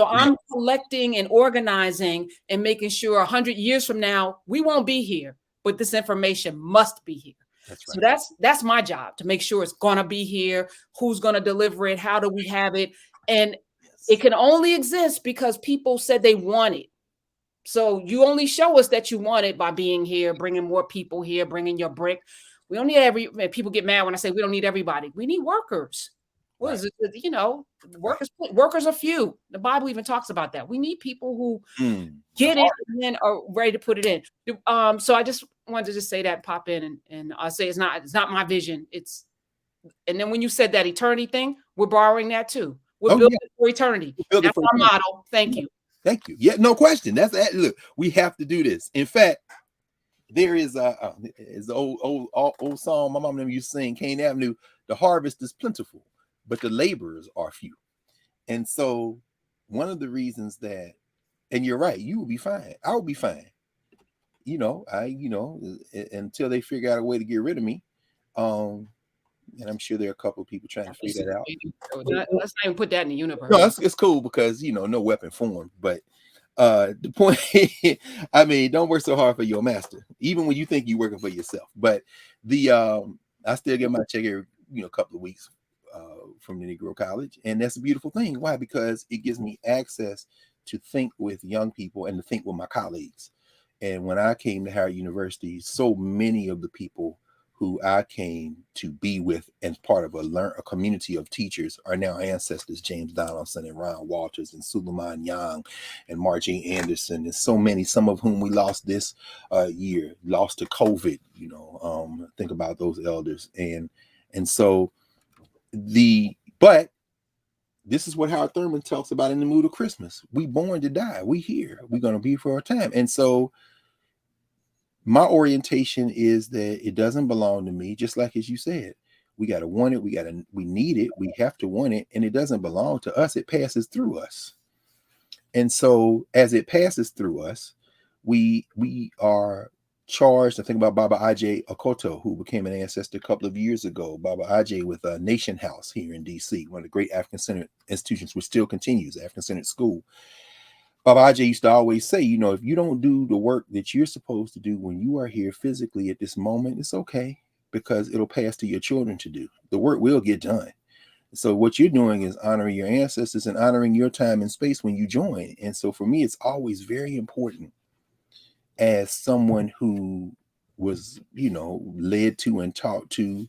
Speaker 1: I'm collecting and organizing and making sure 100 years from now, we won't be here, but this information must be here. That's right. So that's my job, to make sure it's going to be here. Who's going to deliver it? How do we have it? And it can only exist because people said they want it. So you only show us that you want it by being here, bringing more people here, bringing your brick. We don't need people get mad when I say we don't need everybody. We need workers. What is it? Workers are few. The Bible even talks about that. We need people who get it and then are ready to put it in. So I just wanted to just say that, pop in, and I'll say it's not my vision. And then when you said that eternity thing, we're borrowing that too. We're building for eternity. That's our model. Thank you.
Speaker 2: Thank you. Yeah, no question. That's that. Look, we have to do this. In fact, there is the old song my mom used to sing, Kane Avenue. The harvest is plentiful, but the laborers are few. And so one of the reasons that, and you're right, you will be fine. I will be fine. Until they figure out a way to get rid of me. And I'm sure there are a couple of people trying to figure that out.
Speaker 1: Let's not even put that in the universe.
Speaker 2: No, it's cool because, no weapon formed. But the point, don't work so hard for your master, even when you think you're working for yourself. But I still get my check every, couple of weeks from the Negro College. And that's a beautiful thing. Why? Because it gives me access to think with young people and to think with my colleagues. And when I came to Howard University, so many of the people who I came to be with as part of a community of teachers are now ancestors. James Donaldson and Ron Walters and Suleiman Young and Margie Anderson, and so many, some of whom we lost this year, lost to COVID. Think about those elders. And so but this is what Howard Thurman talks about in The Mood of Christmas. We born to die. We here. We're going to be for our time. And so my orientation is that it doesn't belong to me, just like as you said. We got to want it. We need it. We have to want it. And it doesn't belong to us. It passes through us. And so as it passes through us, we are charged. I think about Baba Aj Akoto, who became an ancestor a couple of years ago. Baba Aj with Nation House here in DC, one of the great African-centered institutions, which still continues, African-centered school. Baba Aj used to always say, you know, if you don't do the work that you're supposed to do when you are here physically at this moment, it's okay, because it'll pass to your children to do. The work will get done. So what you're doing is honoring your ancestors and honoring your time and space when you join. And so for me, it's always very important, as someone who was, you know, led to and taught to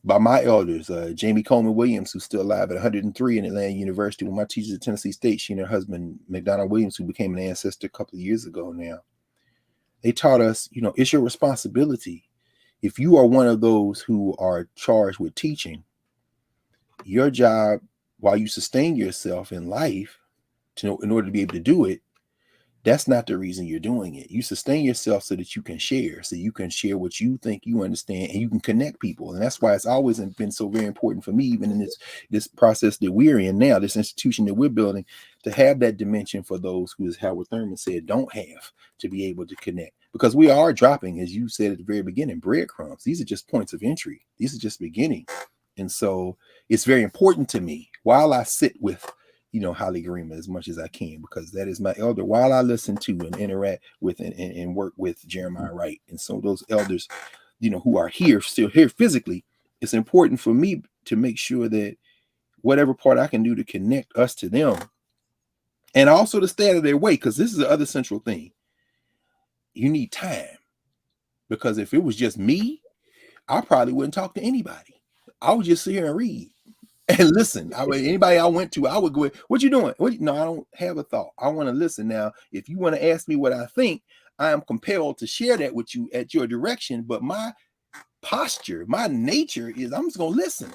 Speaker 2: by my elders, Jamie Coleman Williams, who's still alive at 103 in Atlanta University, one of my teachers at Tennessee State, she and her husband, McDonald Williams, who became an ancestor a couple of years ago now. They taught us, you know, it's your responsibility. If you are one of those who are charged with teaching, your job, while you sustain yourself in life, in order to be able to do it, that's not the reason you're doing it. You sustain yourself so that you can share, what you think you understand, and you can connect people. And that's why it's always been so very important for me, even in this process that we're in now, this institution that we're building, to have that dimension for those who, as Howard Thurman said, don't have, to be able to connect. Because we are dropping, as you said at the very beginning, breadcrumbs. These are just points of entry. These are just beginning. And so it's very important to me, while I sit with, you know, Holly Grima as much as I can, because that is my elder, while I listen to and interact with and work with Jeremiah Wright. And so those elders, you know, who are here, still here physically, it's important for me to make sure that whatever part I can do to connect us to them, and also to stay out of their way, because this is the other central thing. You need time, because if it was just me, I probably wouldn't talk to anybody. I would just sit here and read and listen. Anybody I went to, I would go, what you doing? No, I don't have a thought. I want to listen. Now, if you want to ask me what I think, I am compelled to share that with you at your direction. But my posture, my nature is, I'm just going to listen.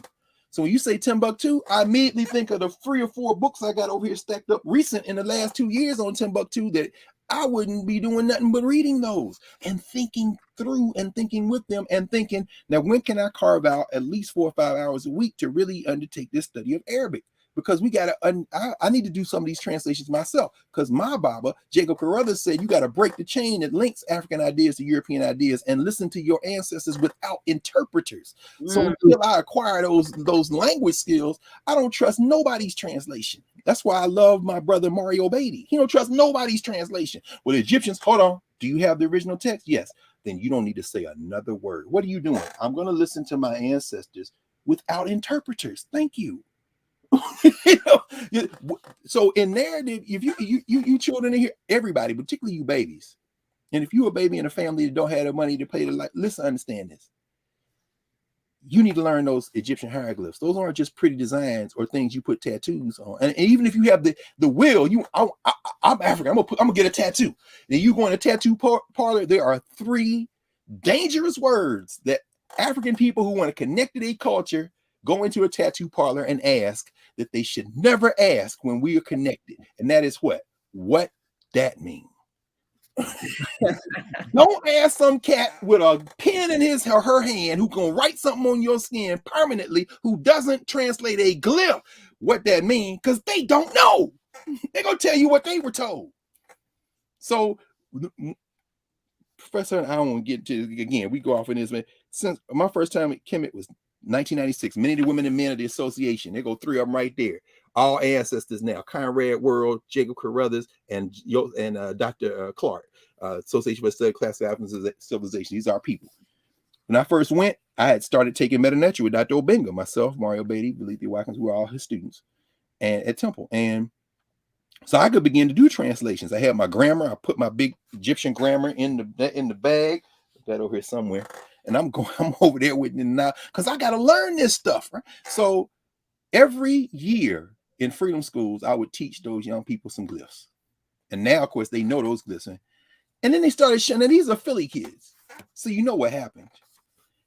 Speaker 2: So when you say Timbuktu, I immediately think of the 3 or 4 books I got over here stacked up recent in the last 2 years on Timbuktu, that I wouldn't be doing nothing but reading those and thinking through and thinking with them and thinking, now when can I carve out at least 4 or 5 hours a week to really undertake this study of Arabic? Because we got to, I need to do some of these translations myself, because my Baba, Jacob Carruthers, said you got to break the chain that links African ideas to European ideas and listen to your ancestors without interpreters. So until I acquire those language skills, I don't trust nobody's translation. That's why I love my brother Mario Beatty. He don't trust nobody's translation. Well, the Egyptians, hold on, do you have the original text? Yes. Then you don't need to say another word. What are you doing? I'm going to listen to my ancestors without interpreters. Thank you. You know, so in narrative, if you children in here, everybody, particularly you babies, and if you're a baby in a family that don't have the money to pay the light, listen, understand this. You need to learn those Egyptian hieroglyphs. Those aren't just pretty designs or things you put tattoos on. And even if you have the will, I'm African, I'm gonna get a tattoo. Then you go in a tattoo parlor. There are 3 dangerous words that African people who want to connect to their culture go into a tattoo parlor and ask that they should never ask when we are connected. And that is what that means. Don't ask some cat with a pen in his or her hand who can write something on your skin permanently, who doesn't translate a glyph, what that means, because they don't know. They're going to tell you what they were told. So, Professor, I don't want to get to, again, we go off in this, man. Since my first time at Kemet was 1996, many of the women and men of the association, they go 3 of them right there. All ancestors now, Conrad World, Jacob Carruthers, and Dr. Clark, Association for the Study of Classical African Civilization. These are our people. When I first went, I had started taking Meta-Nature with Dr. Obenga, myself, Mario Beatty, Belithia Watkins, who were all his students, and at Temple. And so I could begin to do translations. I had my grammar. I put my big Egyptian grammar in the bag. Put that over here somewhere. And I'm over there with it now, because I got to learn this stuff, right? So every year in freedom schools, I would teach those young people some glyphs. And now, of course, they know those glyphs. And then they started showing, and these are Philly kids. So you know what happened.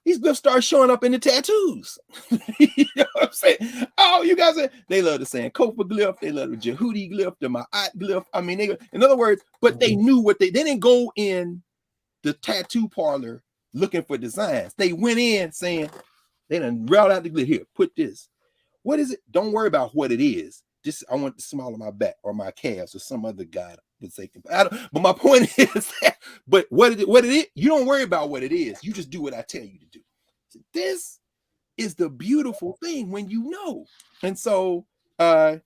Speaker 2: These glyphs started showing up in the tattoos. You know what I'm saying? Oh, you guys, they love the Sankofa glyph. They love the Jehudi glyph, the Ma'at glyph. I mean, in other words, but they knew what they didn't go in the tattoo parlor looking for designs. They went in saying, They done route out the glitter. Here, put this. What is it? Don't worry about what it is. Just I want the small of my back or my calves or some other God would say. But my point is that, but what it is, you don't worry about what it is. You just do what I tell you to do. So this is the beautiful thing when you know. And so the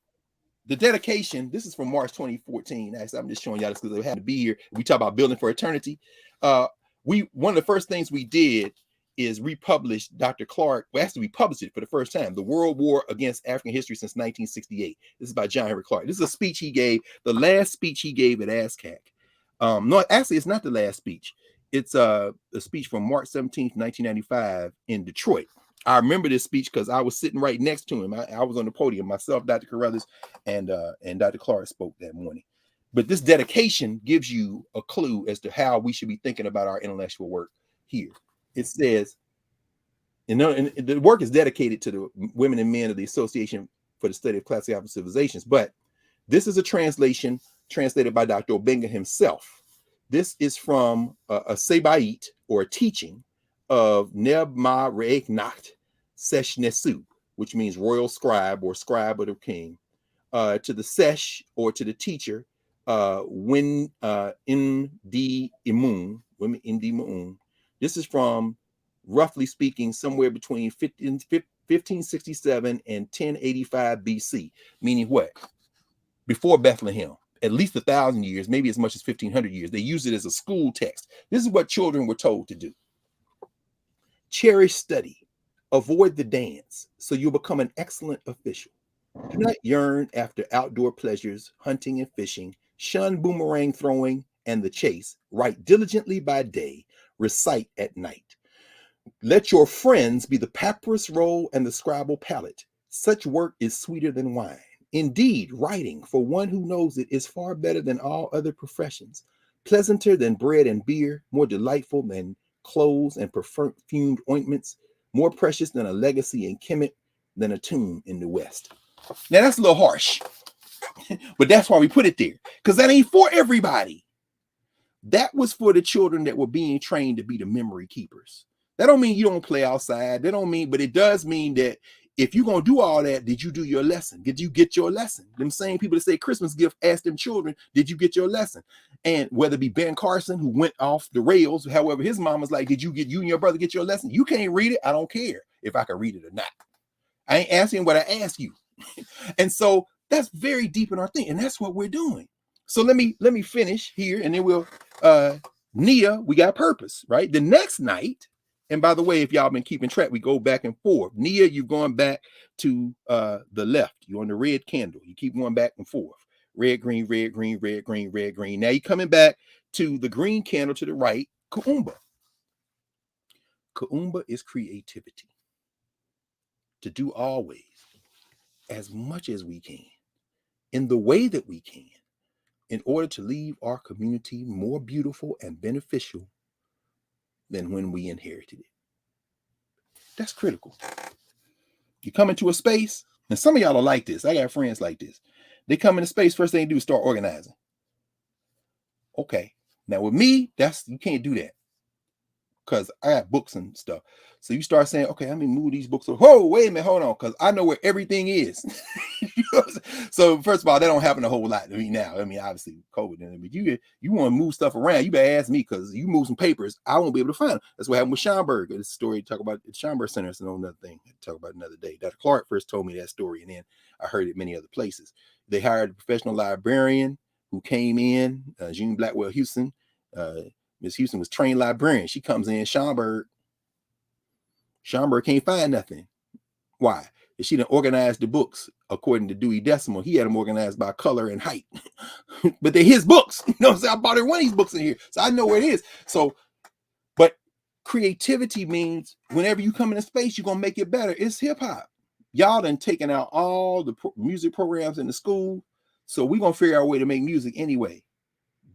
Speaker 2: dedication, this is from March 2014. Actually, I'm just showing y'all this because it had to be here. We talk about building for eternity. One of the first things we did is republish Dr. Clark. Well, actually, we published it for the first time, The World War Against African History Since 1968. This is by John Henry Clark. This is a speech he gave, the last speech he gave at ASCAC. No, actually, it's not the last speech. It's a speech from March 17th, 1995 in Detroit. I remember this speech because I was sitting right next to him. I was on the podium, myself, Dr. Carruthers, and Dr. Clark spoke that morning. But this dedication gives you a clue as to how we should be thinking about our intellectual work here. It says, and the work is dedicated to the women and men of the Association for the Study of Classic African Civilizations, but this is a translation translated by Dr. Obenga himself. This is from a Sebait, or a teaching, of Neb Ma-Re'eknacht Seshnesu, which means royal scribe or scribe of the king, to the Sesh, or to the teacher, Win Ndi Imun, women Ndi Mu'un. This is from, roughly speaking, somewhere between 1567 and 1085 BC, meaning what? Before Bethlehem, at least 1,000 years, maybe as much as 1,500 years. They use it as a school text. This is what children were told to do. Cherish study. Avoid the dance, so you'll become an excellent official. Do not yearn after outdoor pleasures, hunting and fishing. Shun boomerang throwing and the chase. Write diligently by day. Recite at night. Let your friends be the papyrus roll and the scribal palette. Such work is sweeter than wine. Indeed, writing, for one who knows it, is far better than all other professions, pleasanter than bread and beer, more delightful than clothes and perfumed ointments, more precious than a legacy in Kemet, than a tomb in the West. Now, that's a little harsh, but that's why we put it there, because that ain't for everybody. That was for the children that were being trained to be the memory keepers. That don't mean you don't play outside. That don't mean, but it does mean that if you're going to do all that, did you do your lesson? Did you get your lesson? Them same people that say Christmas gift, ask them children, did you get your lesson? And whether it be Ben Carson, who went off the rails, however, his mom was like, did you and your brother get your lesson? You can't read it. I don't care if I can read it or not. I ain't asking what I ask you. And so that's very deep in our thing. And that's what we're doing. So let me finish here, and then we'll, Nia, we got purpose, right? The next night, and by the way, if y'all been keeping track, we go back and forth. Nia, you're going back to the left. You're on the red candle. You keep going back and forth. Red, green, red, green, red, green, red, green. Now you're coming back to the green candle to the right, Kuumba. Kuumba is creativity. To do always, as much as we can, in the way that we can, in order to leave our community more beautiful and beneficial than when we inherited it. That's critical. You come into a space, and some of y'all are like this. I got friends like this. They come into space, first thing they do is start organizing. Okay. Now with me, you can't do that, because I got books and stuff. So you start saying, okay, let me move these books. Whoa, wait a minute, hold on, because I know where everything is. You know, so first of all, that don't happen a whole lot to me now. I mean, obviously COVID, but you want to move stuff around, you better ask me, because you move some papers, I won't be able to find them. That's what happened with Schomburg. This story talk about the Schomburg Center. It's another thing to talk about another day. Dr. Clark first told me that story, and then I heard it many other places. They hired a professional librarian who came in, Jean Blackwell Houston. Miss Houston was trained librarian. She comes in, Schomburg can't find nothing. Why? If she done organized the books according to Dewey Decimal, he had them organized by color and height. But they're his books. You know, so I bought her one of these books in here, so I know where it is. So, but creativity means whenever you come into space, you're gonna make it better. It's hip hop. Y'all done taken out all the music programs in the school, so we're gonna figure out a way to make music anyway.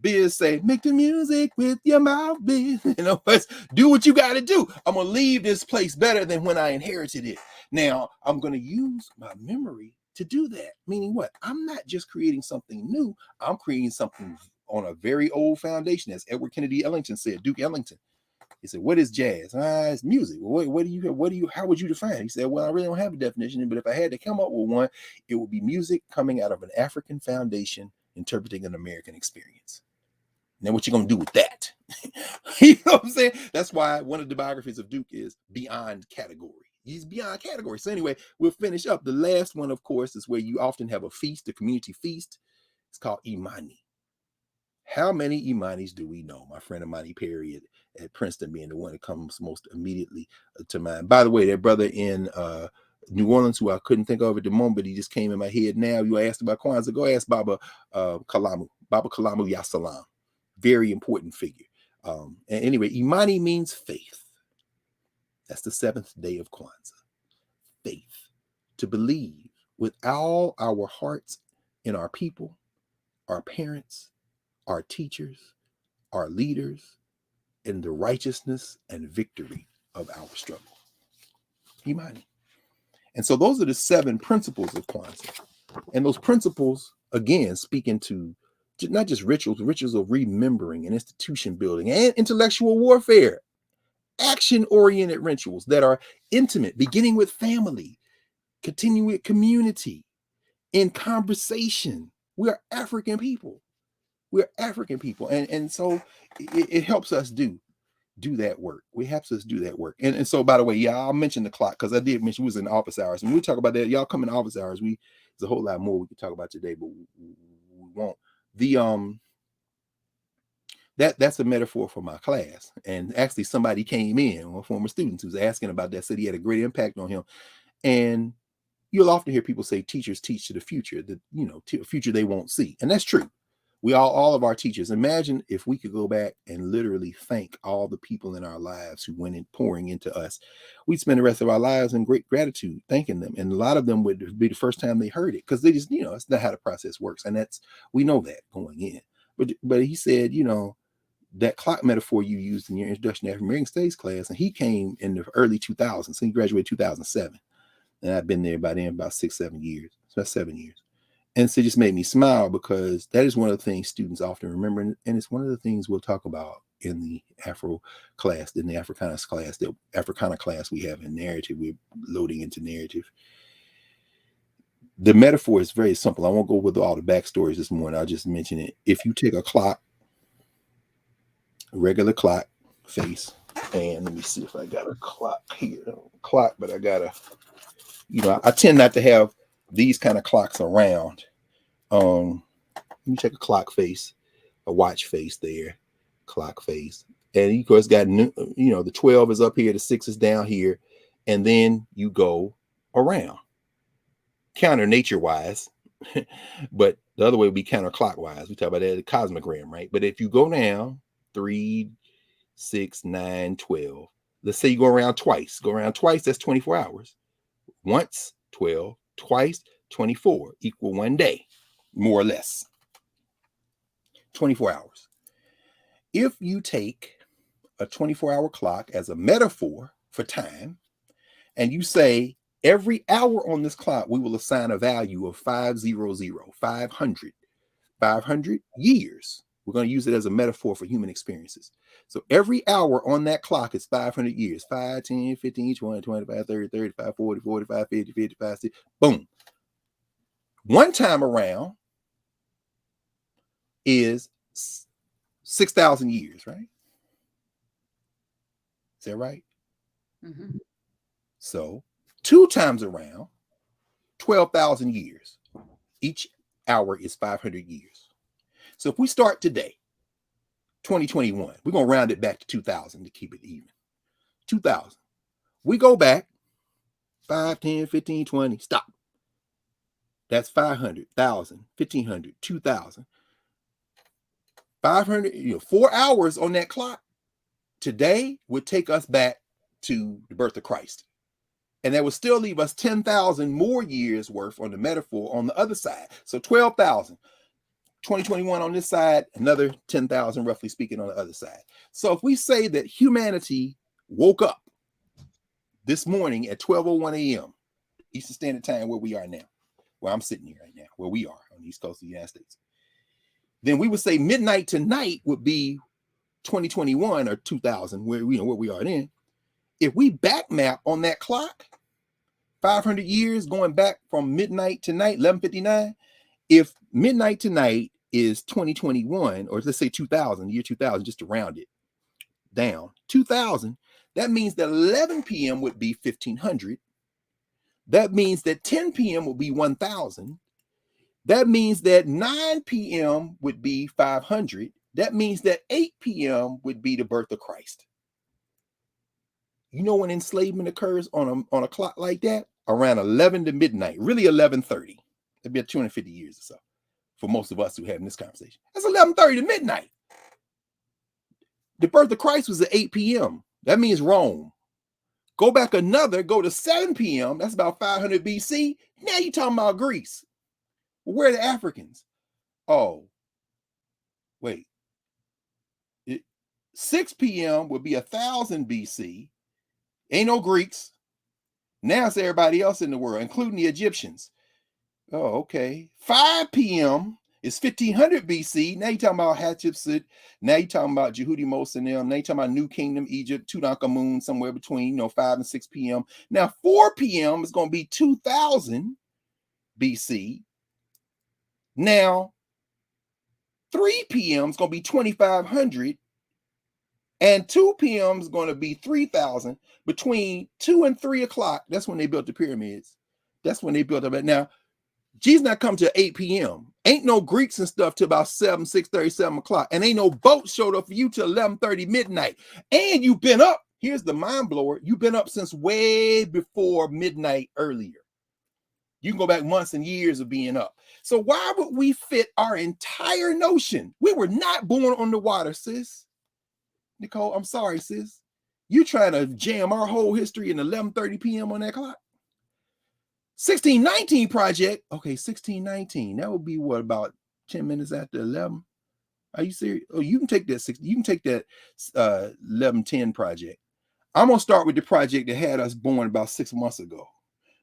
Speaker 2: Biz say, make the music with your mouth, Biz. You know, do what you got to do. I'm going to leave this place better than when I inherited it. Now, I'm going to use my memory to do that. Meaning what? I'm not just creating something new. I'm creating something on a very old foundation, as Edward Kennedy Ellington said, Duke Ellington. He said, what is jazz? It's music. Well, how would you define it? He said, well, I really don't have a definition, but if I had to come up with one, it would be music coming out of an African foundation, interpreting an American experience. Now, what you gonna do with that? You know what I'm saying? That's why one of the biographies of Duke is beyond category. He's beyond category. So anyway, we'll finish up. The last one, of course, is where you often have a feast, a community feast. It's called Imani. How many Imanis do we know? My friend Imani Perry at Princeton being the one that comes most immediately to mind. By the way, that brother in New Orleans, who I couldn't think of at the moment, but he just came in my head now. You asked about Kwanzaa. Go ask Baba Kalamu Yasalam. Very important figure. And anyway, Imani means faith. That's the 7th day of Kwanzaa. Faith. To believe with all our hearts in our people, our parents, our teachers, our leaders, in the righteousness and victory of our struggle. Imani. And so those are the 7 principles of Kwanzaa. And those principles, again, speaking to not just rituals of remembering and institution building and intellectual warfare, action-oriented rituals that are intimate, beginning with family, continuing with community, in conversation. We are African people. We're African people. And so it helps us do that work. It helps us do that work. And so, by the way, yeah, I'll mention the clock because I did mention we was in office hours. And we talk about that. Y'all come in office hours. There's a whole lot more we could talk about today, but we won't. That's a metaphor for my class. And actually somebody came in, one former student who was asking about that, said he had a great impact on him. And you'll often hear people say teachers teach to the future, that, to a future they won't see. And that's true. We all of our teachers. Imagine if we could go back and literally thank all the people in our lives who went in pouring into us. We'd spend the rest of our lives in great gratitude, thanking them. And a lot of them would be the first time they heard it because they just, it's not how the process works. And we know that going in. But he said, that clock metaphor you used in your introduction to African American Studies class, and he came in the early 2000s. So he graduated 2007. And I've been there by then about 6-7 years. So that's 7 years. And so it just made me smile because that is one of the things students often remember. And it's one of the things we'll talk about in the Afro class, in the Africana class, the Africana class we have in narrative. We're loading into narrative. The metaphor is very simple. I won't go with all the backstories this morning. I'll just mention it. If you take a clock, a regular clock face, and let me see if I got a clock here. But I got I tend not to have these kind of clocks around. Let me check a clock face, a watch face there, clock face. And of course got, the 12 is up here, the 6 is down here. And then you go around. Counter nature wise, but the other way would be counterclockwise. We talk about that, the cosmogram, right? But if you go down 3, 6, 9, 12, let's say you go around twice, that's 24 hours. Once, 12, twice, 24, equal 1 day, more or less. 24 hours. If you take a 24-hour clock as a metaphor for time, and you say every hour on this clock, we will assign a value of 500 years. We're going to use it as a metaphor for human experiences. So every hour on that clock is 500 years. 5, 10, 15, 20, 25, 30, 35, 40, 45, 50, 55, 60. Boom. One time around is 6,000 years, right? Is that right? Mm-hmm. So 2 times around, 12,000 years. Each hour is 500 years. So if we start today, 2021, we're going to round it back to 2000 to keep it even. 2000. We go back 5, 10, 15, 20, stop. That's 500, 1,000, 1,500, 2,000. 500, 4 hours on that clock today would take us back to the birth of Christ. And that would still leave us 10,000 more years worth on the metaphor on the other side. So 12,000. 2021 on this side, another 10,000, roughly speaking, on the other side. So if we say that humanity woke up this morning at 12:01 a.m. Eastern Standard Time, where we are now, where I'm sitting here right now, where we are on the East Coast of the United States, then we would say midnight tonight would be 2021 or 2000, where we know where we are then. If we back map on that clock, 500 years going back from midnight to night, 11:59. If midnight to night is 2021, or let's say 2000, year 2000, just to round it down, 2000, that means that 11 p.m. would be 1500. That means that 10 p.m. would be 1000. That means that 9 p.m. would be 500. That means that 8 p.m. would be the birth of Christ. You know when enslavement occurs on a clock like that? Around 11 to midnight, really 11:30. It'd be 250 years or so for most of us who are having this conversation. That's 11:30 to midnight. The birth of Christ was at 8 p.m. That means Rome. Go back go to 7 p.m. That's about 500 BC. Now you're talking about Greece. Where are the Africans? Oh, wait. 6 p.m. would be 1000 BC. Ain't no Greeks. Now it's everybody else in the world, including the Egyptians. Oh, okay. 5 p.m. is 1500 BC. Now you're talking about Hatshepsut. Now you're talking about Jehudi Mos and them. Now you're talking about New Kingdom, Egypt, Tutankhamun, somewhere between 5 and 6 p.m. Now 4 p.m. is going to be 2000 BC. Now 3 p.m. is going to be 2500. And 2 p.m. is going to be 3000. Between 2 and 3 o'clock, that's when they built the pyramids. That's when they built them. Now, Jesus not come to 8 p.m. Ain't no Greeks and stuff till about 6:30, 7 o'clock. And ain't no boat showed up for you till 11:30 midnight. And you've been up. Here's the mind blower. You've been up since way before midnight earlier. You can go back months and years of being up. So why would we fit our entire notion? We were not born on the water, sis. Nicole, I'm sorry, sis. You trying to jam our whole history in 11:30 p.m. on that clock? 1619 project. Okay, 1619. That would be what, about 10 minutes after 11? Are you serious? Oh, you can take that 1110 project. I'm gonna start with the project that had us born about 6 months ago.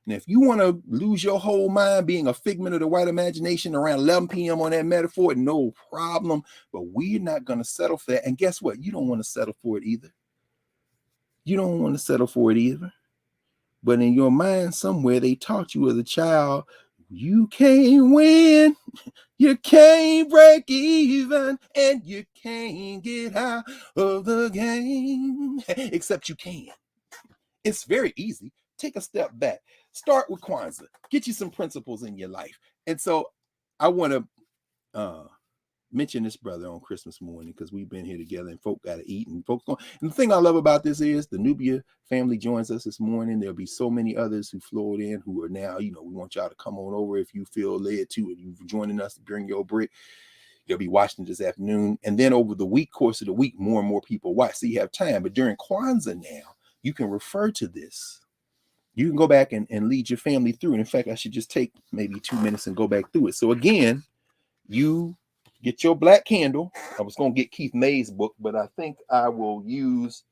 Speaker 2: And if you want to lose your whole mind being a figment of the white imagination around 11 p.m. on that metaphor, no problem. But we're not going to settle for that. And guess what? You don't want to settle for it either. You don't want to settle for it either. But in your mind somewhere, they taught you as a child, you can't win, you can't break even, and you can't get out of the game, except you can. It's very easy. Take a step back. Start with Kwanzaa. Get you some principles in your life. And so I want to mention this brother on Christmas morning because we've been here together and folk got to eat and folks going. And the thing I love about this is the Nubia family joins us this morning. There'll be so many others who flowed in who are now, we want y'all to come on over if you feel led to and you're joining us to bring your brick. You'll be watching this afternoon. And then over the course of the week, more and more people watch. So you have time. But during Kwanzaa now, you can refer to this. You can go back and lead your family through. And in fact, I should just take maybe 2 minutes and go back through it. So again, you get your black candle. I was going to get Keith May's book, but I think I will use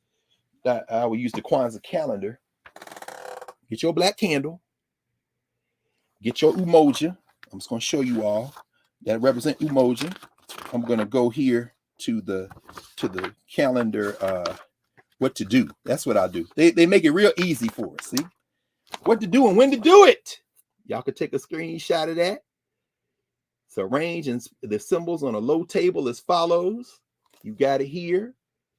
Speaker 2: the Kwanzaa calendar. Get your black candle. Get your umoja. I'm just going to show you all that represent umoja. I'm going to go here to the calendar. What to do. That's what I do. They make it real easy for us. See what to do and when to do it. Y'all could take a screenshot of that. So arrange the symbols on a low table as follows. You got it here.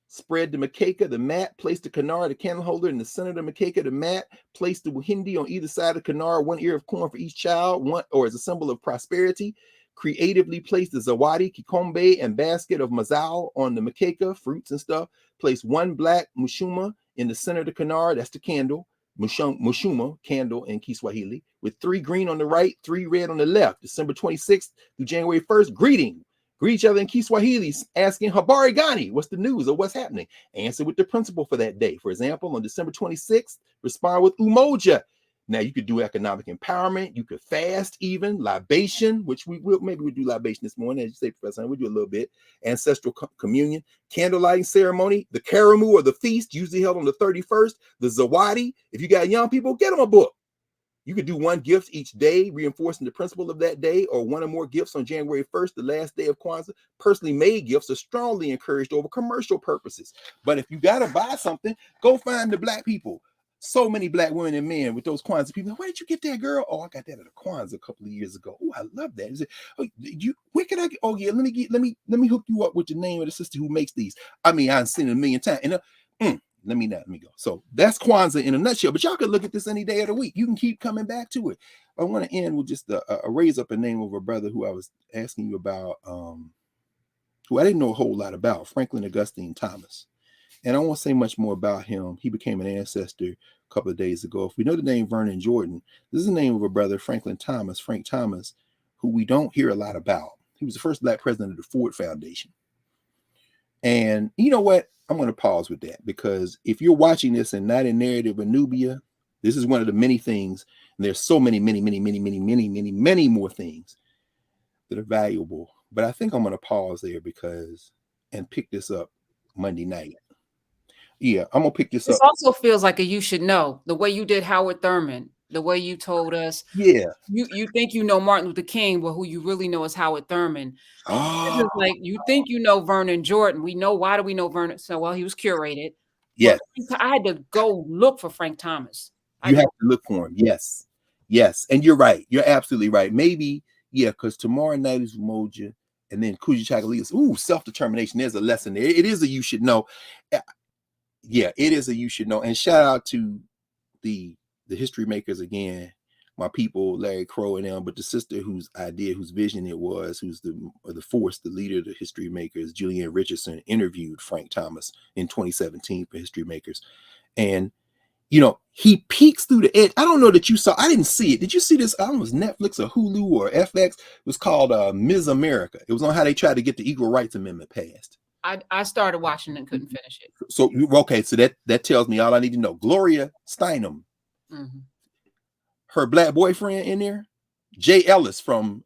Speaker 2: Spread the makeka, the mat. Place the kanar, the candle holder, in the center of the makeka, the mat. Place the hindi on either side of the kanar, 1 ear of corn for each child, or as a symbol of prosperity. Creatively place the zawadi, kikombe, and basket of mazao on the makeka, fruits and stuff. Place 1 black mushuma in the center of the kanar, that's the candle. Mushuma, candle in Kiswahili, with 3 green on the right, 3 red on the left. December 26th through January 1st, greet each other in Kiswahili, asking Habari Gani, what's the news or what's happening? Answer with the principle for that day. For example, on December 26th, respond with umoja. Now you could do economic empowerment, you could fast even, libation, which we'll do libation this morning, as you say, Professor, we'll do a little bit, ancestral communion, candle lighting ceremony, the karamu or the feast, usually held on the 31st, the zawadi. If you got young people, get them a book. You could do one gift each day, reinforcing the principle of that day, or one or more gifts on January 1st, the last day of Kwanzaa. Personally made gifts are strongly encouraged over commercial purposes. But if you got to buy something, go find the Black people. So many Black women and men with those Kwanzaa people. Where did you get that, girl? Oh, I got that at a Kwanzaa a couple of years ago. Oh, I love that. Is it, oh, where can I get? Oh, yeah, let me hook you up with the name of the sister who makes these. I mean, I've seen it a million times. And let me go. So that's Kwanzaa in a nutshell. But y'all can look at this any day of the week. You can keep coming back to it. I want to end with just a raise up a name of a brother who I was asking you about, who I didn't know a whole lot about, Franklin Augustine Thomas. And I won't say much more about him. He became an ancestor a couple of days ago. If we know the name Vernon Jordan, this is the name of a brother, Frank Thomas, who we don't hear a lot about. He was the first Black president of the Ford Foundation. And you know what? I'm going to pause with that, because if you're watching this and not in narrative of Nubia, this is one of the many things. And there's so many more things that are valuable. But I think I'm going to pause there and pick this up Monday night. Yeah, I'm going to pick this up.
Speaker 1: This also feels like you should know, the way you did Howard Thurman, the way you told us.
Speaker 2: Yeah.
Speaker 1: You think you know Martin Luther King, but who you really know is Howard Thurman. This is like, you think you know Vernon Jordan. We know, why do we know Vernon? So, well, he was curated.
Speaker 2: Yes.
Speaker 1: But I had to go look for Frank Thomas.
Speaker 2: You have to look for him. Yes. Yes. And you're right. You're absolutely right. Maybe, yeah, because tomorrow night is Umoja, and then Kuji Chagalias. Ooh, self-determination. There's a lesson there. It is a you should know. Yeah, it is a you should know. And shout out to the history makers again, my people, Larry Crow and them, but the sister whose vision it was, who's the force, the leader of the history makers, Julianne Richardson, interviewed Frank Thomas in 2017 for History Makers. And, you know, he peeks through the edge. I don't know that you saw, I didn't see it. Did you see this? I don't know, it was Netflix or Hulu or FX. It was called Ms. America. It was on how they tried to get the Equal Rights Amendment passed.
Speaker 1: I started watching and couldn't finish it.
Speaker 2: So, okay, so that tells me all I need to know. Gloria Steinem, her Black boyfriend in there, Jay Ellis from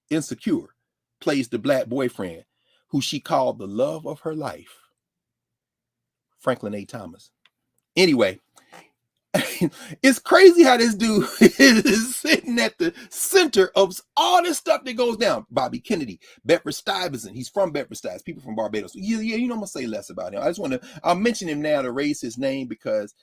Speaker 2: Insecure, plays the Black boyfriend who she called the love of her life, Franklin A. Thomas. Anyway, it's crazy how this dude is sitting at the center of all this stuff that goes down. Bobby Kennedy, Bedford-Stuyvesant. He's from Bedford-Stuyvesant, people from Barbados. Yeah, you know, I'm going to say less about him. I'll mention him now to raise his name, because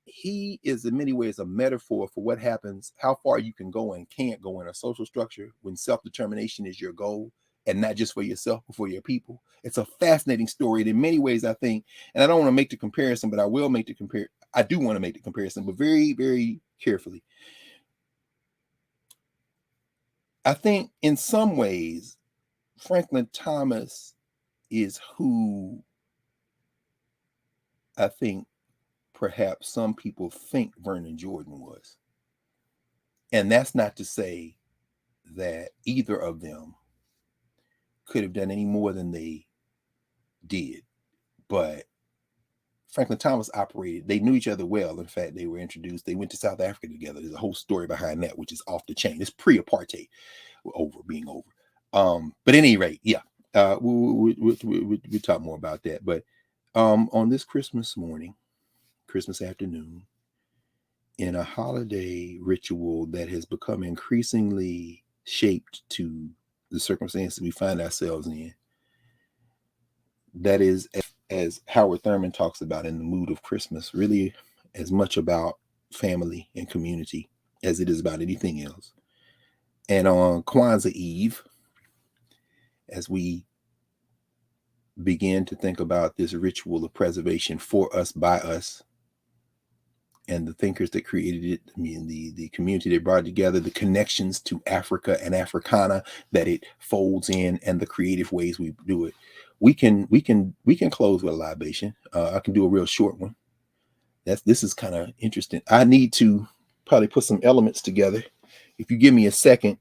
Speaker 2: he is in many ways a metaphor for what happens, how far you can go and can't go in a social structure when self-determination is your goal, and not just for yourself, but for your people. It's a fascinating story. And in many ways, I think, and I don't want to make the comparison, but I will make the comparison. I do want to make the comparison, but very, very carefully. I think in some ways, Franklin Thomas is who I think perhaps some people think Vernon Jordan was. And that's not to say that either of them could have done any more than they did. But Franklin Thomas operated, they knew each other well. In fact, they were introduced, they went to South Africa together. There's a whole story behind that, which is off the chain. It's pre-apartheid being over. But at any rate, yeah, we'll talk more about that. But on this Christmas morning, Christmas afternoon, in a holiday ritual that has become increasingly shaped to the circumstances we find ourselves in, that is, as Howard Thurman talks about in The Mood of Christmas, really as much about family and community as it is about anything else. And on Kwanzaa Eve, as we begin to think about this ritual of preservation for us, by us, and the thinkers that created it, I mean, the community that brought it together, the connections to Africa and Africana that it folds in, and the creative ways we do it, we can close with a libation. I can do a real short one. This is kind of interesting. I need to probably put some elements together. If you give me a second,